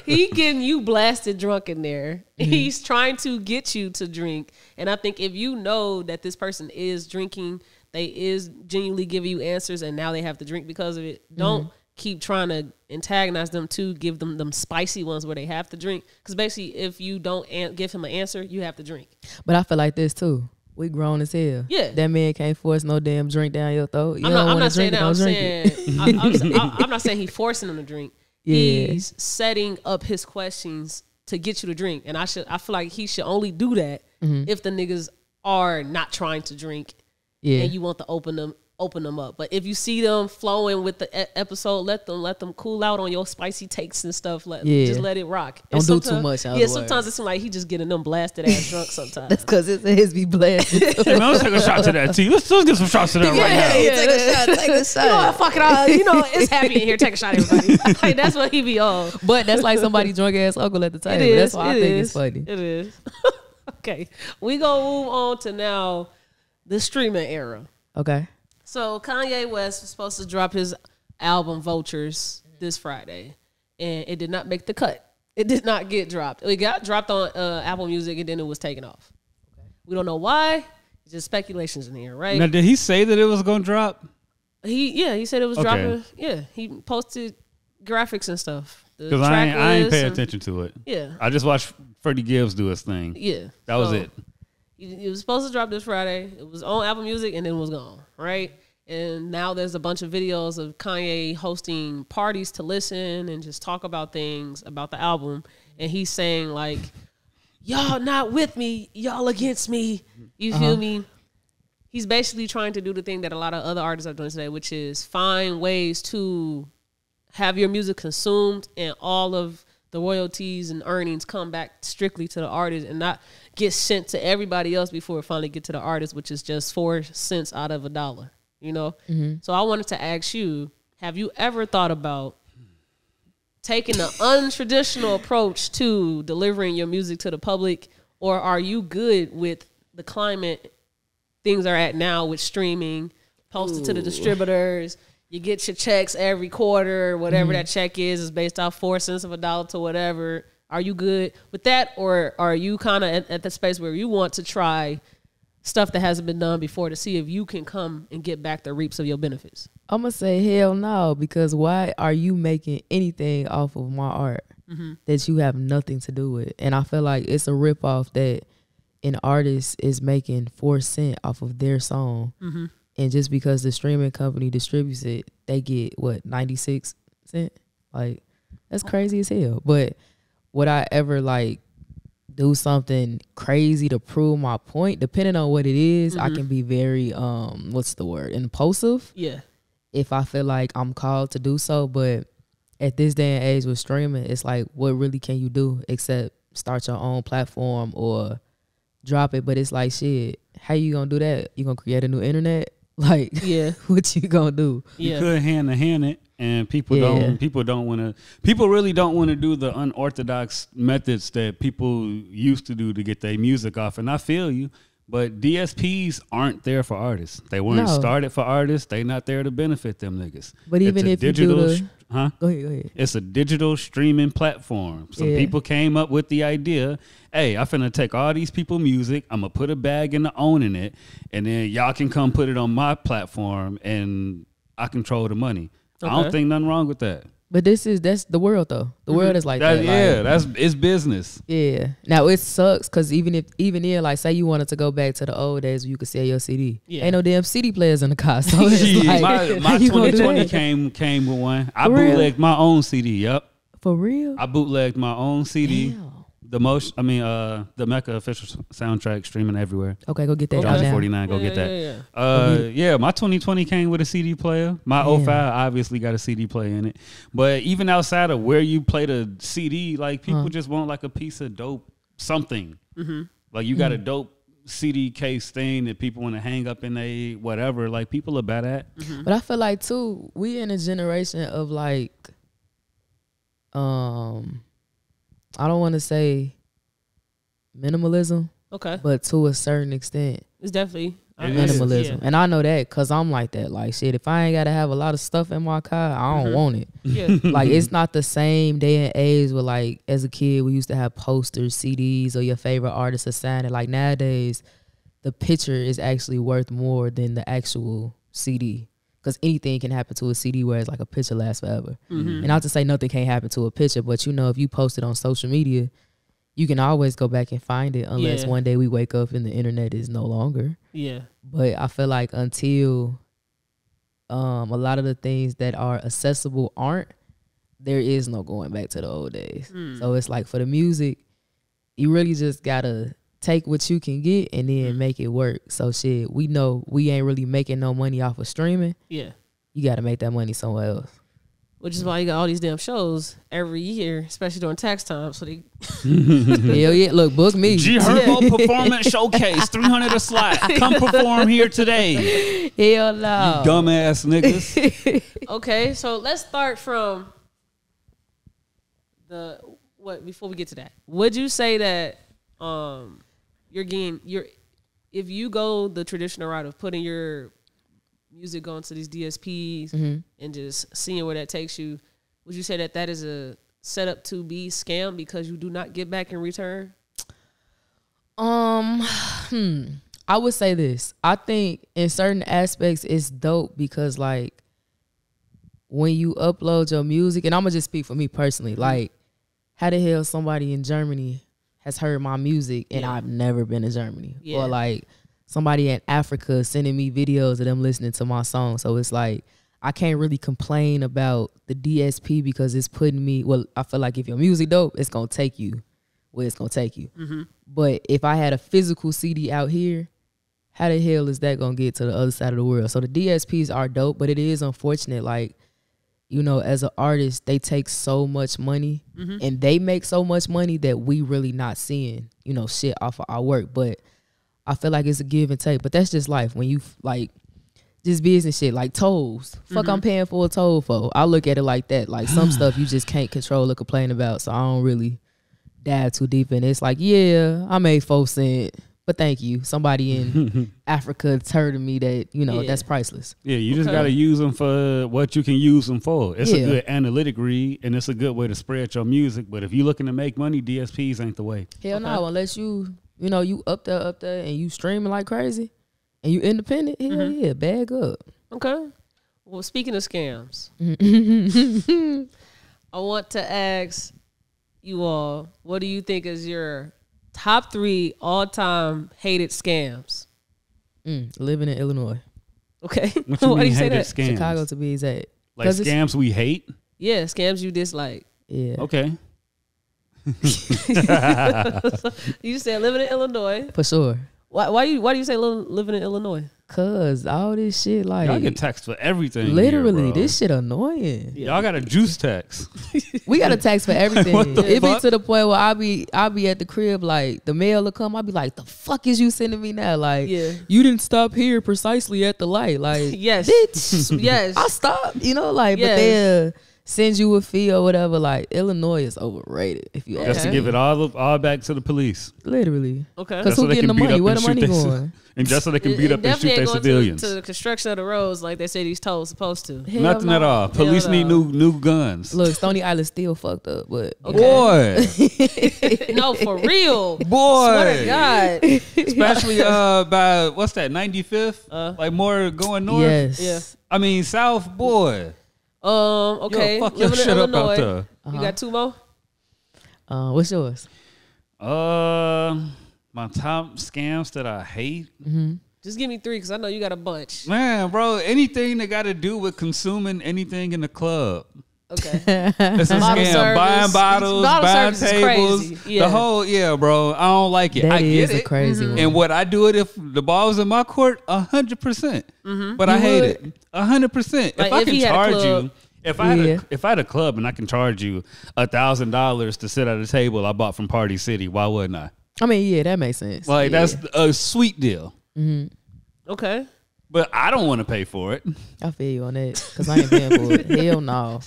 [SPEAKER 1] he getting you blasted drunk in there, he's trying to get you to drink. And I think if you know that this person is drinking, they is genuinely giving you answers, and now they have to drink because of it, don't keep trying to antagonize them to give them spicy ones where they have to drink. Because basically, if you don't give him an answer, you have to drink.
[SPEAKER 3] But I feel like this too. We grown as hell.
[SPEAKER 1] Yeah.
[SPEAKER 3] That man can't force no damn drink down your throat. You
[SPEAKER 1] I'm not saying
[SPEAKER 3] drink
[SPEAKER 1] that. I'm saying he's forcing him to drink.
[SPEAKER 3] Yeah.
[SPEAKER 1] He's setting up his questions to get you to drink. And I feel like he should only do that if the niggas are not trying to drink and you want to open them up. But if you see them flowing with the episode, let them cool out on your spicy takes and stuff. Just let it rock.
[SPEAKER 3] Don't do too much.
[SPEAKER 1] Sometimes it seems like he just getting them blasted ass drunk sometimes.
[SPEAKER 3] That's because his be blasted.
[SPEAKER 2] Hey, man, let's take a shot to that tea. Let's get some shots to that right now.
[SPEAKER 3] Take a shot.
[SPEAKER 1] You know, fuck it all. You know, it's happy in here. Take a shot, everybody. Like, that's what he be on.
[SPEAKER 3] But that's like somebody drunk ass uncle at the table. That's why I think it's funny.
[SPEAKER 1] It is. Okay, we gonna move on to now the streaming era.
[SPEAKER 3] Okay.
[SPEAKER 1] So Kanye West was supposed to drop his album Vultures this Friday, and it did not make the cut. It did not get dropped. It got dropped on Apple Music, and then it was taken off. Okay. We don't know why. It's just speculations in here, right?
[SPEAKER 2] Now, did he say that it was going to drop?
[SPEAKER 1] He said it was dropping. Yeah, he posted graphics and stuff.
[SPEAKER 2] Because I ain't pay attention to it.
[SPEAKER 1] Yeah.
[SPEAKER 2] I just watched Freddie Gibbs do his thing.
[SPEAKER 1] Yeah.
[SPEAKER 2] That was it.
[SPEAKER 1] It was supposed to drop this Friday. It was on Apple Music and then it was gone, right? And now there's a bunch of videos of Kanye hosting parties to listen and just talk about things about the album. And he's saying like, y'all not with me, y'all against me. You feel me? He's basically trying to do the thing that a lot of other artists are doing today, which is find ways to have your music consumed and all of the royalties and earnings come back strictly to the artist and not get sent to everybody else before it finally get to the artist, which is just 4 cents out of $1, you know? So I wanted to ask you, have you ever thought about taking an untraditional approach to delivering your music to the public, or are you good with the climate things are at now with streaming, posted to the distributors? You get your checks every quarter, whatever that check is based off 4 cents of $1 to whatever. Are you good with that? Or are you kind of at the space where you want to try stuff that hasn't been done before to see if you can come and get back the reaps of your benefits?
[SPEAKER 3] I'm going to say hell no, because why are you making anything off of my art that you have nothing to do with? And I feel like it's a ripoff that an artist is making 4 cents off of their song. And just because the streaming company distributes it, they get, 96 cents? Like, that's crazy as hell. But would I ever, do something crazy to prove my point? Depending on what it is, I can be very, impulsive.
[SPEAKER 1] Yeah.
[SPEAKER 3] If I feel like I'm called to do so. But at this day and age with streaming, it's like, what really can you do except start your own platform or drop it? But it's like, shit, how you gonna do that? You gonna create a new internet? Like, what you gonna do?
[SPEAKER 2] You could hand to hand it, and people don't want to. People really don't want to do the unorthodox methods that people used to do to get their music off. And I feel you, but DSPs aren't there for artists. They weren't started for artists. They not there to benefit them niggas.
[SPEAKER 3] But even if you do the,
[SPEAKER 2] go ahead. It's a digital streaming platform. Some people came up with the idea, hey, I'm finna take all these people music, I'm gonna put a bag into owning it, and then y'all can come put it on my platform and I control the money. Okay. I don't think nothing wrong with that.
[SPEAKER 3] But that's the world though. The world is like that.
[SPEAKER 2] Yeah, it's business.
[SPEAKER 3] Yeah. Now it sucks because even then, like, say you wanted to go back to the old days where you could sell your CD. Yeah. Ain't no damn CD players in the car. So it's like,
[SPEAKER 2] my 2020 came with one. I bootlegged my own CD. Yep.
[SPEAKER 3] For real?
[SPEAKER 2] I bootlegged my own CD.
[SPEAKER 3] Damn.
[SPEAKER 2] The Mecca official soundtrack streaming everywhere.
[SPEAKER 3] Okay, go get that.
[SPEAKER 2] Jonesy 49, go get that. My 2020 came with a CD player. My 05 obviously got a CD player in it. But even outside of where you play the CD, like, people just want like a piece of dope something. Like, you got a dope CD case thing that people want to hang up in a whatever. Like, people are bad at.
[SPEAKER 3] But I feel like too, we in a generation of like, I don't want to say minimalism, but to a certain extent,
[SPEAKER 1] it's definitely
[SPEAKER 3] minimalism. And I know that because I'm like that. Like, shit, if I ain't got to have a lot of stuff in my car, I don't want it. Like, it's not the same day and age where, like, as a kid, we used to have posters, CDs, or your favorite artist assigned. Like, nowadays, the picture is actually worth more than the actual CD. Because anything can happen to a CD, whereas like a picture lasts forever. And not to say nothing can't happen to a picture, but you know, if you post it on social media, you can always go back and find it unless one day we wake up and the internet is no longer.
[SPEAKER 1] Yeah.
[SPEAKER 3] But I feel like until a lot of the things that are accessible aren't, there is no going back to the old days. So it's like for the music, you really just gotta take what you can get and then make it work. So shit, we know we ain't really making no money off of streaming.
[SPEAKER 1] Yeah.
[SPEAKER 3] You gotta make that money somewhere else.
[SPEAKER 1] Which is why you got all these damn shows every year, especially during tax time. So they
[SPEAKER 3] Hell yeah, look, book me.
[SPEAKER 2] G Herbo Performance Showcase, 300 a slot. Come perform here today.
[SPEAKER 3] Hell no.
[SPEAKER 2] You dumbass niggas.
[SPEAKER 1] Okay, so let's start from before we get to that. Would you say that if you go the traditional route of putting your music going to these DSPs and just seeing where that takes you, would you say that that is a setup to be scammed because you do not get back in return?
[SPEAKER 3] I would say this. I think in certain aspects it's dope because like when you upload your music, and I'm gonna just speak for me personally, like how the hell somebody in Germany has heard my music and I've never been to Germany? Or like somebody in Africa sending me videos of them listening to my song. So it's like I can't really complain about the DSP because it's putting me, well, I feel like if your music dope, it's gonna take you where it's gonna take you. But if I had a physical CD out here, how the hell is that gonna get to the other side of the world? So the DSPs are dope, but it is unfortunate, like, you know, as an artist, they take so much money and they make so much money that we really not seeing, you know, shit off of our work. But I feel like it's a give and take. But that's just life. When you like just business shit, like tolls. Fuck, I'm paying for a toll for. I look at it like that. Like some stuff you just can't control or complain about. So I don't really dive too deep in it. It's like, yeah, I made 4 cents. But thank you. Somebody in Africa heard of me that, you know, that's priceless.
[SPEAKER 2] Yeah, you just got to use them for what you can use them for. It's a good analytic read, and it's a good way to spread your music. But if you're looking to make money, DSPs ain't the way.
[SPEAKER 3] Hell no, unless you know, you up there, and you streaming like crazy, and you independent, hell yeah, bag up.
[SPEAKER 1] Okay. Well, speaking of scams, I want to ask you all, what do you think is your top 3 all-time hated scams?
[SPEAKER 3] Living in Illinois.
[SPEAKER 1] Okay.
[SPEAKER 2] What you
[SPEAKER 1] Why do
[SPEAKER 2] mean
[SPEAKER 1] you say
[SPEAKER 2] hated
[SPEAKER 1] that?
[SPEAKER 2] scams?
[SPEAKER 3] Chicago to be exact.
[SPEAKER 2] Like scams we hate?
[SPEAKER 1] Yeah, scams you dislike.
[SPEAKER 3] Yeah.
[SPEAKER 2] Okay.
[SPEAKER 1] You said living in Illinois.
[SPEAKER 3] For sure.
[SPEAKER 1] Why do you say living in Illinois?
[SPEAKER 3] Cause all this shit, like,
[SPEAKER 2] Y'all get text for everything.
[SPEAKER 3] literally,
[SPEAKER 2] here, bro.
[SPEAKER 3] this shit annoying.
[SPEAKER 2] Y'all got a juice text.
[SPEAKER 3] We got a text for everything.
[SPEAKER 2] What the
[SPEAKER 3] It be
[SPEAKER 2] fuck?
[SPEAKER 3] to the point where I be at the crib, like the mail will come. I be like, the fuck is you sending me now? Like, you didn't stop here precisely at the light. Like,
[SPEAKER 1] Yes.
[SPEAKER 3] bitch,
[SPEAKER 1] Yes.
[SPEAKER 3] I stopped. You know, like,
[SPEAKER 1] Yes.
[SPEAKER 3] but they'll send you a fee or whatever. Like, Illinois is overrated. If you
[SPEAKER 2] Just
[SPEAKER 3] ask
[SPEAKER 2] to
[SPEAKER 3] me.
[SPEAKER 2] give it all back to the police.
[SPEAKER 3] Literally.
[SPEAKER 1] Okay.
[SPEAKER 3] Because
[SPEAKER 2] Just so
[SPEAKER 3] who
[SPEAKER 2] they
[SPEAKER 3] getting the
[SPEAKER 2] can beat
[SPEAKER 3] money?
[SPEAKER 2] up
[SPEAKER 3] Where
[SPEAKER 2] and
[SPEAKER 3] the money
[SPEAKER 2] shoot they-
[SPEAKER 3] going?
[SPEAKER 2] And just so they can beat up and shoot
[SPEAKER 1] definitely
[SPEAKER 2] their
[SPEAKER 1] ain't going
[SPEAKER 2] civilians.
[SPEAKER 1] to the construction of the roads like they say these tolls supposed to.
[SPEAKER 3] Hell
[SPEAKER 2] Nothing
[SPEAKER 3] no.
[SPEAKER 2] at all. Police need new guns.
[SPEAKER 3] Look, Stony Island still fucked up, but
[SPEAKER 2] Boy.
[SPEAKER 1] No, for real.
[SPEAKER 2] Boy.
[SPEAKER 1] Swear to God.
[SPEAKER 2] Especially by, what's that, 95th? Like more going north?
[SPEAKER 3] yes.
[SPEAKER 1] Yeah.
[SPEAKER 2] I mean, south, boy.
[SPEAKER 1] Okay.
[SPEAKER 2] Yo, fuck your
[SPEAKER 1] Living in
[SPEAKER 2] shit up out
[SPEAKER 1] Illinois.
[SPEAKER 2] there.
[SPEAKER 1] You got 2 more?
[SPEAKER 3] What's yours?
[SPEAKER 2] My top scams that I hate.
[SPEAKER 1] Just give me 3 because I know you got a bunch.
[SPEAKER 2] Man, bro, anything that got to do with consuming anything in the club.
[SPEAKER 1] Okay.
[SPEAKER 2] It's a
[SPEAKER 1] Bottle
[SPEAKER 2] scam.
[SPEAKER 1] service.
[SPEAKER 2] Buying bottles,
[SPEAKER 1] Bottle
[SPEAKER 2] buying
[SPEAKER 1] service is
[SPEAKER 2] tables.
[SPEAKER 1] crazy. Yeah.
[SPEAKER 2] The whole, bro, I don't like it.
[SPEAKER 3] That
[SPEAKER 2] I
[SPEAKER 3] is
[SPEAKER 2] get
[SPEAKER 3] a
[SPEAKER 2] it.
[SPEAKER 3] crazy one.
[SPEAKER 2] And would I do it if the ball was in my court? 100%. But I hate
[SPEAKER 3] would?
[SPEAKER 2] it. 100%.
[SPEAKER 1] Like,
[SPEAKER 2] If I
[SPEAKER 1] if
[SPEAKER 2] can
[SPEAKER 1] he had a
[SPEAKER 2] charge
[SPEAKER 1] club.
[SPEAKER 2] you, if I had a club and I can charge you $1,000 to sit at a table I bought from Party City, why wouldn't I?
[SPEAKER 3] I mean, yeah, that makes sense.
[SPEAKER 2] Like,
[SPEAKER 3] Yeah.
[SPEAKER 2] that's a sweet deal.
[SPEAKER 1] Okay.
[SPEAKER 2] But I don't want to pay for it.
[SPEAKER 3] I feel you on that because I ain't paying for it. Hell no.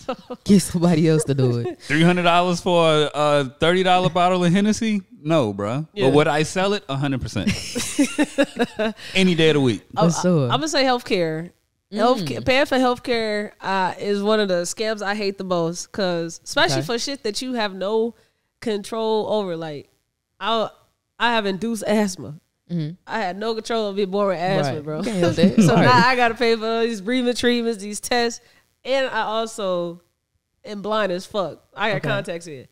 [SPEAKER 3] Get somebody else to do it.
[SPEAKER 2] $300 for a $30 bottle of Hennessy? No, bro.
[SPEAKER 1] Yeah.
[SPEAKER 2] But would I sell it? 100%. Any day of the week.
[SPEAKER 3] For sure.
[SPEAKER 1] I'm gonna say healthcare. Paying for healthcare is one of the scams I hate the most, cause especially for shit that you have no control over. Like, I have induced asthma. I had no control of being born with asthma,
[SPEAKER 3] Right.
[SPEAKER 1] bro.
[SPEAKER 3] You can't help that.
[SPEAKER 1] So
[SPEAKER 3] Right.
[SPEAKER 1] now I gotta pay for these breathing treatments, these tests, and I also am blind as fuck. I got contacts in.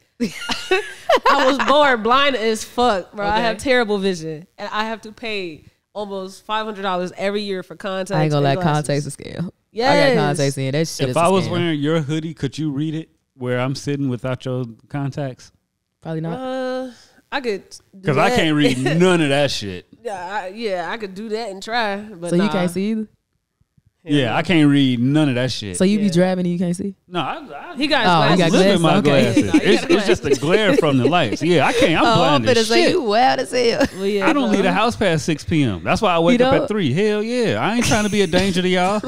[SPEAKER 1] I was born blind as fuck, bro. I
[SPEAKER 3] Okay.
[SPEAKER 1] have terrible vision, and I have to pay almost $500 every year for contacts.
[SPEAKER 3] I ain't gonna
[SPEAKER 1] and
[SPEAKER 3] let
[SPEAKER 1] glasses.
[SPEAKER 3] contacts a scam. I
[SPEAKER 1] Yes.
[SPEAKER 3] got contacts in. That shit
[SPEAKER 2] If
[SPEAKER 3] is a
[SPEAKER 2] I was
[SPEAKER 3] scam.
[SPEAKER 2] wearing your hoodie, could you read it where I'm sitting without your contacts?
[SPEAKER 3] Probably not.
[SPEAKER 1] I could
[SPEAKER 2] Because I can't read none of that shit.
[SPEAKER 1] Yeah, I could do that and try, but
[SPEAKER 3] So you can't see either?
[SPEAKER 2] Yeah, I can't read none of that shit.
[SPEAKER 3] So you be
[SPEAKER 1] Yeah.
[SPEAKER 3] driving and you can't see?
[SPEAKER 2] No, I
[SPEAKER 1] He got
[SPEAKER 3] Oh,
[SPEAKER 1] his
[SPEAKER 3] you
[SPEAKER 1] glasses.
[SPEAKER 3] got
[SPEAKER 2] live in my
[SPEAKER 3] glasses,
[SPEAKER 2] glasses.
[SPEAKER 3] okay.
[SPEAKER 1] No, you got
[SPEAKER 2] It's just the glare from the lights. Yeah, I can't. I'm blind as
[SPEAKER 3] say
[SPEAKER 2] shit.
[SPEAKER 3] you wild as hell.
[SPEAKER 1] Well, yeah,
[SPEAKER 2] I don't
[SPEAKER 1] no.
[SPEAKER 2] leave the house past 6 p.m. That's why I wake
[SPEAKER 3] You
[SPEAKER 2] up
[SPEAKER 3] don't?
[SPEAKER 2] at 3. Hell yeah. I ain't trying to be a danger to y'all.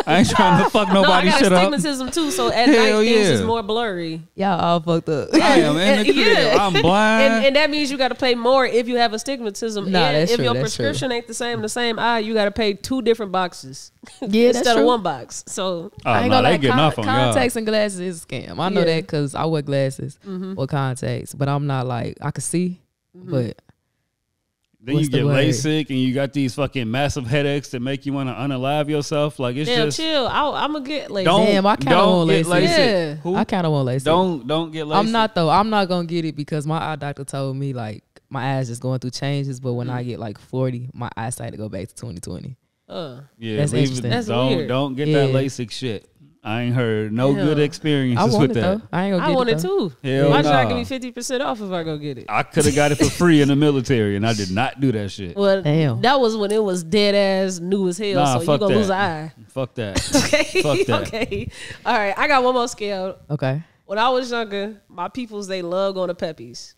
[SPEAKER 2] I ain't trying to fuck
[SPEAKER 1] No, I
[SPEAKER 2] nobody
[SPEAKER 1] got
[SPEAKER 2] shit up.
[SPEAKER 1] astigmatism too, so at
[SPEAKER 2] Hell
[SPEAKER 1] night things
[SPEAKER 2] yeah.
[SPEAKER 1] is more blurry.
[SPEAKER 3] Y'all all fucked up.
[SPEAKER 2] I am in the crib.
[SPEAKER 1] Yeah.
[SPEAKER 2] I'm blind.
[SPEAKER 1] And that means you got to pay more if you have astigmatism.
[SPEAKER 3] Nah,
[SPEAKER 1] and
[SPEAKER 3] that's
[SPEAKER 1] if
[SPEAKER 3] true,
[SPEAKER 1] your
[SPEAKER 3] that's
[SPEAKER 1] prescription ain't the same eye, you got to pay 2 different boxes
[SPEAKER 3] Yeah, that's
[SPEAKER 1] instead of
[SPEAKER 3] true.
[SPEAKER 1] 1 box. So
[SPEAKER 3] I
[SPEAKER 2] Oh,
[SPEAKER 3] ain't
[SPEAKER 2] no,
[SPEAKER 3] gonna
[SPEAKER 2] they
[SPEAKER 3] lie,
[SPEAKER 2] getting off on y'all.
[SPEAKER 3] contacts and glasses is a scam. I know
[SPEAKER 1] Yeah.
[SPEAKER 3] that because I wear glasses or contacts, but I'm not like, I can see, but
[SPEAKER 2] Then
[SPEAKER 3] what's
[SPEAKER 2] you
[SPEAKER 3] the
[SPEAKER 2] get
[SPEAKER 3] word?
[SPEAKER 2] LASIK and you got these fucking massive headaches that make you want to unalive yourself. Like it's
[SPEAKER 1] damn,
[SPEAKER 2] just
[SPEAKER 1] chill. I'm gonna get like
[SPEAKER 2] don't
[SPEAKER 3] Damn, I kinda
[SPEAKER 2] don't
[SPEAKER 3] want
[SPEAKER 2] get
[SPEAKER 3] LASIK.
[SPEAKER 2] LASIK.
[SPEAKER 1] Yeah.
[SPEAKER 2] Who?
[SPEAKER 3] I kind of want LASIK.
[SPEAKER 2] Don't get LASIK.
[SPEAKER 3] I'm not though. I'm not gonna get it because my eye doctor told me like my eyes just going through changes, but when I get like 40, my eyesight to go back to 2020.
[SPEAKER 2] Yeah,
[SPEAKER 3] That's
[SPEAKER 2] leave it.
[SPEAKER 3] interesting.
[SPEAKER 1] That's
[SPEAKER 2] don't
[SPEAKER 1] weird.
[SPEAKER 2] don't get that
[SPEAKER 3] Yeah.
[SPEAKER 2] LASIK shit. I ain't heard no
[SPEAKER 1] Yeah.
[SPEAKER 2] good
[SPEAKER 3] I
[SPEAKER 2] experiences
[SPEAKER 3] want
[SPEAKER 2] with
[SPEAKER 3] it
[SPEAKER 2] that.
[SPEAKER 3] though. I ain't gonna
[SPEAKER 1] I
[SPEAKER 3] get
[SPEAKER 1] want it
[SPEAKER 3] though.
[SPEAKER 1] too.
[SPEAKER 2] Hell
[SPEAKER 1] Why should I
[SPEAKER 2] nah.
[SPEAKER 1] give me 50% off if I go get it?
[SPEAKER 2] I could have got it for free in the military, and I did not do that shit.
[SPEAKER 1] Well,
[SPEAKER 3] Damn.
[SPEAKER 1] that was when it was dead ass new as hell.
[SPEAKER 2] Nah,
[SPEAKER 1] so you
[SPEAKER 2] fuck
[SPEAKER 1] gonna
[SPEAKER 2] that.
[SPEAKER 1] lose an eye.
[SPEAKER 2] Fuck that.
[SPEAKER 1] Okay.
[SPEAKER 2] Fuck that.
[SPEAKER 1] Okay. All right. I got one more scale.
[SPEAKER 3] Okay.
[SPEAKER 1] When I was younger, my peoples they love going to Peppies.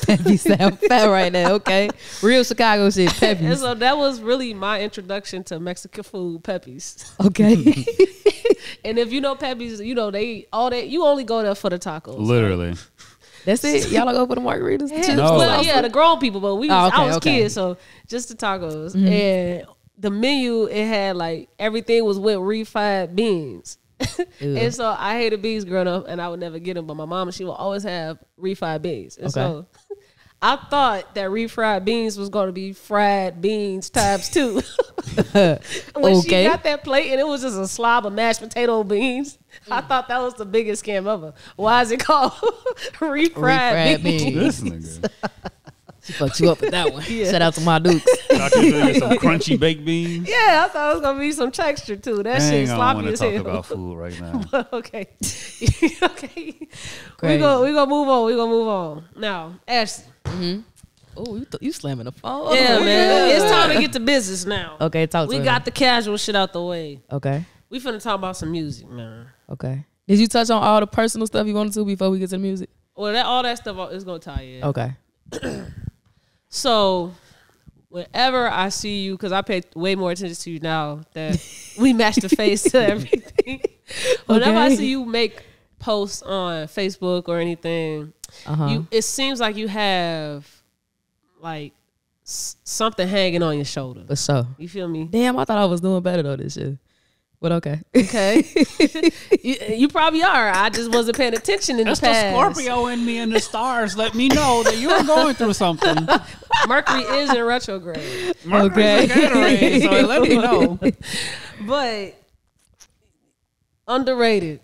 [SPEAKER 3] Peppy sound fat right now. Okay. Real Chicago shit.
[SPEAKER 1] And
[SPEAKER 3] Peppy.
[SPEAKER 1] so that was really my introduction to Mexican food, Peppies.
[SPEAKER 3] Okay.
[SPEAKER 1] And if you know Peppies, you know they all that you only go there for the tacos.
[SPEAKER 2] Literally.
[SPEAKER 3] That's it. Y'all don't go for the margaritas. The chips?
[SPEAKER 2] No.
[SPEAKER 1] Well, yeah, the grown people, but we was,
[SPEAKER 3] Oh, okay,
[SPEAKER 1] I was
[SPEAKER 3] okay.
[SPEAKER 1] kids, so just the tacos. And the menu, it had like everything was with refried beans. And so I hated beans growing up, and I would never get them. But my mom, she would always have refried beans. And so I thought that refried beans was going to be fried beans times 2. When she got that plate and it was just a slob of mashed potato beans, I thought that was the biggest scam ever. Why is it called refried beans?
[SPEAKER 2] This nigga.
[SPEAKER 3] She fucked you up with that one.
[SPEAKER 1] Yeah.
[SPEAKER 3] Shout out to my dukes.
[SPEAKER 2] Thought you was gonna get some crunchy baked beans.
[SPEAKER 1] Yeah, I thought it was gonna be some texture too. That
[SPEAKER 2] Dang,
[SPEAKER 1] shit
[SPEAKER 2] I don't
[SPEAKER 1] sloppy
[SPEAKER 2] want to
[SPEAKER 1] as
[SPEAKER 2] talk
[SPEAKER 1] hell.
[SPEAKER 2] about food right now.
[SPEAKER 1] Okay, okay. We
[SPEAKER 3] Crazy.
[SPEAKER 1] gonna move on. We gonna move on now. Ashley.
[SPEAKER 3] Oh, you slamming the phone.
[SPEAKER 1] Yeah, man. It's time to get to business now.
[SPEAKER 3] Okay, talk to
[SPEAKER 1] We
[SPEAKER 3] me.
[SPEAKER 1] got the casual shit out the way.
[SPEAKER 3] Okay.
[SPEAKER 1] We finna talk about some music, man.
[SPEAKER 3] Okay. Did you touch on all the personal stuff you wanted to before we get to the music?
[SPEAKER 1] Well, all that stuff is gonna tie in.
[SPEAKER 3] Okay.
[SPEAKER 1] So, whenever I see you, because I pay way more attention to you now that we match the face to everything. Whenever I
[SPEAKER 3] Okay.
[SPEAKER 1] see you make posts on Facebook or anything, it seems like you have like something hanging on your shoulder.
[SPEAKER 3] For sure.
[SPEAKER 1] You feel me?
[SPEAKER 3] Damn, I thought I was doing better though this year. But okay.
[SPEAKER 1] Okay. you probably are. I just wasn't paying attention in
[SPEAKER 2] That's
[SPEAKER 1] the past.
[SPEAKER 2] the Scorpio in me and the stars. Let me know that you're going through something.
[SPEAKER 1] Mercury is in retrograde.
[SPEAKER 2] Mercury's a Gatorade, so let me know.
[SPEAKER 1] But underrated,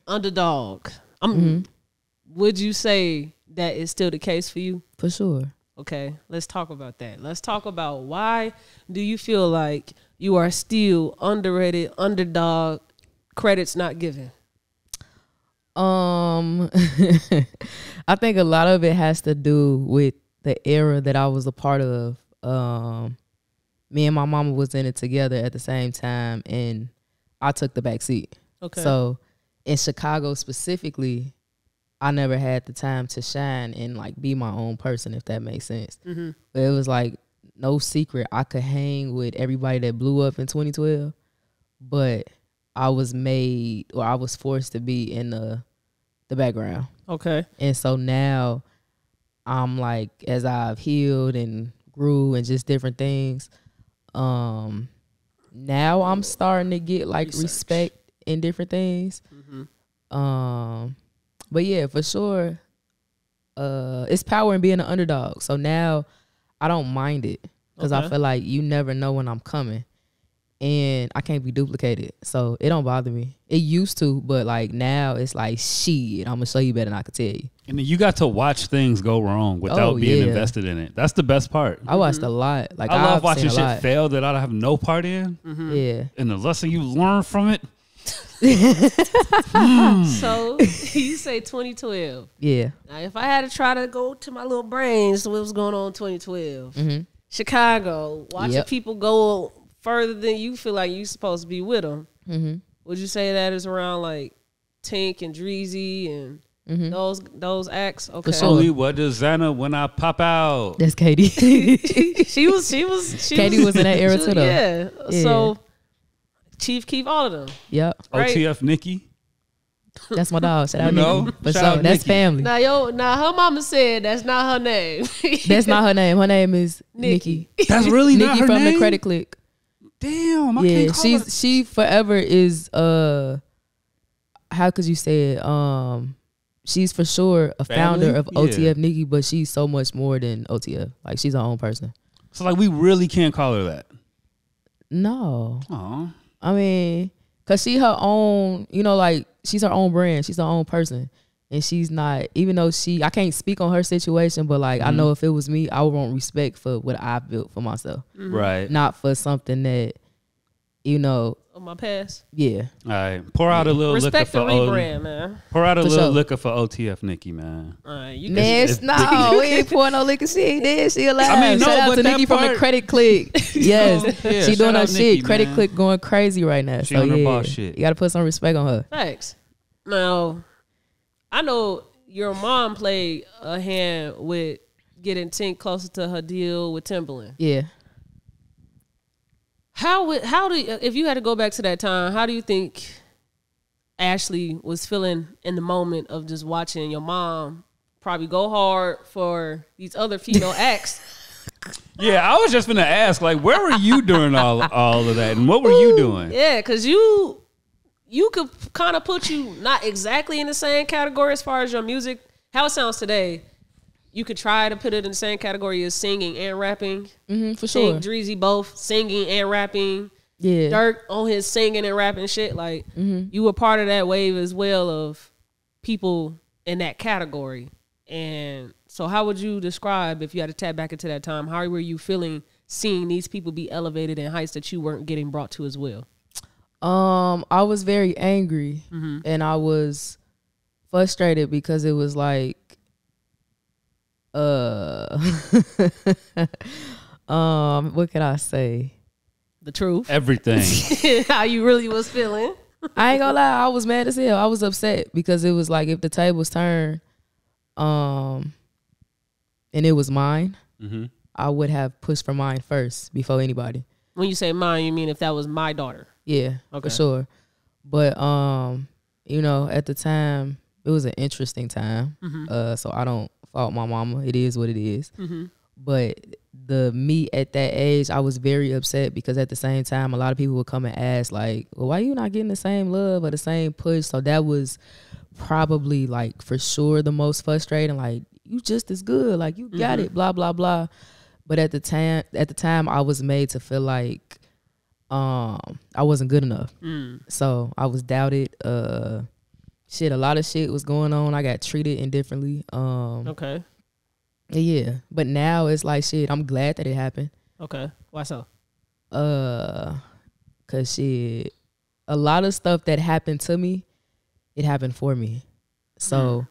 [SPEAKER 1] underdog. Would you say that is still the case for you?
[SPEAKER 3] For sure.
[SPEAKER 1] Okay, let's talk about that. Let's talk about why do you feel like you are still underrated, underdog, credits not given?
[SPEAKER 3] I think a lot of it has to do with the era that I was a part of. Me and my mama was in it together at the same time, and I took the back seat.
[SPEAKER 1] Okay.
[SPEAKER 3] So in Chicago specifically, I never had the time to shine and like be my own person, if that makes sense. But it was like no secret I could hang with everybody that blew up in 2012, but I was made or I was forced to be in the background.
[SPEAKER 1] Okay.
[SPEAKER 3] And so now I'm like, as I've healed and grew and just different things, now I'm starting to get like respect in different things. But yeah, for sure, it's power in being an underdog. So now I don't mind it because I
[SPEAKER 1] Okay.
[SPEAKER 3] feel like you never know when I'm coming. and I can't be duplicated. So it don't bother me. It used to, but like now it's like, shit, I'm gonna show you better than I could tell you.
[SPEAKER 2] And then you got to watch things go wrong without being invested in it. That's the best part.
[SPEAKER 3] I watched a lot. Like
[SPEAKER 2] I love watching shit
[SPEAKER 3] lot.
[SPEAKER 2] fail that I have no part in.
[SPEAKER 3] Yeah.
[SPEAKER 2] And the lesson you learn from it.
[SPEAKER 1] So you say 2012.
[SPEAKER 3] Yeah.
[SPEAKER 1] Now, if I had to try to go to my little brains, what was going on in 2012? Chicago, watching people go further than you feel like you supposed to be with them. Would you say that is around like Tink and Dreezy and those acts? Okay.
[SPEAKER 3] For sure.
[SPEAKER 2] Only what does Xana when I pop out?
[SPEAKER 3] That's Katie.
[SPEAKER 1] she was
[SPEAKER 3] Katie was in that era too though.
[SPEAKER 1] Yeah. So Chief Keef, all of them.
[SPEAKER 3] Yep.
[SPEAKER 1] Right?
[SPEAKER 2] OTF Nikki.
[SPEAKER 3] That's my dog. Shout out
[SPEAKER 2] You know?
[SPEAKER 3] Nikki. But
[SPEAKER 2] Shout
[SPEAKER 3] so
[SPEAKER 2] out
[SPEAKER 3] that's
[SPEAKER 2] Nikki.
[SPEAKER 3] family.
[SPEAKER 1] Now her mama said that's not her name.
[SPEAKER 3] That's not her name. Her name is Nikki.
[SPEAKER 2] That's really not
[SPEAKER 3] Nikki
[SPEAKER 2] her
[SPEAKER 3] from
[SPEAKER 2] name?
[SPEAKER 3] the Credit Click.
[SPEAKER 2] Damn, I can't call her.
[SPEAKER 3] She forever is how could you say it? She's for sure a
[SPEAKER 2] Family?
[SPEAKER 3] founder of
[SPEAKER 2] Yeah.
[SPEAKER 3] OTF Nikki, but she's so much more than OTF. Like she's her own person.
[SPEAKER 2] So like we really can't call her that.
[SPEAKER 3] No.
[SPEAKER 2] Aw.
[SPEAKER 3] I mean, cause she her own, you know, like she's her own brand. She's her own person. And she's not, even though I can't speak on her situation, but like I know if it was me, I would want respect for what I built for myself.
[SPEAKER 2] Right.
[SPEAKER 3] Not for something that, you know,
[SPEAKER 1] On my past.
[SPEAKER 3] yeah.
[SPEAKER 2] All right. Pour out a little
[SPEAKER 1] Respect the
[SPEAKER 2] liquor for
[SPEAKER 1] rebrand, man.
[SPEAKER 2] Pour out a
[SPEAKER 3] For
[SPEAKER 2] little
[SPEAKER 3] sure.
[SPEAKER 2] liquor for OTF Nikki, man.
[SPEAKER 1] All right, you
[SPEAKER 3] Man,
[SPEAKER 2] it's-
[SPEAKER 3] no, we ain't pouring no liquor. She ain't dead. She alive.
[SPEAKER 2] I mean, no,
[SPEAKER 3] Shout out
[SPEAKER 2] but
[SPEAKER 3] to
[SPEAKER 2] that
[SPEAKER 3] Nikki from the
[SPEAKER 2] part-
[SPEAKER 3] Credit Click. Yes,
[SPEAKER 2] Yeah,
[SPEAKER 3] she
[SPEAKER 2] shout
[SPEAKER 3] doing her
[SPEAKER 2] out
[SPEAKER 3] shit.
[SPEAKER 2] Nikki,
[SPEAKER 3] Credit
[SPEAKER 2] man.
[SPEAKER 3] Click going crazy right now.
[SPEAKER 2] She
[SPEAKER 3] So
[SPEAKER 2] on her
[SPEAKER 3] yeah,
[SPEAKER 2] boss shit.
[SPEAKER 3] you got to put some respect on her.
[SPEAKER 1] Thanks. Now, I know your mom played a hand with getting Tink closer to her deal with Timberland.
[SPEAKER 3] Yeah.
[SPEAKER 1] If you had to go back to that time, how do you think Ashlee was feeling in the moment of just watching your mom probably go hard for these other female acts?
[SPEAKER 2] Yeah, I was just gonna ask, like, where were you during all of that, and what were you doing?
[SPEAKER 1] Yeah, because you could kind of put you not exactly in the same category as far as your music, how it sounds today. You could try to put it in the same category as singing and rapping.
[SPEAKER 3] For sure.
[SPEAKER 1] Tink, Dreezy both singing and rapping.
[SPEAKER 3] Yeah.
[SPEAKER 1] Dirk on his singing and rapping shit. Like you were part of that wave as well of people in that category. And so how would you describe, if you had to tap back into that time, how were you feeling seeing these people be elevated in heights that you weren't getting brought to as well?
[SPEAKER 3] I was very angry and I was frustrated because it was like, what can I say?
[SPEAKER 1] The truth.
[SPEAKER 2] Everything.
[SPEAKER 1] How you really was feeling.
[SPEAKER 3] I ain't gonna lie, I was mad as hell. I was upset because it was like if the tables turned, and it was mine, I would have pushed for mine first before anybody.
[SPEAKER 1] When you say mine, you mean if that was my daughter?
[SPEAKER 3] Yeah,
[SPEAKER 1] Okay.
[SPEAKER 3] for sure. But you know, at the time, it was an interesting time. So I don't fault my mama. It is what it is. But me at that age, I was very upset because at the same time, a lot of people would come and ask like, well, why you not getting the same love or the same push? So that was probably like for sure the most frustrating. Like, you just as good. Like, you got it, blah, blah, blah. But at the time I was made to feel like I wasn't good enough. So I was doubted. A lot of shit was going on. I got treated indifferently.
[SPEAKER 1] Okay.
[SPEAKER 3] Yeah. But now it's like shit, I'm glad that it happened.
[SPEAKER 1] Okay. Why so?
[SPEAKER 3] Cause shit, a lot of stuff that happened to me, it happened for me. So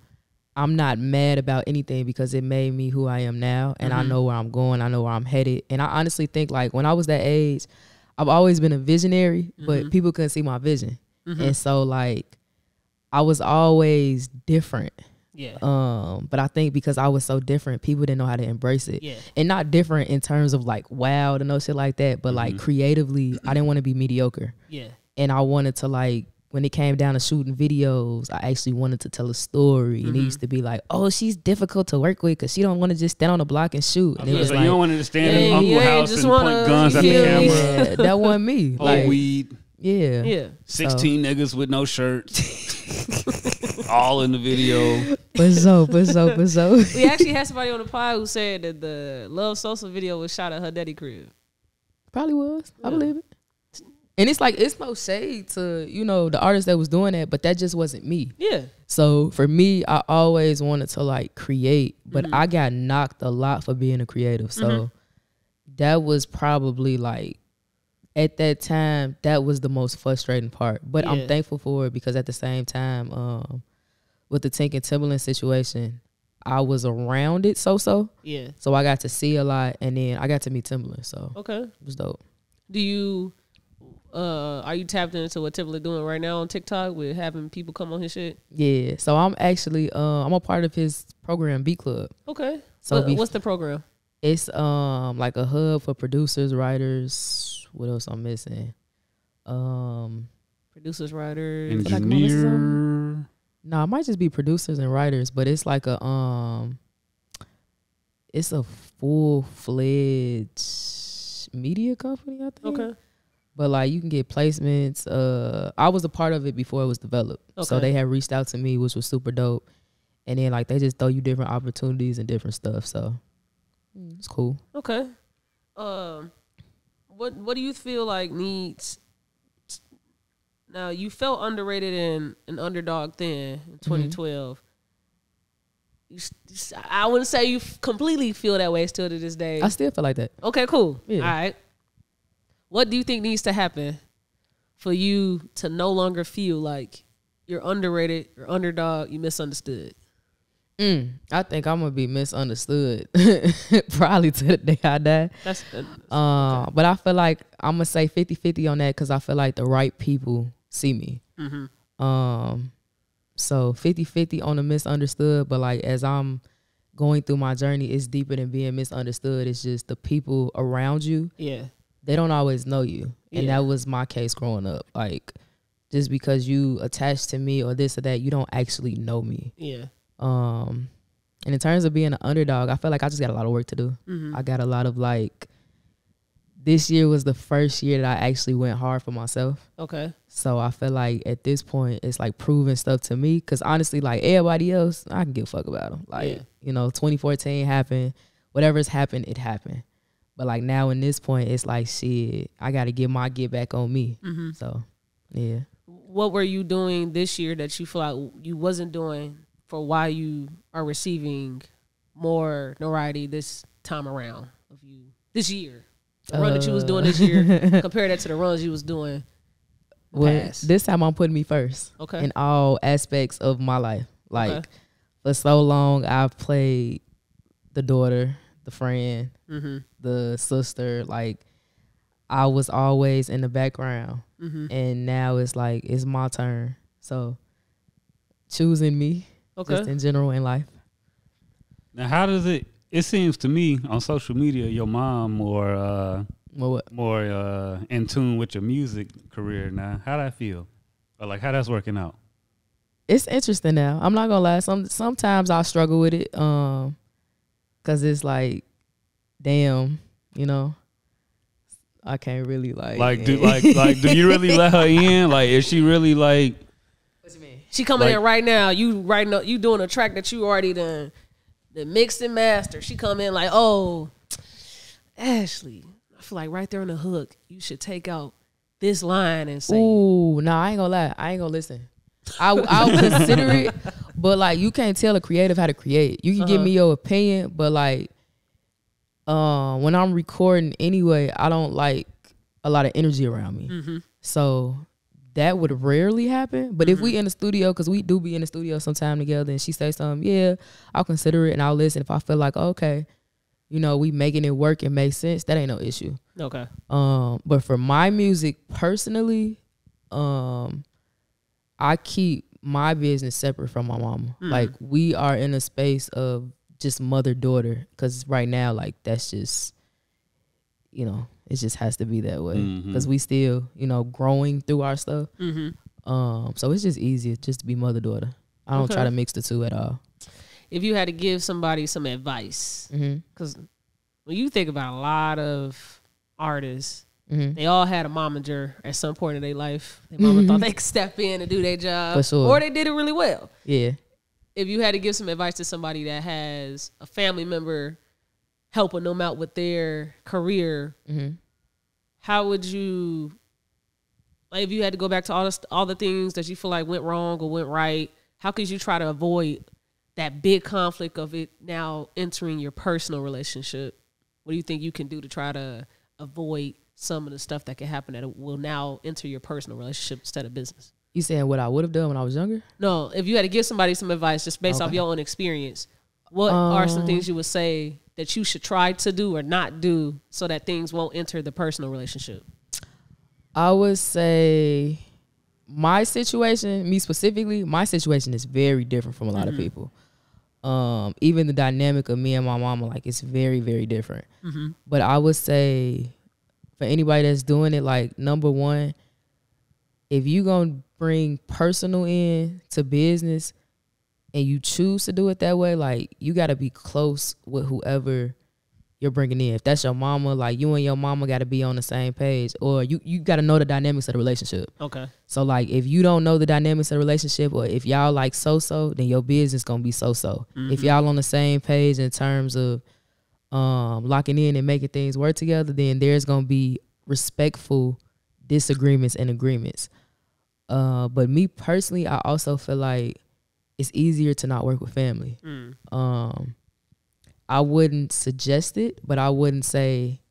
[SPEAKER 3] I'm not mad about anything because it made me who I am now. And I know where I'm going. I know where I'm headed. And I honestly think like when I was that age, I've always been a visionary, but people couldn't see my vision. And so like I was always different.
[SPEAKER 1] Yeah.
[SPEAKER 3] But I think because I was so different, people didn't know how to embrace it.
[SPEAKER 1] Yeah.
[SPEAKER 3] And not different in terms of like wild and no shit like that, but like creatively, I didn't want to be mediocre.
[SPEAKER 1] Yeah.
[SPEAKER 3] And I wanted to like, when it came down to shooting videos, I actually wanted to tell a story. And it used to be like, oh, she's difficult to work with because she don't want to just stand on the block and shoot. And it was
[SPEAKER 2] So
[SPEAKER 3] like,
[SPEAKER 2] you don't want to stand in
[SPEAKER 1] Yeah,
[SPEAKER 2] Uncle
[SPEAKER 1] you ain't
[SPEAKER 2] House
[SPEAKER 1] just
[SPEAKER 2] and
[SPEAKER 1] wanna-
[SPEAKER 2] point guns at the
[SPEAKER 1] Yeah.
[SPEAKER 2] camera.
[SPEAKER 3] yeah, that wasn't me.
[SPEAKER 2] Hold
[SPEAKER 3] Like,
[SPEAKER 2] weed.
[SPEAKER 3] yeah.
[SPEAKER 1] Yeah.
[SPEAKER 2] 16 niggas with no shirts. All in the video.
[SPEAKER 3] But so.
[SPEAKER 1] We actually had somebody on the pod who said that the Love Sosa video was shot at her daddy crib.
[SPEAKER 3] Probably was. I believe it. And it's like, it's no shade to, you know, the artist that was doing that, but that just wasn't me.
[SPEAKER 1] Yeah.
[SPEAKER 3] So for me, I always wanted to like create, but I got knocked a lot for being a creative. So that was probably like, at that time, that was the most frustrating part. But I'm thankful for it because at the same time, with the Tink and Timberland situation, I was around it so.
[SPEAKER 1] Yeah.
[SPEAKER 3] So I got to see a lot, and then I got to meet Timberland. So
[SPEAKER 1] okay,
[SPEAKER 3] it was dope.
[SPEAKER 1] Do you are you tapped into what Timberland doing right now on TikTok with having people come on his shit?
[SPEAKER 3] Yeah. So I'm actually I'm a part of his program, Beat Club.
[SPEAKER 1] Okay.
[SPEAKER 3] So
[SPEAKER 1] what's the program?
[SPEAKER 3] It's like a hub for producers, writers. What else I'm missing?
[SPEAKER 1] Producers, writers,
[SPEAKER 2] engineer.
[SPEAKER 3] No, it might just be producers and writers, but it's like a it's a full-fledged media company, I think. Okay. But like you can get placements. I was a part of it before it was developed. Okay. So they had reached out to me, which was super dope. And then like they just throw you different opportunities and different stuff. So it's cool.
[SPEAKER 1] Okay. What do you feel like needs? Now you felt underrated and an underdog then in 2012. I wouldn't say you completely feel that way still to this day.
[SPEAKER 3] I still feel like that.
[SPEAKER 1] Okay, cool. Yeah. All right. What do you think needs to happen for you to no longer feel like you're underrated, you're underdog, you misunderstood?
[SPEAKER 3] I think I'm gonna be misunderstood probably to the day I die. That's okay. But I feel like I'm gonna say 50-50 on that because I feel like the right people see me. So 50-50 on the misunderstood, but like as I'm going through my journey, it's deeper than being misunderstood. It's just the people around you. Yeah. They don't always know you. And that was my case growing up. Like just because you attached to me or this or that, you don't actually know me. Yeah. And in terms of being an underdog, I feel like I just got a lot of work to do. I got a lot of like, this year was the first year that I actually went hard for myself. Okay. So I feel like at this point, it's like proving stuff to me. Cause honestly, like everybody else, I can give a fuck about them. Like, you know, 2014 happened, whatever's happened, it happened. But like now in this point, it's like, shit, I got to get my get back on me. So, yeah.
[SPEAKER 1] What were you doing this year that you feel like you wasn't doing for why you are receiving more notoriety this time around of you this year? The run that you was doing this year, compare that to the runs you was doing past.
[SPEAKER 3] This time I'm putting me first in all aspects of my life. Like for so long, I've played the daughter, the friend, the sister. Like I was always in the background, and now it's like it's my turn. So choosing me, just in general in life.
[SPEAKER 2] Now, how does it? It seems to me on social media, your mom more in tune with your music career now. How that feel? Or like how that's working out?
[SPEAKER 3] It's interesting now. I'm not gonna lie. Sometimes I struggle with it, cause it's like, damn, you know, I can't really like
[SPEAKER 2] do you really let her in? Like, is she really like?
[SPEAKER 1] What you mean? She coming in right now. You doing a track that you already done. The mixed and master. She come in like, oh, Ashlee, I feel like right there on the hook, you should take out this line and say,
[SPEAKER 3] ooh, nah, I ain't gonna lie. I ain't gonna listen. I'll consider it, but like you can't tell a creative how to create. You can give me your opinion, but like when I'm recording anyway, I don't like a lot of energy around me. So that would rarely happen. But if we in the studio, because we do be in the studio sometime together, and she say something, yeah, I'll consider it and I'll listen. If I feel like, okay, you know, we making it work and make sense, that ain't no issue. Okay. But for my music personally, I keep my business separate from my mama. Like we are in a space of just mother-daughter, because right now, like that's just, you know, it just has to be that way because we still, you know, growing through our stuff. So it's just easier just to be mother-daughter. I don't try to mix the two at all.
[SPEAKER 1] If you had to give somebody some advice, because when you think about a lot of artists, they all had a momager at some point in their life. Their mama thought they could step in and do their job,
[SPEAKER 3] for sure,
[SPEAKER 1] or they did it really well.
[SPEAKER 3] Yeah.
[SPEAKER 1] If you had to give some advice to somebody that has a family member helping them out with their career, how would you Like if you had to go back to all the things that you feel like went wrong or went right, how could you try to avoid that big conflict of it now entering your personal relationship? What do you think you can do to try to avoid some of the stuff that can happen that will now enter your personal relationship instead of business?
[SPEAKER 3] You saying what I would have done when I was younger?
[SPEAKER 1] No, if you had to give somebody some advice just based off your own experience, what are some things you would say that you should try to do or not do so that things won't enter the personal relationship?
[SPEAKER 3] I would say my situation, me specifically, my situation is very different from a lot of people. Even the dynamic of me and my mama, like it's very, very different. But I would say for anybody that's doing it, like number one, if you gonna bring personal in to business and you choose to do it that way, like you gotta be close with whoever you're bringing in. If that's your mama, like you and your mama gotta be on the same page, or you gotta know the dynamics of the relationship.
[SPEAKER 1] Okay.
[SPEAKER 3] So like if you don't know the dynamics of the relationship, or if y'all like so-so, then your business gonna be so-so. If y'all on the same page in terms of locking in and making things work together, then there's gonna be respectful disagreements and agreements. But me personally, I also feel like it's easier to not work with family. I wouldn't suggest it, but I wouldn't say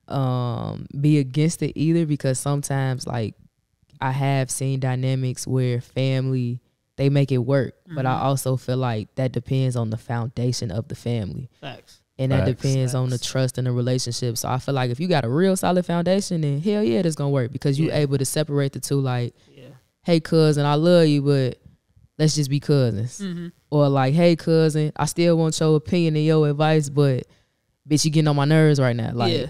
[SPEAKER 3] be against it either, because sometimes like I have seen dynamics where family, they make it work, but I also feel like that depends on the foundation of the family.
[SPEAKER 1] Facts.
[SPEAKER 3] And that depends on the trust in the relationship. So I feel like if you got a real solid foundation, then hell yeah, that's gonna work, because you're able to separate the two. Like, hey cousin, I love you, but let's just be cousins. Or like, hey cousin, I still want your opinion and your advice, but bitch, you getting on my nerves right now. Like,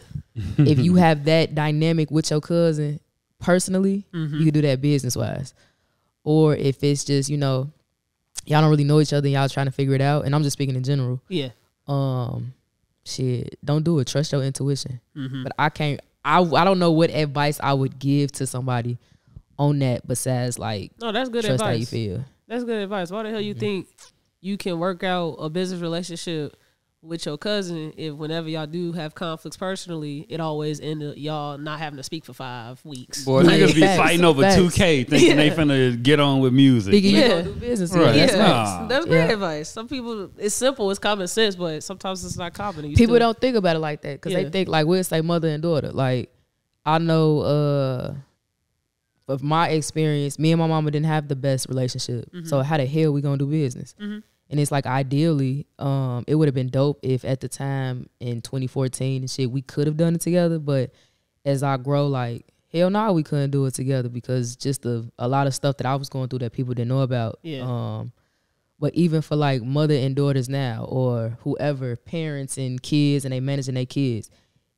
[SPEAKER 3] if you have that dynamic with your cousin personally, you can do that business wise. Or if it's just, you know, y'all don't really know each other and y'all trying to figure it out, and I'm just speaking in general. Shit, don't do it. Trust your intuition. But I don't know what advice I would give to somebody on that besides like,
[SPEAKER 1] no, that's good
[SPEAKER 3] trust
[SPEAKER 1] advice.
[SPEAKER 3] how you feel.
[SPEAKER 1] That's good advice. Why the hell you think you can work out a business relationship with your cousin if whenever y'all do have conflicts personally, it always end up y'all not having to speak for 5 weeks?
[SPEAKER 2] Boy, niggas be fighting over 2K thinking they finna get on with music.
[SPEAKER 3] Thinking you gonna do business.
[SPEAKER 2] Right.
[SPEAKER 1] That's great advice. Some people, it's simple, it's common sense, but sometimes it's not common.
[SPEAKER 3] People don't think about it like that, because they think like we'll say mother and daughter. Like I know of my experience, me and my mama didn't have the best relationship. So how the hell we gonna do business? And it's like ideally, it would have been dope if at the time in 2014 and shit, we could have done it together. But as I grow, like, hell no, we couldn't do it together, because just a lot of stuff that I was going through that people didn't know about. But even for like mother and daughters now, or whoever, parents and kids, and they managing their kids,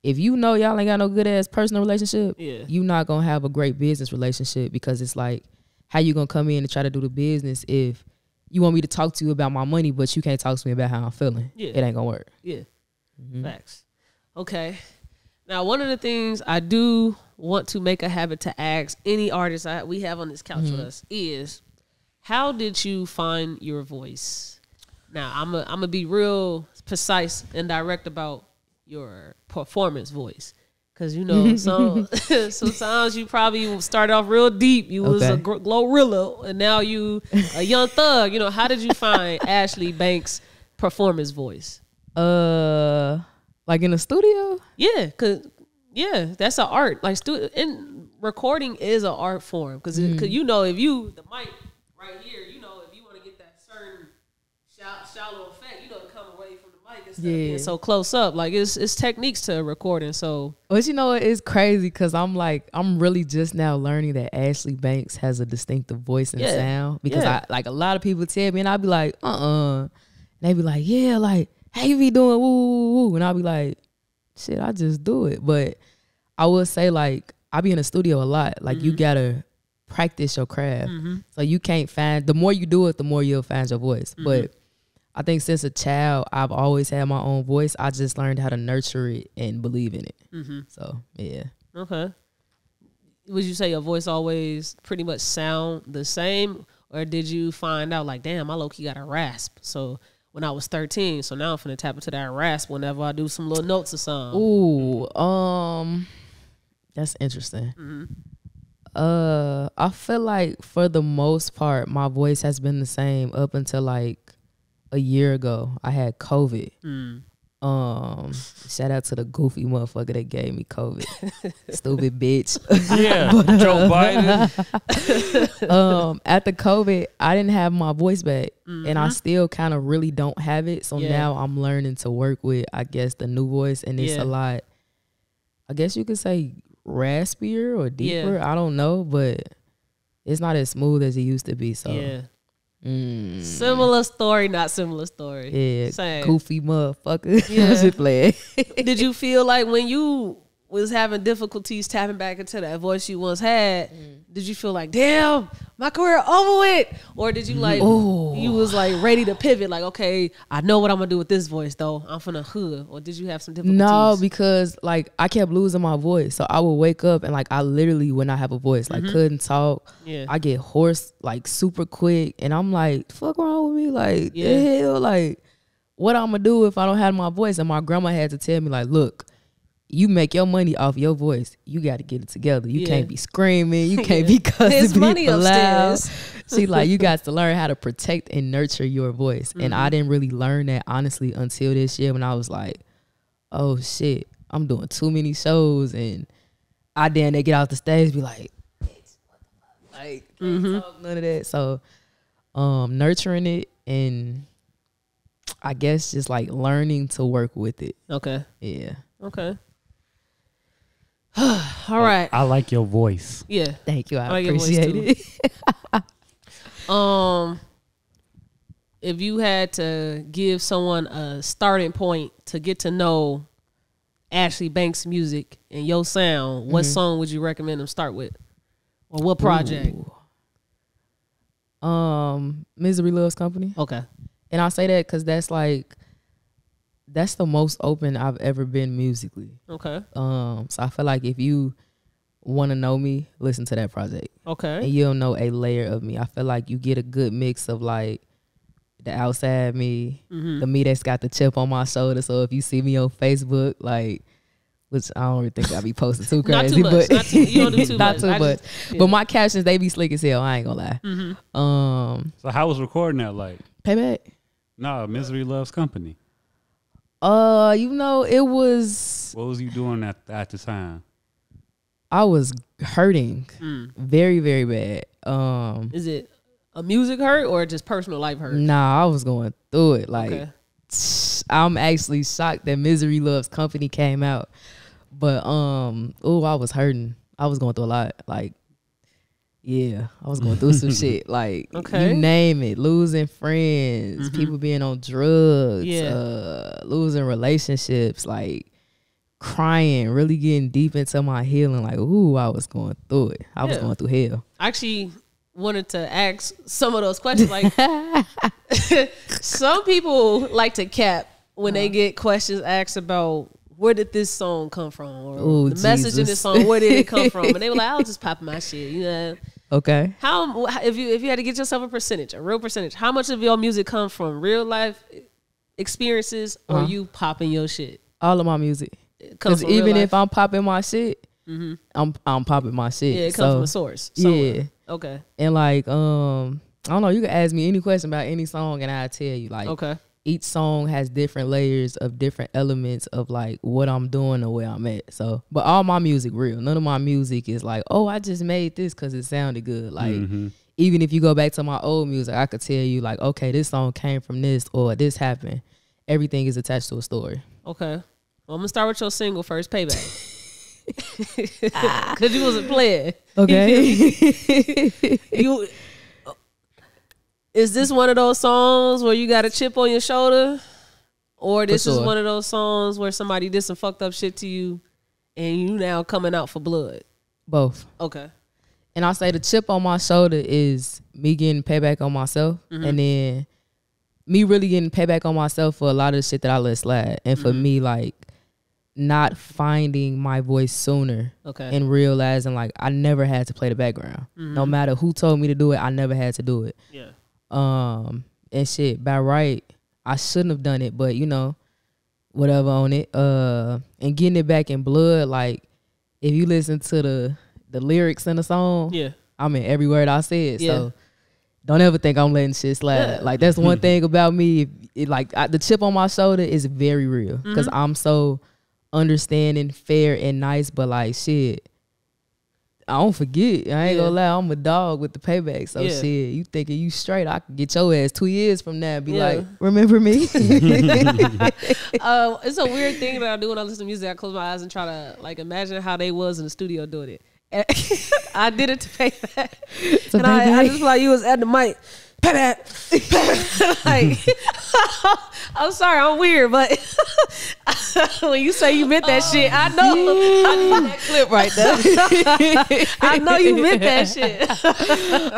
[SPEAKER 3] if you know y'all ain't got no good ass personal relationship, you not gonna have a great business relationship, because it's like, how you gonna come in and try to do the business if you want me to talk to you about my money, but you can't talk to me about how I'm feeling? It ain't gonna work.
[SPEAKER 1] Facts. Okay. Now, one of the things I do want to make a habit to ask any artist we have on this couch with us is, how did you find your voice? Now, I'm gonna be real precise and direct about your performance voice, because you know sometimes you probably started off real deep. You was a Glorilla, and now you a young thug. You know, how did you find Ashlee Bankz' performance voice?
[SPEAKER 3] Like in the studio?
[SPEAKER 1] That's an art. Like and recording is an art form, because you know, if you the mic right here, you know, if you want to get that certain shallow effect, you know, to come away from the mic instead of being so close up. Like it's techniques to recording. So,
[SPEAKER 3] but you know, it's crazy, because I'm really just now learning that Ashlee Bankz has a distinctive voice and sound, because I like a lot of people tell me, and I'll be like, and they be like, yeah, like, how you be doing, woo, woo, woo, and I'll be like, shit, I just do it. But I would say, like, I be in the studio a lot. Like, you gotta practice your craft. So you can't the more you do it, the more you'll find your voice. But I think since a child, I've always had my own voice. I just learned how to nurture it and believe in it. So, yeah.
[SPEAKER 1] Okay. Would you say your voice always pretty much sound the same? Or did you find out, like, damn, my low-key got a rasp, so when I was 13, so now I'm finna tap into that rasp whenever I do some little notes or something?
[SPEAKER 3] Ooh, that's interesting. I feel like for the most part, my voice has been the same up until like a year ago. I had COVID. Shout out to the goofy motherfucker that gave me COVID. Stupid bitch.
[SPEAKER 2] Yeah, Joe Biden.
[SPEAKER 3] After COVID, I didn't have my voice back, and I still kind of really don't have it. So now I'm learning to work with, I guess, the new voice, and it's a lot. I guess you could say raspier or deeper. I don't know, but it's not as smooth as it used to be. So
[SPEAKER 1] similar story, not similar story.
[SPEAKER 3] Yeah,
[SPEAKER 1] same.
[SPEAKER 3] Goofy motherfucker. Yeah.
[SPEAKER 1] Did you feel like when you was having difficulties tapping back into that voice you once had, did you feel like, damn, my career over with? Or did you like, you was like ready to pivot, like, okay, I know what I'm gonna do with this voice though, I'm finna hood? Or did you have some difficulties?
[SPEAKER 3] No, because like I kept losing my voice. So I would wake up and like I literally would not have a voice, like couldn't talk. I get hoarse like super quick, and I'm like, fuck wrong with me? Like the hell, like what I'm gonna do if I don't have my voice? And my grandma had to tell me like, look, you make your money off your voice. You got to get it together. You can't be screaming. You can't be cussing people loud. She like, you got to learn how to protect and nurture your voice. And I didn't really learn that honestly until this year when I was like, oh shit, I'm doing too many shows, and I damn near get off the stage be like, bitch, what the fuck? Like, can't talk none of that. So nurturing it, and I guess just like learning to work with it.
[SPEAKER 1] Okay.
[SPEAKER 3] Yeah.
[SPEAKER 1] Okay. All right.
[SPEAKER 2] I like your voice.
[SPEAKER 1] Yeah.
[SPEAKER 3] Thank you. I
[SPEAKER 1] like
[SPEAKER 3] appreciate
[SPEAKER 1] it. If you had to give someone a starting point to get to know Ashlee Bankz music and your sound, what song would you recommend them start with? Or what project?
[SPEAKER 3] Misery Loves Company.
[SPEAKER 1] Okay.
[SPEAKER 3] And I say that because that's the most open I've ever been musically.
[SPEAKER 1] Okay.
[SPEAKER 3] So I feel like if you want to know me, listen to that project.
[SPEAKER 1] Okay.
[SPEAKER 3] And you'll know a layer of me. I feel like you get a good mix of like the outside me, the me that's got the chip on my shoulder. So if you see me on Facebook, like, which I don't really think I'll be posting too crazy,
[SPEAKER 1] not too much.
[SPEAKER 3] but
[SPEAKER 1] you don't do too
[SPEAKER 3] not
[SPEAKER 1] much.
[SPEAKER 3] too much. But my captions, they be slick as hell. I ain't gonna lie.
[SPEAKER 2] So how was recording that like?
[SPEAKER 3] Payback.
[SPEAKER 2] No, Misery Loves Company.
[SPEAKER 3] You know, it was.
[SPEAKER 2] What was you doing at the time?
[SPEAKER 3] I was hurting, very, very bad.
[SPEAKER 1] Is it a music hurt or just personal life hurt?
[SPEAKER 3] Nah, I was going through it. Like,
[SPEAKER 1] okay.
[SPEAKER 3] I'm actually shocked that Misery Loves Company came out, but I was hurting. I was going through a lot. Like, yeah, I was going through some shit. Like, you name it, losing friends, people being on drugs, losing relationships, like crying, really getting deep into my healing. Like, I was going through it. I was going through hell.
[SPEAKER 1] I actually wanted to ask some of those questions. Like, some people like to cap when they get questions asked about where did this song come from, or the message in this song, where did it come from? And they were like, I was just popping my shit, you know.
[SPEAKER 3] Okay.
[SPEAKER 1] How if you had to get yourself a percentage, a real percentage, how much of your music comes from real life experiences or you popping your shit?
[SPEAKER 3] All of my music. Because even if I'm popping my shit, I'm popping my shit.
[SPEAKER 1] Yeah, it comes from a source. Somewhere. Yeah. Okay.
[SPEAKER 3] And like, I don't know, you can ask me any question about any song and I'll tell you. Like, each song has different layers of different elements of like what I'm doing or where I'm at. So, but all my music real. None of my music is like, oh, I just made this because it sounded good. Like, even if you go back to my old music, I could tell you like, okay, this song came from this or this happened. Everything is attached to a story.
[SPEAKER 1] Okay. Well, I'm gonna start with your single first, Payback. Because you wasn't playing.
[SPEAKER 3] Okay.
[SPEAKER 1] Is this one of those songs where you got a chip on your shoulder? Or this is one of those songs where somebody did some fucked up shit to you and you now coming out for blood?
[SPEAKER 3] Both.
[SPEAKER 1] Okay.
[SPEAKER 3] And I'll say the chip on my shoulder is me getting payback on myself. And then me really getting payback on myself for a lot of the shit that I let slide. And for me, like, not finding my voice sooner. And realizing, like, I never had to play the background. No matter who told me to do it, I never had to do it.
[SPEAKER 1] Yeah.
[SPEAKER 3] And shit, by right, I shouldn't have done it, but you know, whatever on it. And getting it back in blood, like if you listen to the lyrics in the song,
[SPEAKER 1] Yeah.
[SPEAKER 3] I mean every word I said.
[SPEAKER 1] Yeah.
[SPEAKER 3] So don't ever think I'm letting shit slide.
[SPEAKER 1] Yeah.
[SPEAKER 3] Like that's one thing about me. The chip on my shoulder is very real because I'm so understanding, fair, and nice. But like shit, I don't forget. I ain't gonna lie. I'm a dog with the payback. So shit, you thinking you straight? I can get your ass 2 years from now. And be like, remember me?
[SPEAKER 1] It's a weird thing that I do when I listen to music. I close my eyes and try to like imagine how they was in the studio doing it. And I did it to Payback, and I just like you was at the mic. Payback. Like, I'm sorry, I'm weird, but when you say you meant that shit, I know that clip right there. I know you meant that shit.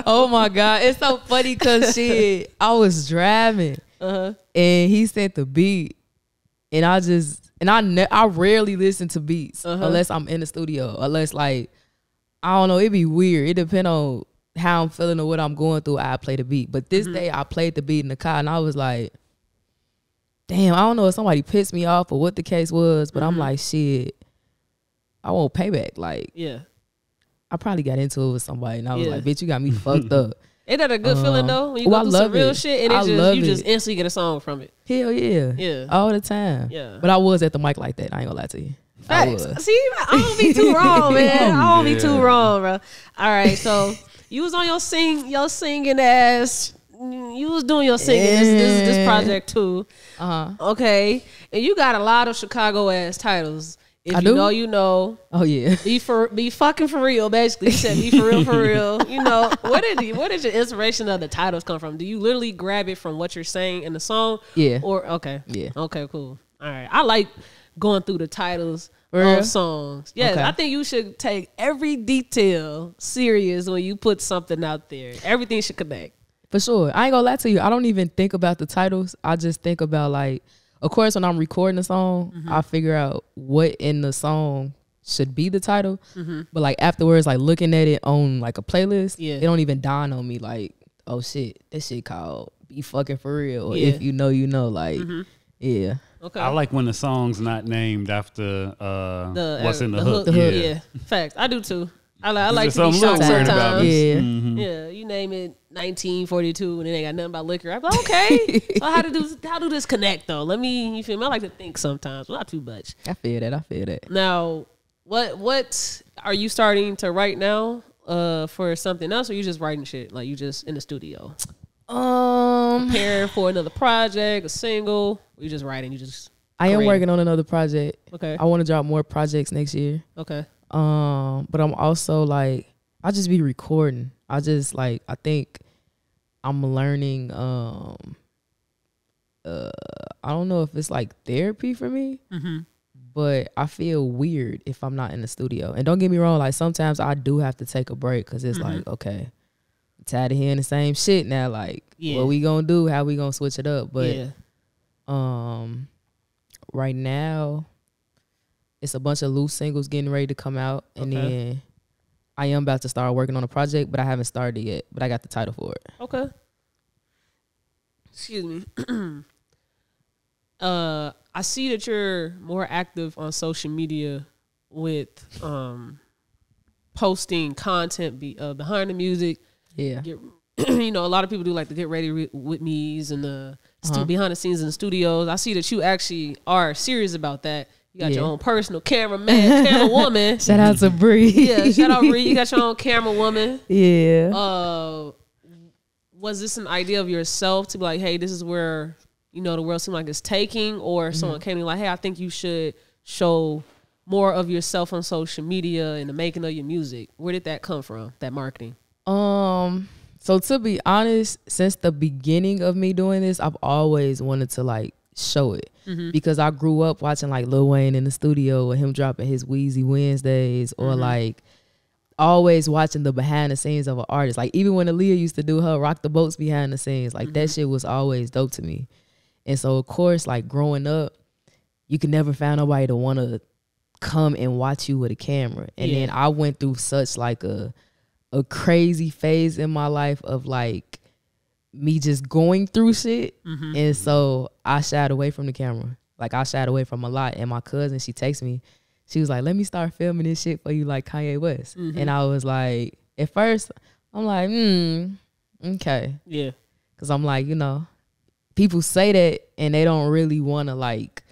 [SPEAKER 3] Oh my God, it's so funny because shit, I was driving and he sent the beat, and I rarely listen to beats unless I'm in the studio, unless like I don't know, it'd be weird. It depends on how I'm feeling or what I'm going through. I play the beat, but this day I played the beat in the car, and I was like, damn, I don't know if somebody pissed me off or what the case was, but I'm like, shit, I want payback. Like, I probably got into it with somebody, and I was like, bitch, you got me fucked up.
[SPEAKER 1] Ain't that a good feeling though? When you go through some real shit and you just instantly get a song from it.
[SPEAKER 3] Hell yeah.
[SPEAKER 1] Yeah.
[SPEAKER 3] All the time.
[SPEAKER 1] Yeah.
[SPEAKER 3] But I was at the mic like that. I ain't gonna lie to you.
[SPEAKER 1] Facts. See, I don't be too wrong, man. I don't be too wrong, bro. All right, so you was on your singing ass. You was doing your singing this project too. Okay, and you got a lot of Chicago ass titles. If you know, you know.
[SPEAKER 3] Oh yeah.
[SPEAKER 1] Be fucking for real. Basically, you said be for real, for real. You know, where did your inspiration of the titles come from? Do you literally grab it from what you're saying in the song?
[SPEAKER 3] Yeah.
[SPEAKER 1] Or okay.
[SPEAKER 3] Yeah.
[SPEAKER 1] Okay. Cool. All right. I like going through the titles of songs. Yes, I think you should take every detail serious when you put something out there. Everything should connect.
[SPEAKER 3] For sure. I ain't gonna lie to you. I don't even think about the titles. I just think about like, of course, when I'm recording a song, I figure out what in the song should be the title. But like afterwards, like looking at it on like a playlist, it don't even dawn on me like, oh shit, that shit called Be Fucking For Real. Or If You Know, You Know. Like, yeah.
[SPEAKER 1] Okay.
[SPEAKER 2] I like when the song's not named after what's in the hook.
[SPEAKER 1] Yeah. Facts. I do too. I like to be shocked sometimes. Yeah, you name it 1942 and it ain't got nothing about liquor. I'm like, okay. So how do this connect though? You feel me? I like to think sometimes, but not too much.
[SPEAKER 3] I feel that.
[SPEAKER 1] Now, what are you starting to write now for something else, or you just writing shit? Like you just in the studio? Preparing for another project, a single, or you just writing,
[SPEAKER 3] I am working on another project.
[SPEAKER 1] Okay.
[SPEAKER 3] I want to drop more projects next year.
[SPEAKER 1] Okay.
[SPEAKER 3] But I'm also like, I just be recording. I think I'm learning, I don't know if it's like therapy for me, but I feel weird if I'm not in the studio. And don't get me wrong, like sometimes I do have to take a break because it's like, okay, I'm tired of hearing the same shit now. Like, what we gonna do? How we gonna switch it up? But right now, it's a bunch of loose singles getting ready to come out. And then I am about to start working on a project, but I haven't started yet. But I got the title for it.
[SPEAKER 1] Okay. Excuse me. I see that you're more active on social media with posting content behind the music.
[SPEAKER 3] Yeah.
[SPEAKER 1] A lot of people do like the get ready with me's and the behind the scenes in the studios. I see that you actually are serious about that. You got your own personal cameraman, camera woman.
[SPEAKER 3] Shout out to Bree.
[SPEAKER 1] Yeah, shout out Bree. You got your own camera woman.
[SPEAKER 3] Yeah.
[SPEAKER 1] Was this an idea of yourself to be like, hey, this is where, the world seems like it's taking, or someone came to you like, hey, I think you should show more of yourself on social media and the making of your music? Where did that come from, that marketing?
[SPEAKER 3] So to be honest, since the beginning of me doing this, I've always wanted to like show it because I grew up watching like Lil Wayne in the studio or him dropping his Wheezy Wednesdays or like always watching the behind the scenes of an artist. Like even when Eliot used to do her Rock the Boats behind the scenes, like that shit was always dope to me. And so of course, like growing up, you could never find nobody to want to come and watch you with a camera. And then I went through such like a crazy phase in my life of like me just going through shit. And so I shied away from the camera. Like I shied away from a lot. And my cousin, she texts me. she was like, let me start filming this shit for you like Kanye West. And I was like, at first, I'm like, okay.
[SPEAKER 1] Yeah.
[SPEAKER 3] Because I'm like, you know, people say that and they don't really want to like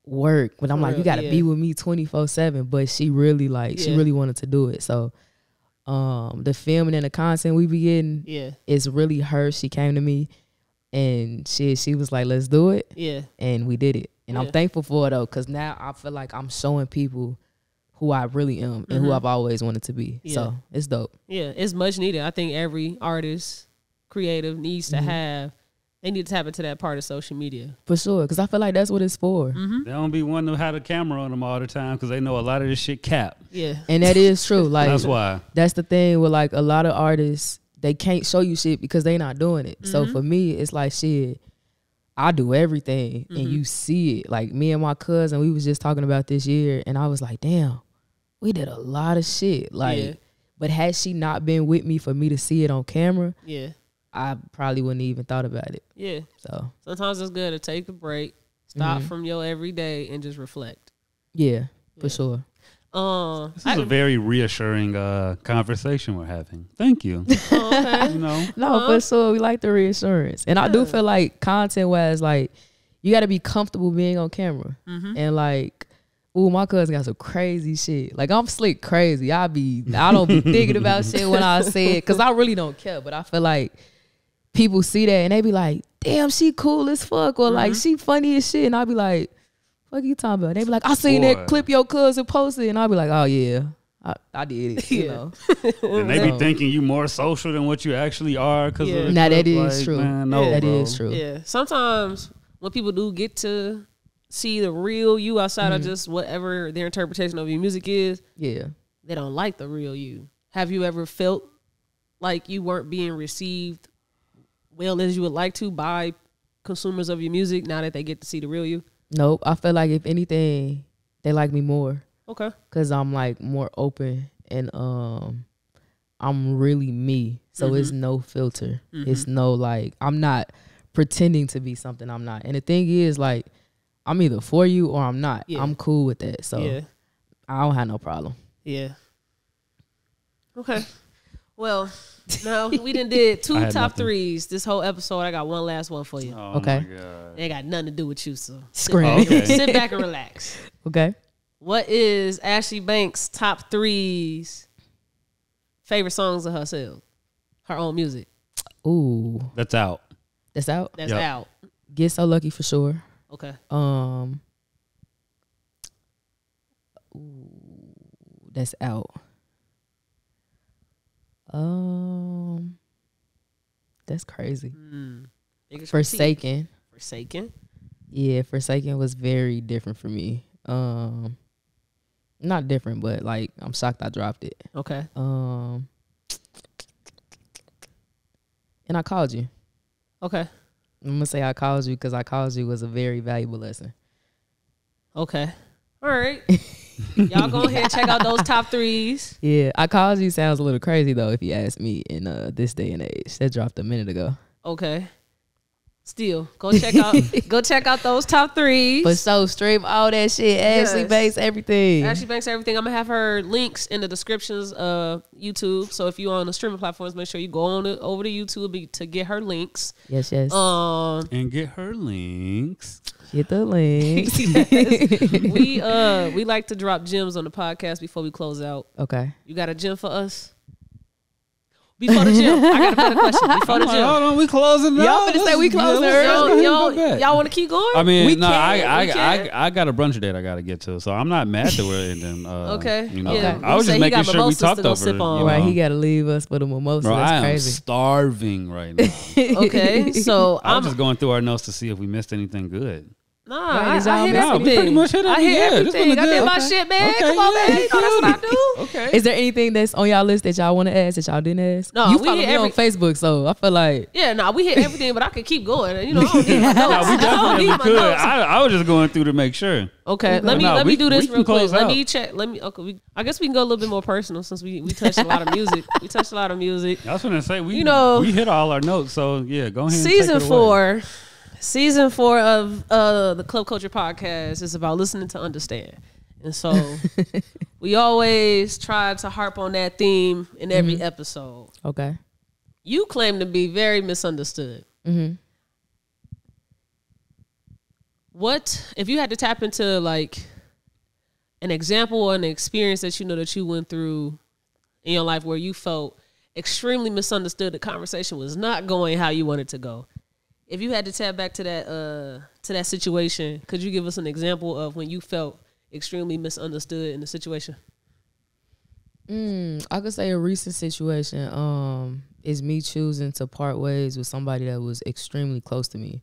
[SPEAKER 3] work. But I'm like, you got to be with me 24/7. But she really like, she really wanted to do it. So the filming and the content we be getting is really her. She came to me and she was like, let's do it. Yeah. And we did it. And I'm thankful for it though, because now I feel like I'm showing people who I really am and who I've always wanted to be. So it's dope. Yeah, it's much needed. I think every artist, creative needs to have, they need to tap into that part of social media. For sure, because I feel like that's what it's for. They
[SPEAKER 2] don't be wanting to have a camera on them all the time because they know a lot of this shit cap.
[SPEAKER 3] Yeah. And that is true. Like
[SPEAKER 2] that's why.
[SPEAKER 3] That's the thing with like a lot of artists, they can't show you shit because they not doing it. So for me, it's like shit, I do everything and you see it. Like me and my cousin, we was just talking about this year and I was like, damn, we did a lot of shit. Like, but had she not been with me for me to see it on camera, I probably wouldn't even thought about it. Yeah. So sometimes it's good to take a break, stop from your everyday and just reflect. Yeah, for sure.
[SPEAKER 2] This is a very reassuring conversation we're having. Thank you. Okay. You know?
[SPEAKER 3] No, for sure. We like the reassurance. And I do feel like content-wise, like, you got to be comfortable being on camera. And, like, ooh, my cousin got some crazy shit. Like, I'm slick crazy. I don't be thinking about shit when I say it because I really don't care. But I feel like people see that and they be like, damn, she cool as fuck. Or, like, she funny as shit. And I be like, what you talking about? They be like, I seen that clip your cousin posted, and I be like, oh yeah, I did it. You know,
[SPEAKER 2] and they be thinking you more social than what you actually are. Cause
[SPEAKER 3] now that is true.
[SPEAKER 2] Man, no,
[SPEAKER 3] that is true.
[SPEAKER 1] Yeah, sometimes when people do get to see the real you outside of just whatever their interpretation of your music is, they don't like the real you. Have you ever felt like you weren't being received well as you would like to by consumers of your music now that they get to see the real you?
[SPEAKER 3] Nope. I feel like if anything, they like me more.
[SPEAKER 1] Okay.
[SPEAKER 3] Cause I'm like more open and I'm really me. So it's no filter. It's no like I'm not pretending to be something I'm not. And the thing is like I'm either for you or I'm not. I'm cool with that. So I don't have no problem.
[SPEAKER 1] Yeah. Okay. Well, no, we done did two top threes this whole episode. I got one last one for you.
[SPEAKER 2] Oh, okay. My God.
[SPEAKER 1] It ain't got nothing to do with you, so
[SPEAKER 3] sit
[SPEAKER 1] back and relax.
[SPEAKER 3] Okay.
[SPEAKER 1] What is Ashlee Bankz' top threes favorite songs of herself? Her own music.
[SPEAKER 3] Ooh.
[SPEAKER 2] That's out.
[SPEAKER 3] That's out?
[SPEAKER 1] That's out.
[SPEAKER 3] Get So Lucky for sure.
[SPEAKER 1] Okay.
[SPEAKER 3] Ooh, that's out. That's crazy. Forsaken. Yeah, Forsaken was very different for me. Not different, but like I'm shocked I dropped it.
[SPEAKER 1] Okay.
[SPEAKER 3] And I Called You.
[SPEAKER 1] Okay.
[SPEAKER 3] I'm gonna say I Called You because I Called You was a very valuable lesson.
[SPEAKER 1] Okay. All right. Y'all go ahead and check out those top threes.
[SPEAKER 3] Yeah, I Called You sounds a little crazy though if you ask me in this day and age. That dropped a minute ago.
[SPEAKER 1] Okay. Still, go check out those top threes.
[SPEAKER 3] But so stream all that shit. Ashlee Bankz everything.
[SPEAKER 1] Ashlee Bankz everything. I'm gonna have her links in the descriptions of YouTube. So if you're on the streaming platforms, make sure you go on over to YouTube to get her links.
[SPEAKER 3] Yes.
[SPEAKER 2] And get her links.
[SPEAKER 3] Get the links.
[SPEAKER 1] We like to drop gems on the podcast before we close out.
[SPEAKER 3] Okay.
[SPEAKER 1] You got a gem for us? Before the gym, I got a better question. Before the gym,
[SPEAKER 2] hold on, we closing.
[SPEAKER 3] Y'all finna say we closing early.
[SPEAKER 1] Y'all want to keep going?
[SPEAKER 2] I mean, I got a brunch date I got to get to, so I'm not mad that we're ending.
[SPEAKER 1] Okay,
[SPEAKER 2] you know, I was just making sure we talked over it.
[SPEAKER 3] Right, he got to leave us for the mimosa.
[SPEAKER 2] Bro,
[SPEAKER 3] That's crazy.
[SPEAKER 2] I am starving right now.
[SPEAKER 1] Okay, so
[SPEAKER 2] I'm just going through our notes to see if we missed anything good.
[SPEAKER 1] Nah, I hit everything.
[SPEAKER 2] We pretty much hit
[SPEAKER 1] everything. I did my shit, man.
[SPEAKER 2] Okay,
[SPEAKER 1] come on, man. You know that's what I do.
[SPEAKER 2] Okay.
[SPEAKER 3] Is there anything that's on y'all list that y'all want to ask that y'all didn't ask?
[SPEAKER 1] No,
[SPEAKER 3] you follow me on Facebook, so I feel like
[SPEAKER 1] we hit everything, but I could keep going. You know, I don't need my notes.
[SPEAKER 2] We definitely could. I was just going through to make sure.
[SPEAKER 1] Okay, let me do this real quick. Let me check. I guess we can go a little bit more personal since we touched a lot of music.
[SPEAKER 2] I was gonna say we hit all our notes, so yeah, go ahead. Season
[SPEAKER 1] 4 of the Club Culture Podcast is about listening to understand. And so we always try to harp on that theme in every episode.
[SPEAKER 3] Okay.
[SPEAKER 1] You claim to be very misunderstood. What, if you had to tap into like an example or an experience that you know that you went through in your life where you felt extremely misunderstood, the conversation was not going how you wanted to go. If you had to tap back to that situation, could you give us an example of when you felt extremely misunderstood in the situation?
[SPEAKER 3] I could say a recent situation is me choosing to part ways with somebody that was extremely close to me.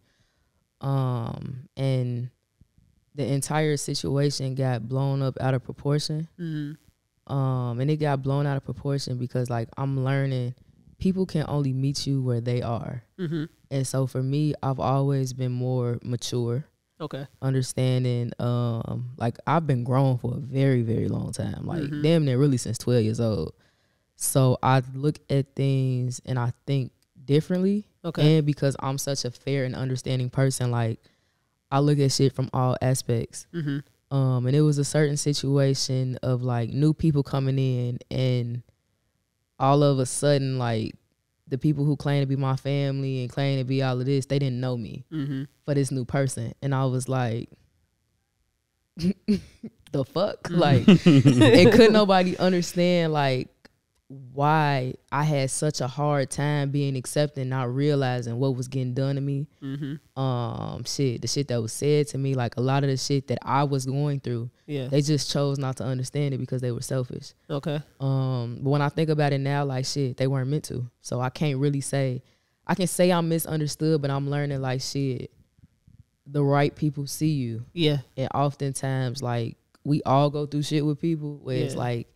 [SPEAKER 3] And the entire situation got blown up out of proportion. And it got blown out of proportion because like I'm learning people can only meet you where they are. And so for me, I've always been more mature.
[SPEAKER 1] Okay.
[SPEAKER 3] Understanding, like I've been grown for a very, very long time. Like damn near really since 12 years old. So I look at things and I think differently. Okay. And because I'm such a fair and understanding person, like I look at shit from all aspects. And it was a certain situation of like new people coming in and all of a sudden like the people who claim to be my family and claim to be all of this, they didn't know me for this new person. And I was like, the fuck? Like, and couldn't nobody understand like why I had such a hard time being accepted, not realizing what was getting done to me. The shit that was said to me, like a lot of the shit that I was going through, they just chose not to understand it because they were selfish. Okay. But when I think about it now, like shit, they weren't meant to. So I can't really say, I can say I'm misunderstood, but I'm learning like shit, the right people see you. Yeah. And oftentimes like we all go through shit with people where it's like,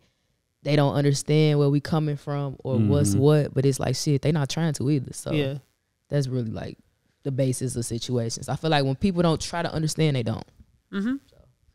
[SPEAKER 3] they don't understand where we coming from or what's what, but it's like shit, they not trying to either. So that's really like the basis of situations. I feel like when people don't try to understand, they don't. So.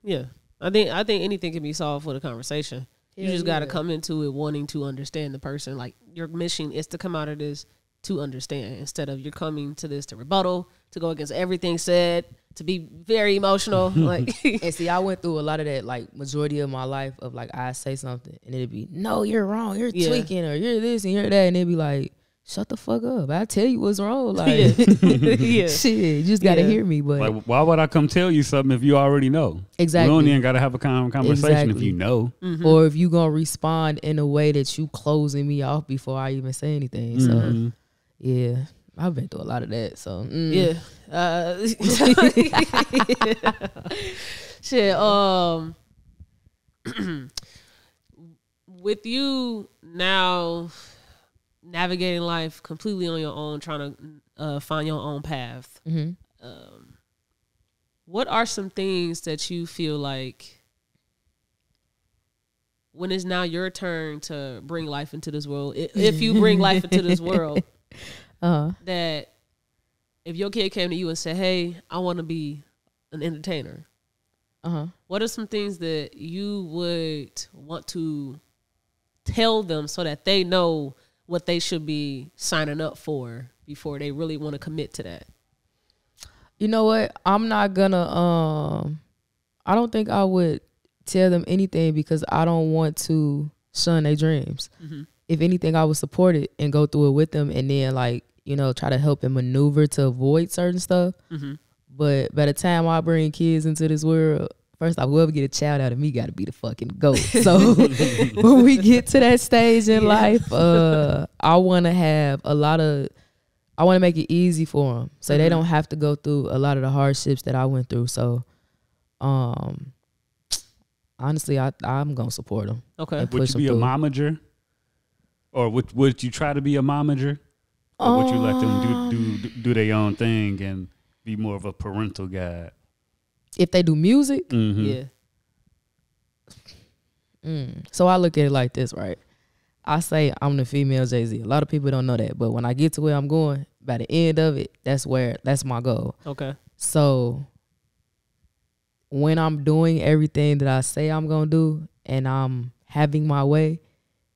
[SPEAKER 1] Yeah, I think anything can be solved with a conversation. You just got to come into it wanting to understand the person. Like your mission is to come out of this to understand, instead of you're coming to this to rebuttal, to go against everything said, to be very emotional. Like,
[SPEAKER 3] and see, I went through a lot of that, like majority of my life of like, I say something and it'd be, no, you're wrong. You're tweaking, or you're this and you're that. And it'd be like, shut the fuck up. I tell you what's wrong. Like, shit, you just got to hear me. But
[SPEAKER 2] like, why would I come tell you something if you already know?
[SPEAKER 3] Exactly.
[SPEAKER 2] We don't even got to have a conversation if you know.
[SPEAKER 3] Or if you going to respond in a way that you closing me off before I even say anything. So, yeah. I've been through a lot of that, so
[SPEAKER 1] shit. With you now navigating life completely on your own, trying to find your own path. What are some things that you feel like when it's now your turn to bring life into this world, if you bring life into this world? That if your kid came to you and said, hey, I want to be an entertainer, what are some things that you would want to tell them so that they know what they should be signing up for before they really want to commit to that?
[SPEAKER 3] You know what? I'm not gonna, I don't think I would tell them anything because I don't want to shun their dreams. If anything, I would support it and go through it with them, and then like, you know, try to help them maneuver to avoid certain stuff. But by the time I bring kids into this world, first off, whoever get a child out of me got to be the fucking GOAT. So when we get to that stage in life, I want to have I want to make it easy for them so they don't have to go through a lot of the hardships that I went through. So honestly, I'm going to support them.
[SPEAKER 1] Okay.
[SPEAKER 2] Would you be a momager? Or would you try to be a momager? Or would you let them do their own thing and be more of a parental guide?
[SPEAKER 3] If they do music?
[SPEAKER 1] Yeah.
[SPEAKER 3] So I look at it like this, right? I say I'm the female Jay-Z. A lot of people don't know that. But when I get to where I'm going, by the end of it, that's my goal.
[SPEAKER 1] Okay.
[SPEAKER 3] So when I'm doing everything that I say I'm going to do and I'm having my way,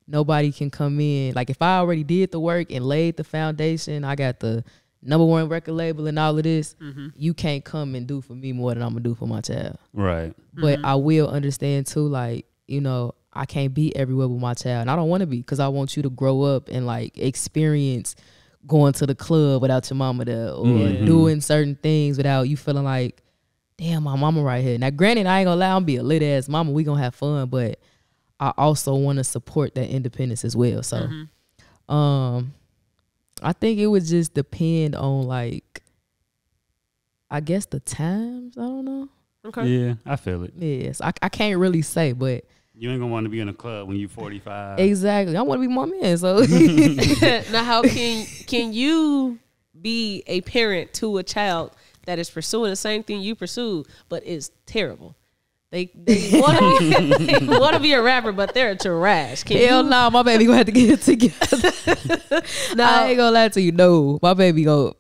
[SPEAKER 3] nobody can come in. Like if I already did the work and laid the foundation, I got the #1 record label and all of this, you can't come and do for me more than I'm gonna do for my child.
[SPEAKER 2] Right.
[SPEAKER 3] But I will understand too, like, you know, I can't be everywhere with my child, and I don't want to be, because I want you to grow up and like experience going to the club without your mama there, or doing certain things without you feeling like, damn, my mama right here. Now, granted, I ain't gonna lie, I'm be a lit ass mama. We gonna have fun, but I also want to support that independence as well. So, I think it would just depend on, like, I guess the times. I don't know.
[SPEAKER 1] Okay.
[SPEAKER 2] Yeah, I feel it.
[SPEAKER 3] Yes, I can't really say, but
[SPEAKER 2] you ain't gonna want to be in a club when you're 45.
[SPEAKER 3] exactly. I want to be my man. So
[SPEAKER 1] Now, how can you be a parent to a child that is pursuing the same thing you pursue, but is terrible? They want to be a rapper, but they're trash.
[SPEAKER 3] Hell no, my baby gonna have to get it together. I ain't gonna lie to you. No, my baby gonna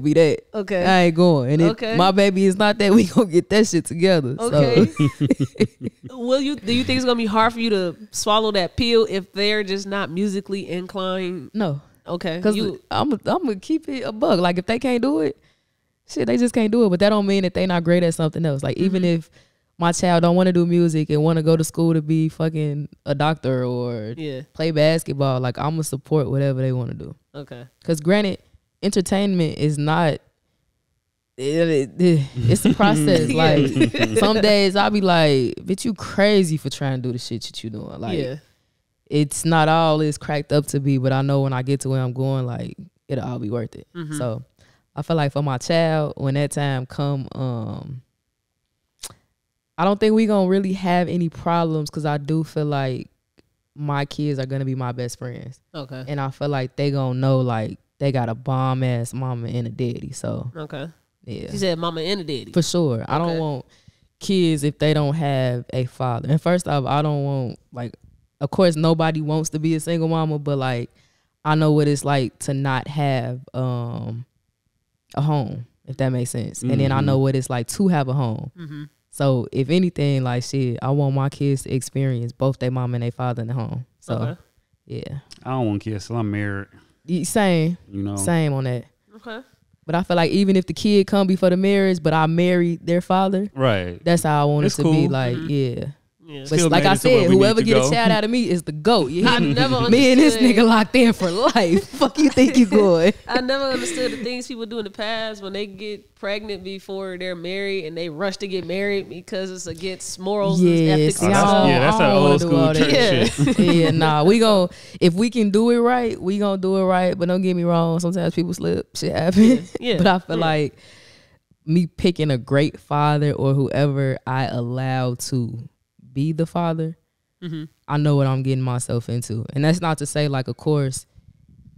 [SPEAKER 3] be that.
[SPEAKER 1] Okay,
[SPEAKER 3] I ain't going. And if my baby is not that, we gonna get that shit together.
[SPEAKER 1] Okay. So. Do you think it's gonna be hard for you to swallow that pill if they're just not musically inclined?
[SPEAKER 3] No.
[SPEAKER 1] Okay.
[SPEAKER 3] Because I'm gonna keep it a bug. Like, if they can't do it, shit, they just can't do it. But that don't mean that they not great at something else. Like, even if my child don't want to do music and want to go to school to be fucking a doctor or play basketball, like, I'm gonna support whatever they want to do.
[SPEAKER 1] Okay.
[SPEAKER 3] Because granted, entertainment is not. It's a process. Like, some days I'll be like, bitch, you crazy for trying to do the shit that you doing. Like, it's not all it's cracked up to be, but I know when I get to where I'm going, like, it'll all be worth it. So I feel like for my child, when that time come, I don't think we gonna really have any problems, because I do feel like my kids are gonna be my best friends.
[SPEAKER 1] Okay.
[SPEAKER 3] And I feel like they gonna know, like, they got a bomb ass mama and a daddy. So
[SPEAKER 1] okay.
[SPEAKER 3] Yeah.
[SPEAKER 1] She said mama and a daddy.
[SPEAKER 3] For sure. Okay. I don't want kids if they don't have a father. And first off, I don't want, like, of course nobody wants to be a single mama, but like, I know what it's like to not have a home, if that makes sense. And then I know what it's like to have a home. So if anything, like, shit, I want my kids to experience both their mom and their father in the home. So yeah.
[SPEAKER 2] I don't want kids till I'm married.
[SPEAKER 3] Same.
[SPEAKER 2] You know.
[SPEAKER 3] Same on that.
[SPEAKER 1] Okay.
[SPEAKER 3] But I feel like even if the kid come before the marriage, but I married their father,
[SPEAKER 2] right?
[SPEAKER 3] That's how I want it to be. Like, yeah. But like I said, whoever get a shout out of me is the GOAT.
[SPEAKER 1] I never understood.
[SPEAKER 3] Me and this nigga locked in for life. Fuck you think you going?
[SPEAKER 1] I never understood the things people do in the past when they get pregnant before they're married and they rush to get married because it's against morals and ethics.
[SPEAKER 2] That's that old school church shit.
[SPEAKER 3] Yeah, nah. If we can do it right, we gonna do it right. But don't get me wrong, sometimes people slip. Shit happens. Yeah. But I feel like me picking a great father or whoever I allow to be the father, I know what I'm getting myself into. And that's not to say, like, of course,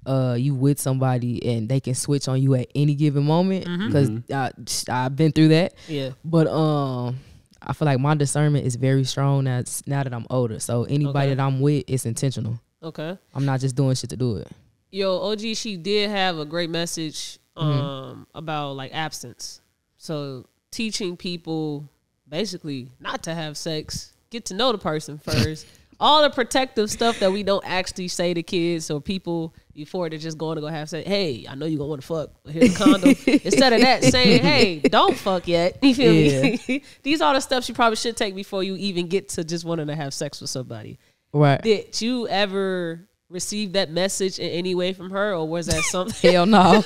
[SPEAKER 3] you with somebody and they can switch on you at any given moment, because I've been through that. Yeah. But I feel like my discernment is very strong now that I'm older. So anybody that I'm with, it's intentional. Okay. I'm not just doing shit to do it.
[SPEAKER 1] Yo, OG, she did have a great message about, like, absence. So teaching people basically not to have sex. Get to know the person first. All the protective stuff that we don't actually say to kids or people before they're just going to go have sex. Hey, I know you're going to want to fuck. Here's a condom. Instead of that, saying, hey, don't fuck yet. You feel me? These are the steps you probably should take before you even get to just wanting to have sex with somebody. Right. Did you ever receive that message in any way from her, or was that something?
[SPEAKER 3] Hell no.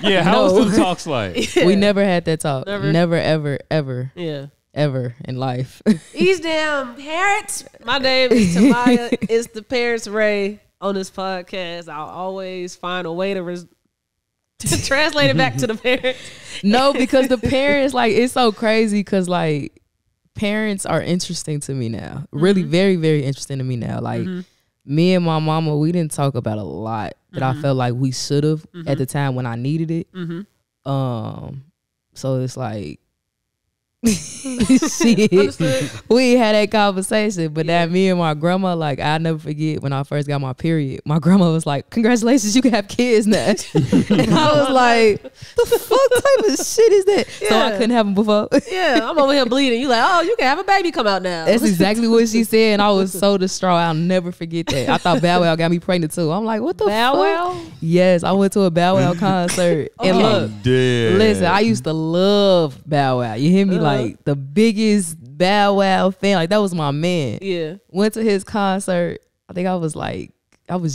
[SPEAKER 2] Yeah, how was the talks like?
[SPEAKER 3] We never had that talk. Never, ever, ever. Yeah. Ever in life.
[SPEAKER 1] These damn parents. My name is Tamaya. It's the Parents Ray on this podcast. I'll always find a way to translate it back to the parents.
[SPEAKER 3] No, because the parents, like, it's so crazy because, like, parents are interesting to me now. Really, very, very interesting to me now. Like, me and my mama, we didn't talk about a lot that I felt like we should have at the time when I needed it. So it's like, Shit. We had that conversation, but that me and my grandma, like, I never forget when I first got my period. My grandma was like, "Congratulations, you can have kids now." And I was like, "The fuck type of shit is that?" So I couldn't have them before.
[SPEAKER 1] Yeah, I'm over here bleeding. You like, oh, you can have a baby come out now.
[SPEAKER 3] That's exactly what she said, and I was so distraught. I'll never forget that. I thought Bow Wow got me pregnant too. I'm like, what the
[SPEAKER 1] Bow
[SPEAKER 3] fuck?
[SPEAKER 1] Wow?
[SPEAKER 3] Yes, I went to a Bow Wow concert, and look, listen, I used to love Bow Wow. You hear me? Like the biggest Bow Wow fan. Like that was my man.
[SPEAKER 1] Yeah.
[SPEAKER 3] Went to his concert. I think I was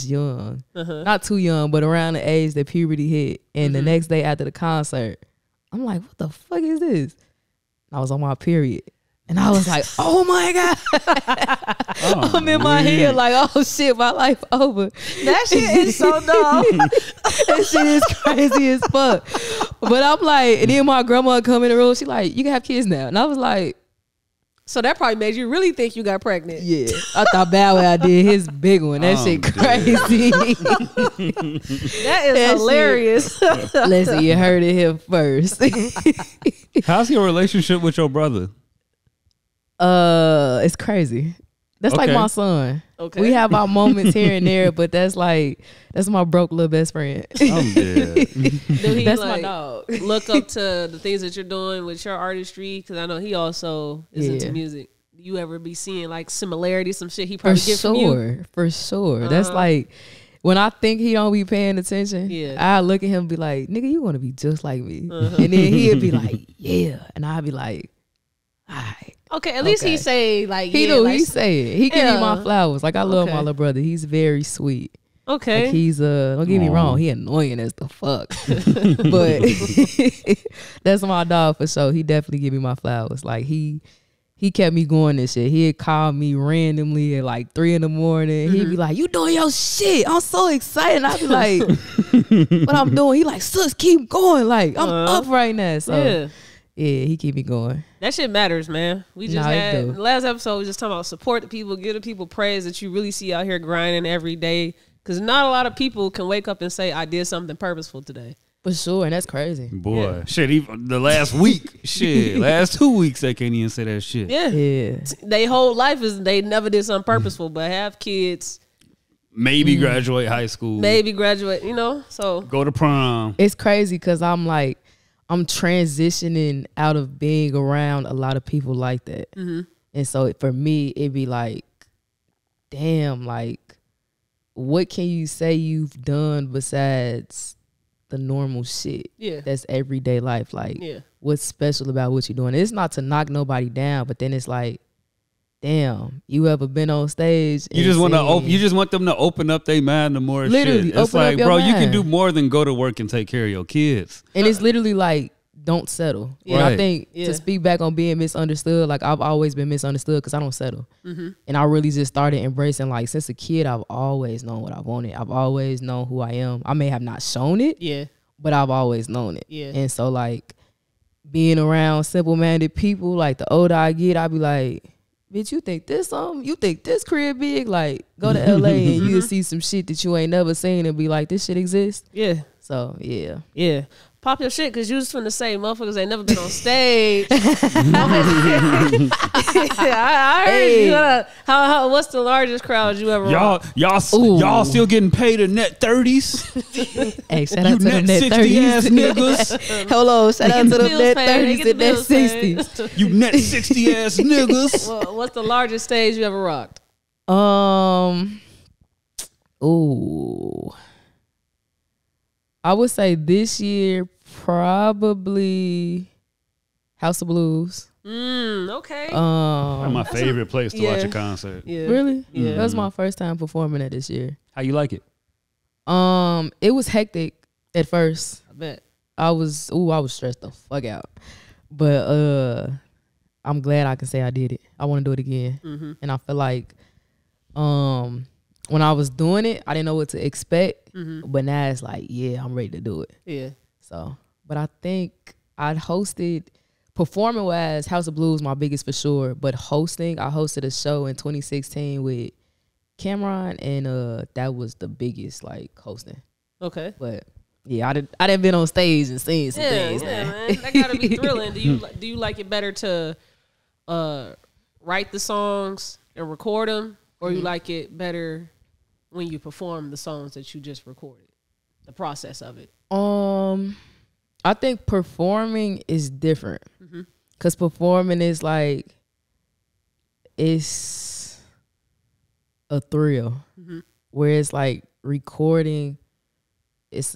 [SPEAKER 3] young, not too young, but around the age that puberty hit. And the next day after the concert, I'm like, what the fuck is this? And I was on my period. And I was like, oh my God. I'm in my head like, oh shit, my life over.
[SPEAKER 1] That shit is so dumb.
[SPEAKER 3] That shit is crazy as fuck. But I'm like, and then my grandma come in the room, she like, you can have kids now. And I was like,
[SPEAKER 1] so that probably made you really think you got pregnant.
[SPEAKER 3] yeah. I thought Bow Wow did his big one. That shit crazy.
[SPEAKER 1] That is hilarious.
[SPEAKER 3] Listen, you heard it here first.
[SPEAKER 2] How's your relationship with your brother?
[SPEAKER 3] It's crazy. That's like my son. Okay. We have our moments here and there, but that's my broke little best friend.
[SPEAKER 2] I'm dead.
[SPEAKER 1] Do he
[SPEAKER 3] that's
[SPEAKER 1] like
[SPEAKER 3] my dog.
[SPEAKER 1] look up to the things that you're doing with your artistry? Because I know he also is into music. Do you ever be seeing like similarities, some shit he probably get from you?
[SPEAKER 3] For sure. That's like when I think he don't be paying attention, I look at him and be like, nigga, you want to be just like me. And then he'd be like, yeah. And I'd be like, all right.
[SPEAKER 1] Okay, at least he say like
[SPEAKER 3] he do. Like, he say it. He give me my flowers. Like I love my little brother. He's very sweet.
[SPEAKER 1] Okay,
[SPEAKER 3] like he's don't get me wrong. He annoying as the fuck, but that's my dog for sure. He definitely give me my flowers. Like he kept me going and shit. He'd call me randomly at like 3 in the morning. He'd be like, "You doing your shit? I'm so excited." And I'd be like, "What I'm doing?" He like, "Sis, keep going. Like I'm up right now." So. Yeah, he keep me going.
[SPEAKER 1] That shit matters, man. We just had the last episode. We just talking about support the people, give the people praise that you really see out here grinding every day. Because not a lot of people can wake up and say, "I did something purposeful today."
[SPEAKER 3] For sure, and that's crazy.
[SPEAKER 2] Boy, shit. Even the last week, last 2 weeks, they can't even say that shit.
[SPEAKER 3] Yeah.
[SPEAKER 1] They whole life is they never did something purposeful, but have kids.
[SPEAKER 2] Maybe graduate high school.
[SPEAKER 1] Maybe graduate. So
[SPEAKER 2] go to prom.
[SPEAKER 3] It's crazy because I'm transitioning out of being around a lot of people like that. And so for me, it'd be like, damn, like, what can you say you've done besides the normal shit? Yeah. That's everyday life. Like, what's special about what you're doing? It's not to knock nobody down, but then it's like, damn, you ever been on stage?
[SPEAKER 2] You just want to you just want them to open up their mind to more
[SPEAKER 3] literally,
[SPEAKER 2] shit. It's like, bro, you can do more than go to work and take care of your kids.
[SPEAKER 3] And it's literally like, don't settle. And I think to speak back on being misunderstood, like I've always been misunderstood because I don't settle. And I really just started embracing, like since a kid, I've always known what I wanted. I've always known who I am. I may have not shown it, but I've always known it. And so like being around simple-minded people, like the older I get, I be like, bitch, you think this you think this crib big? Like, go to LA and you'll see some shit that you ain't never seen and be like, this shit exists? Yeah. So, yeah.
[SPEAKER 1] Yeah. Pop your shit because you just finna say motherfuckers ain't never been on stage. I heard you. What's the largest crowd you ever rocked?
[SPEAKER 2] Y'all still getting paid a net 30s?
[SPEAKER 3] Hey, shout out to the net 30s.
[SPEAKER 2] Ass niggas.
[SPEAKER 3] Hold on, shout out to the net 30s and net 60s.
[SPEAKER 2] You net 60 ass niggas.
[SPEAKER 1] Well, what's the largest stage you ever rocked?
[SPEAKER 3] I would say this year probably House of Blues.
[SPEAKER 1] Okay.
[SPEAKER 2] That's my favorite place to watch a concert.
[SPEAKER 3] Yeah. Really? Yeah. That was my first time performing at this year.
[SPEAKER 2] How you like it?
[SPEAKER 3] It was hectic at first.
[SPEAKER 1] I bet.
[SPEAKER 3] I was stressed the fuck out. But I'm glad I can say I did it. I want to do it again. And I feel like when I was doing it, I didn't know what to expect. But now it's like, yeah, I'm ready to do it. Yeah. So, but I think I'd hosted, performing wise, House of Blues my biggest for sure. But I hosted a show in 2016 with Cameron, and that was the biggest like hosting. Okay. But yeah, I done been on stage and seen some things.
[SPEAKER 1] Yeah, man, that gotta be thrilling. Do you like it better to write the songs and record them, or you like it better when you perform the songs that you just recorded? The process of it.
[SPEAKER 3] I think performing is different because performing is like it's a thrill, whereas like recording, it's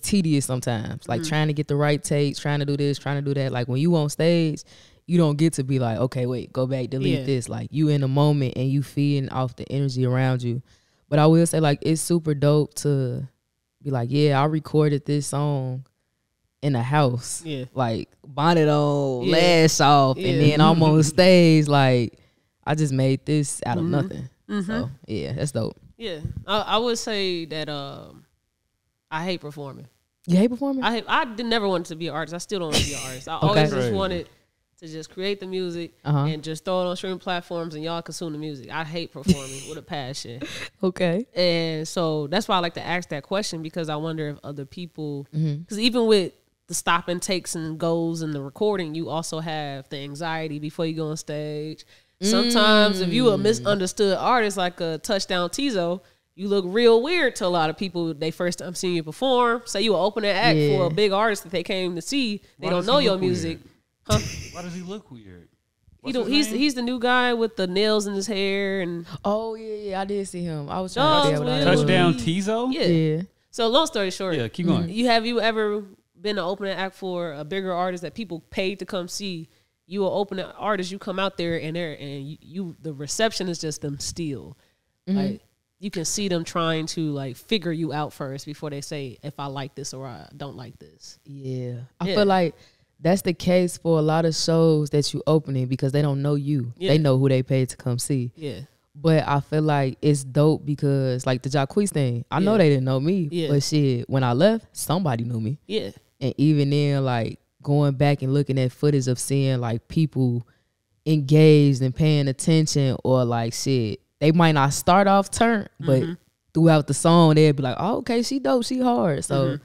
[SPEAKER 3] tedious sometimes. Like trying to get the right takes, trying to do this, trying to do that. Like when you on stage, you don't get to be like, okay, wait, go back, delete this. Like you in the moment and you feeding off the energy around you. But I will say like it's super dope to be like, yeah, I recorded this song in a house. Yeah. Like bonnet on, lash off, and then I'm on stage. Like I just made this out of nothing. So yeah, that's dope.
[SPEAKER 1] Yeah. I would say that I hate performing.
[SPEAKER 3] You hate performing?
[SPEAKER 1] I never wanted to be an artist. I still don't want to be an artist. I always just wanted to just create the music and just throw it on streaming platforms and y'all consume the music. I hate performing with a passion.
[SPEAKER 3] Okay.
[SPEAKER 1] And so that's why I like to ask that question, because I wonder if other people, because even with the stop and takes and goes and the recording, you also have the anxiety before you go on stage. Sometimes if you a misunderstood artist like a Touchdown Tizo, you look real weird to a lot of people. They first time seeing you perform. Say you an opening act for a big artist that they came to see. They don't know your music.
[SPEAKER 2] Huh? Why does he look weird?
[SPEAKER 1] He's the new guy with the nails in his hair and
[SPEAKER 3] I did see him. I was trying to
[SPEAKER 2] Touchdown Tizo?
[SPEAKER 1] Yeah. So long story short,
[SPEAKER 2] keep going.
[SPEAKER 1] Have you ever been an opening act for a bigger artist that people paid to come see? You an opening artist, you come out there and the reception is just them still. Like you can see them trying to like figure you out first before they say if I like this or I don't like this.
[SPEAKER 3] Yeah. I feel like that's the case for a lot of shows that you opening because they don't know you. Yeah. They know who they paid to come see.
[SPEAKER 1] Yeah.
[SPEAKER 3] But I feel like it's dope because like the Jacquees thing, I know they didn't know me, but shit, when I left, somebody knew me.
[SPEAKER 1] Yeah.
[SPEAKER 3] And even then, like going back and looking at footage of seeing like people engaged and paying attention, or like shit, they might not start off turn, but throughout the song, they'd be like, oh, okay, she dope, she hard. So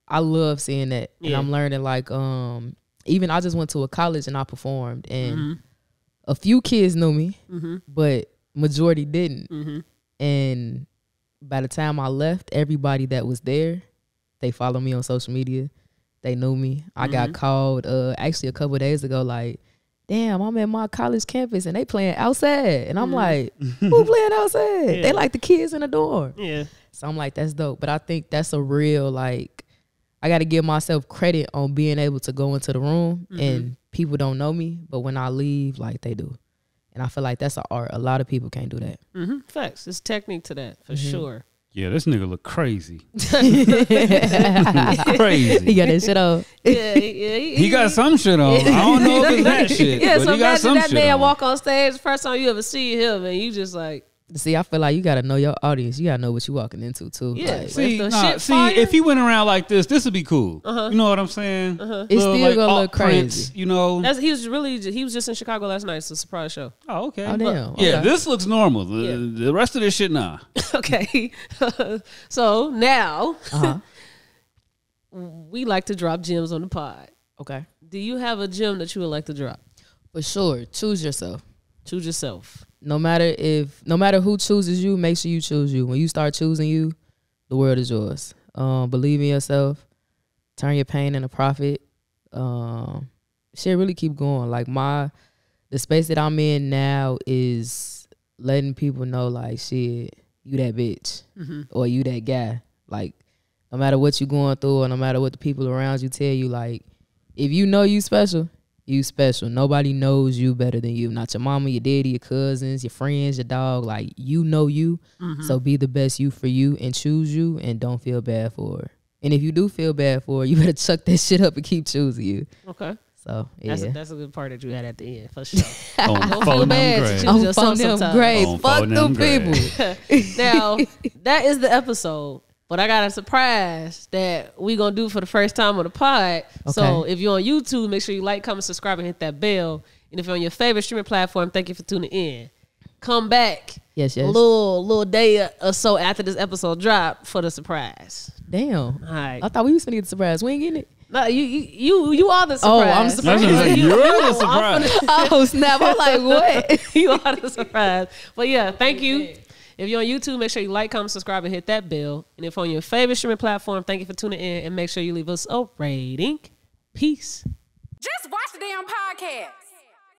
[SPEAKER 3] I love seeing that. And I'm learning like, even I just went to a college and I performed and a few kids knew me, but majority didn't. And by the time I left, everybody that was there, they follow me on social media. They knew me. I got called actually a couple of days ago like, damn, I'm at my college campus and they playing outside. And I'm like, who playing outside? They like the kids in the dorm.
[SPEAKER 1] Yeah.
[SPEAKER 3] So I'm like, that's dope. But I think that's a real, like, I got to give myself credit on being able to go into the room and people don't know me. But when I leave, like, they do. And I feel like that's an art. A lot of people can't do that.
[SPEAKER 1] Facts. There's technique to that for sure.
[SPEAKER 2] Yeah, this nigga look crazy.
[SPEAKER 3] Crazy. He got that shit on.
[SPEAKER 2] He got some shit on. I don't know if it's that shit.
[SPEAKER 1] Yeah,
[SPEAKER 2] but
[SPEAKER 1] so
[SPEAKER 2] he got
[SPEAKER 1] imagine that man
[SPEAKER 2] on.
[SPEAKER 1] walk on stage, the first time you ever see him, and you just like.
[SPEAKER 3] See, I feel like you got to know your audience. You got to know what you walking into, too.
[SPEAKER 1] Yeah.
[SPEAKER 3] Like,
[SPEAKER 2] if he went around like this would be cool. You know what I'm saying?
[SPEAKER 3] It's still like, going to look crazy.
[SPEAKER 2] Prince, you know?
[SPEAKER 1] He was just in Chicago last night. It's a surprise show.
[SPEAKER 2] Oh, okay.
[SPEAKER 3] Oh, damn.
[SPEAKER 2] Yeah, this looks normal. The rest of this shit, nah.
[SPEAKER 1] Okay. So now, we like to drop gems on the pod.
[SPEAKER 3] Okay.
[SPEAKER 1] Do you have a gem that you would like to drop?
[SPEAKER 3] For sure. Choose yourself.
[SPEAKER 1] Choose yourself.
[SPEAKER 3] No matter who chooses you, make sure you choose you. When you start choosing you, the world is yours. Believe in yourself. Turn your pain into profit. Shit, really keep going. Like the space that I'm in now is letting people know, like, shit, you that bitch or you that guy. Like, no matter what you going through or no matter what the people around you tell you, like, if you know you special, you special. Nobody knows you better than you. Not your mama, your daddy, your cousins, your friends, your dog. Like, you know you. So be the best you for you and choose you and don't feel bad for it. And if you do feel bad for it, you better chuck that shit up and keep choosing you.
[SPEAKER 1] Okay.
[SPEAKER 3] So, yeah.
[SPEAKER 1] That's a good part that you had at the end, for sure.
[SPEAKER 2] Don't feel bad.
[SPEAKER 3] I'm phone them grades. Fuck them people.
[SPEAKER 1] Now, that is the episode. But I got a surprise that we going to do for the first time on the pod. Okay. So if you're on YouTube, make sure you like, comment, subscribe, and hit that bell. And if you're on your favorite streaming platform, thank you for tuning in. Come back
[SPEAKER 3] yes.
[SPEAKER 1] a little day or so after this episode drop for the surprise.
[SPEAKER 3] Damn.
[SPEAKER 1] All right.
[SPEAKER 3] I thought we was going to get the surprise. We ain't getting it.
[SPEAKER 1] No, you are the surprise.
[SPEAKER 3] Oh, I'm surprised.
[SPEAKER 2] You're the surprise.
[SPEAKER 3] Oh snap! I'm like, what?
[SPEAKER 1] You are the surprise. But yeah, thank you. If you're on YouTube, make sure you like, comment, subscribe, and hit that bell. And if on your favorite streaming platform, thank you for tuning in, and make sure you leave us a rating. Peace.
[SPEAKER 4] Just watch the damn podcast.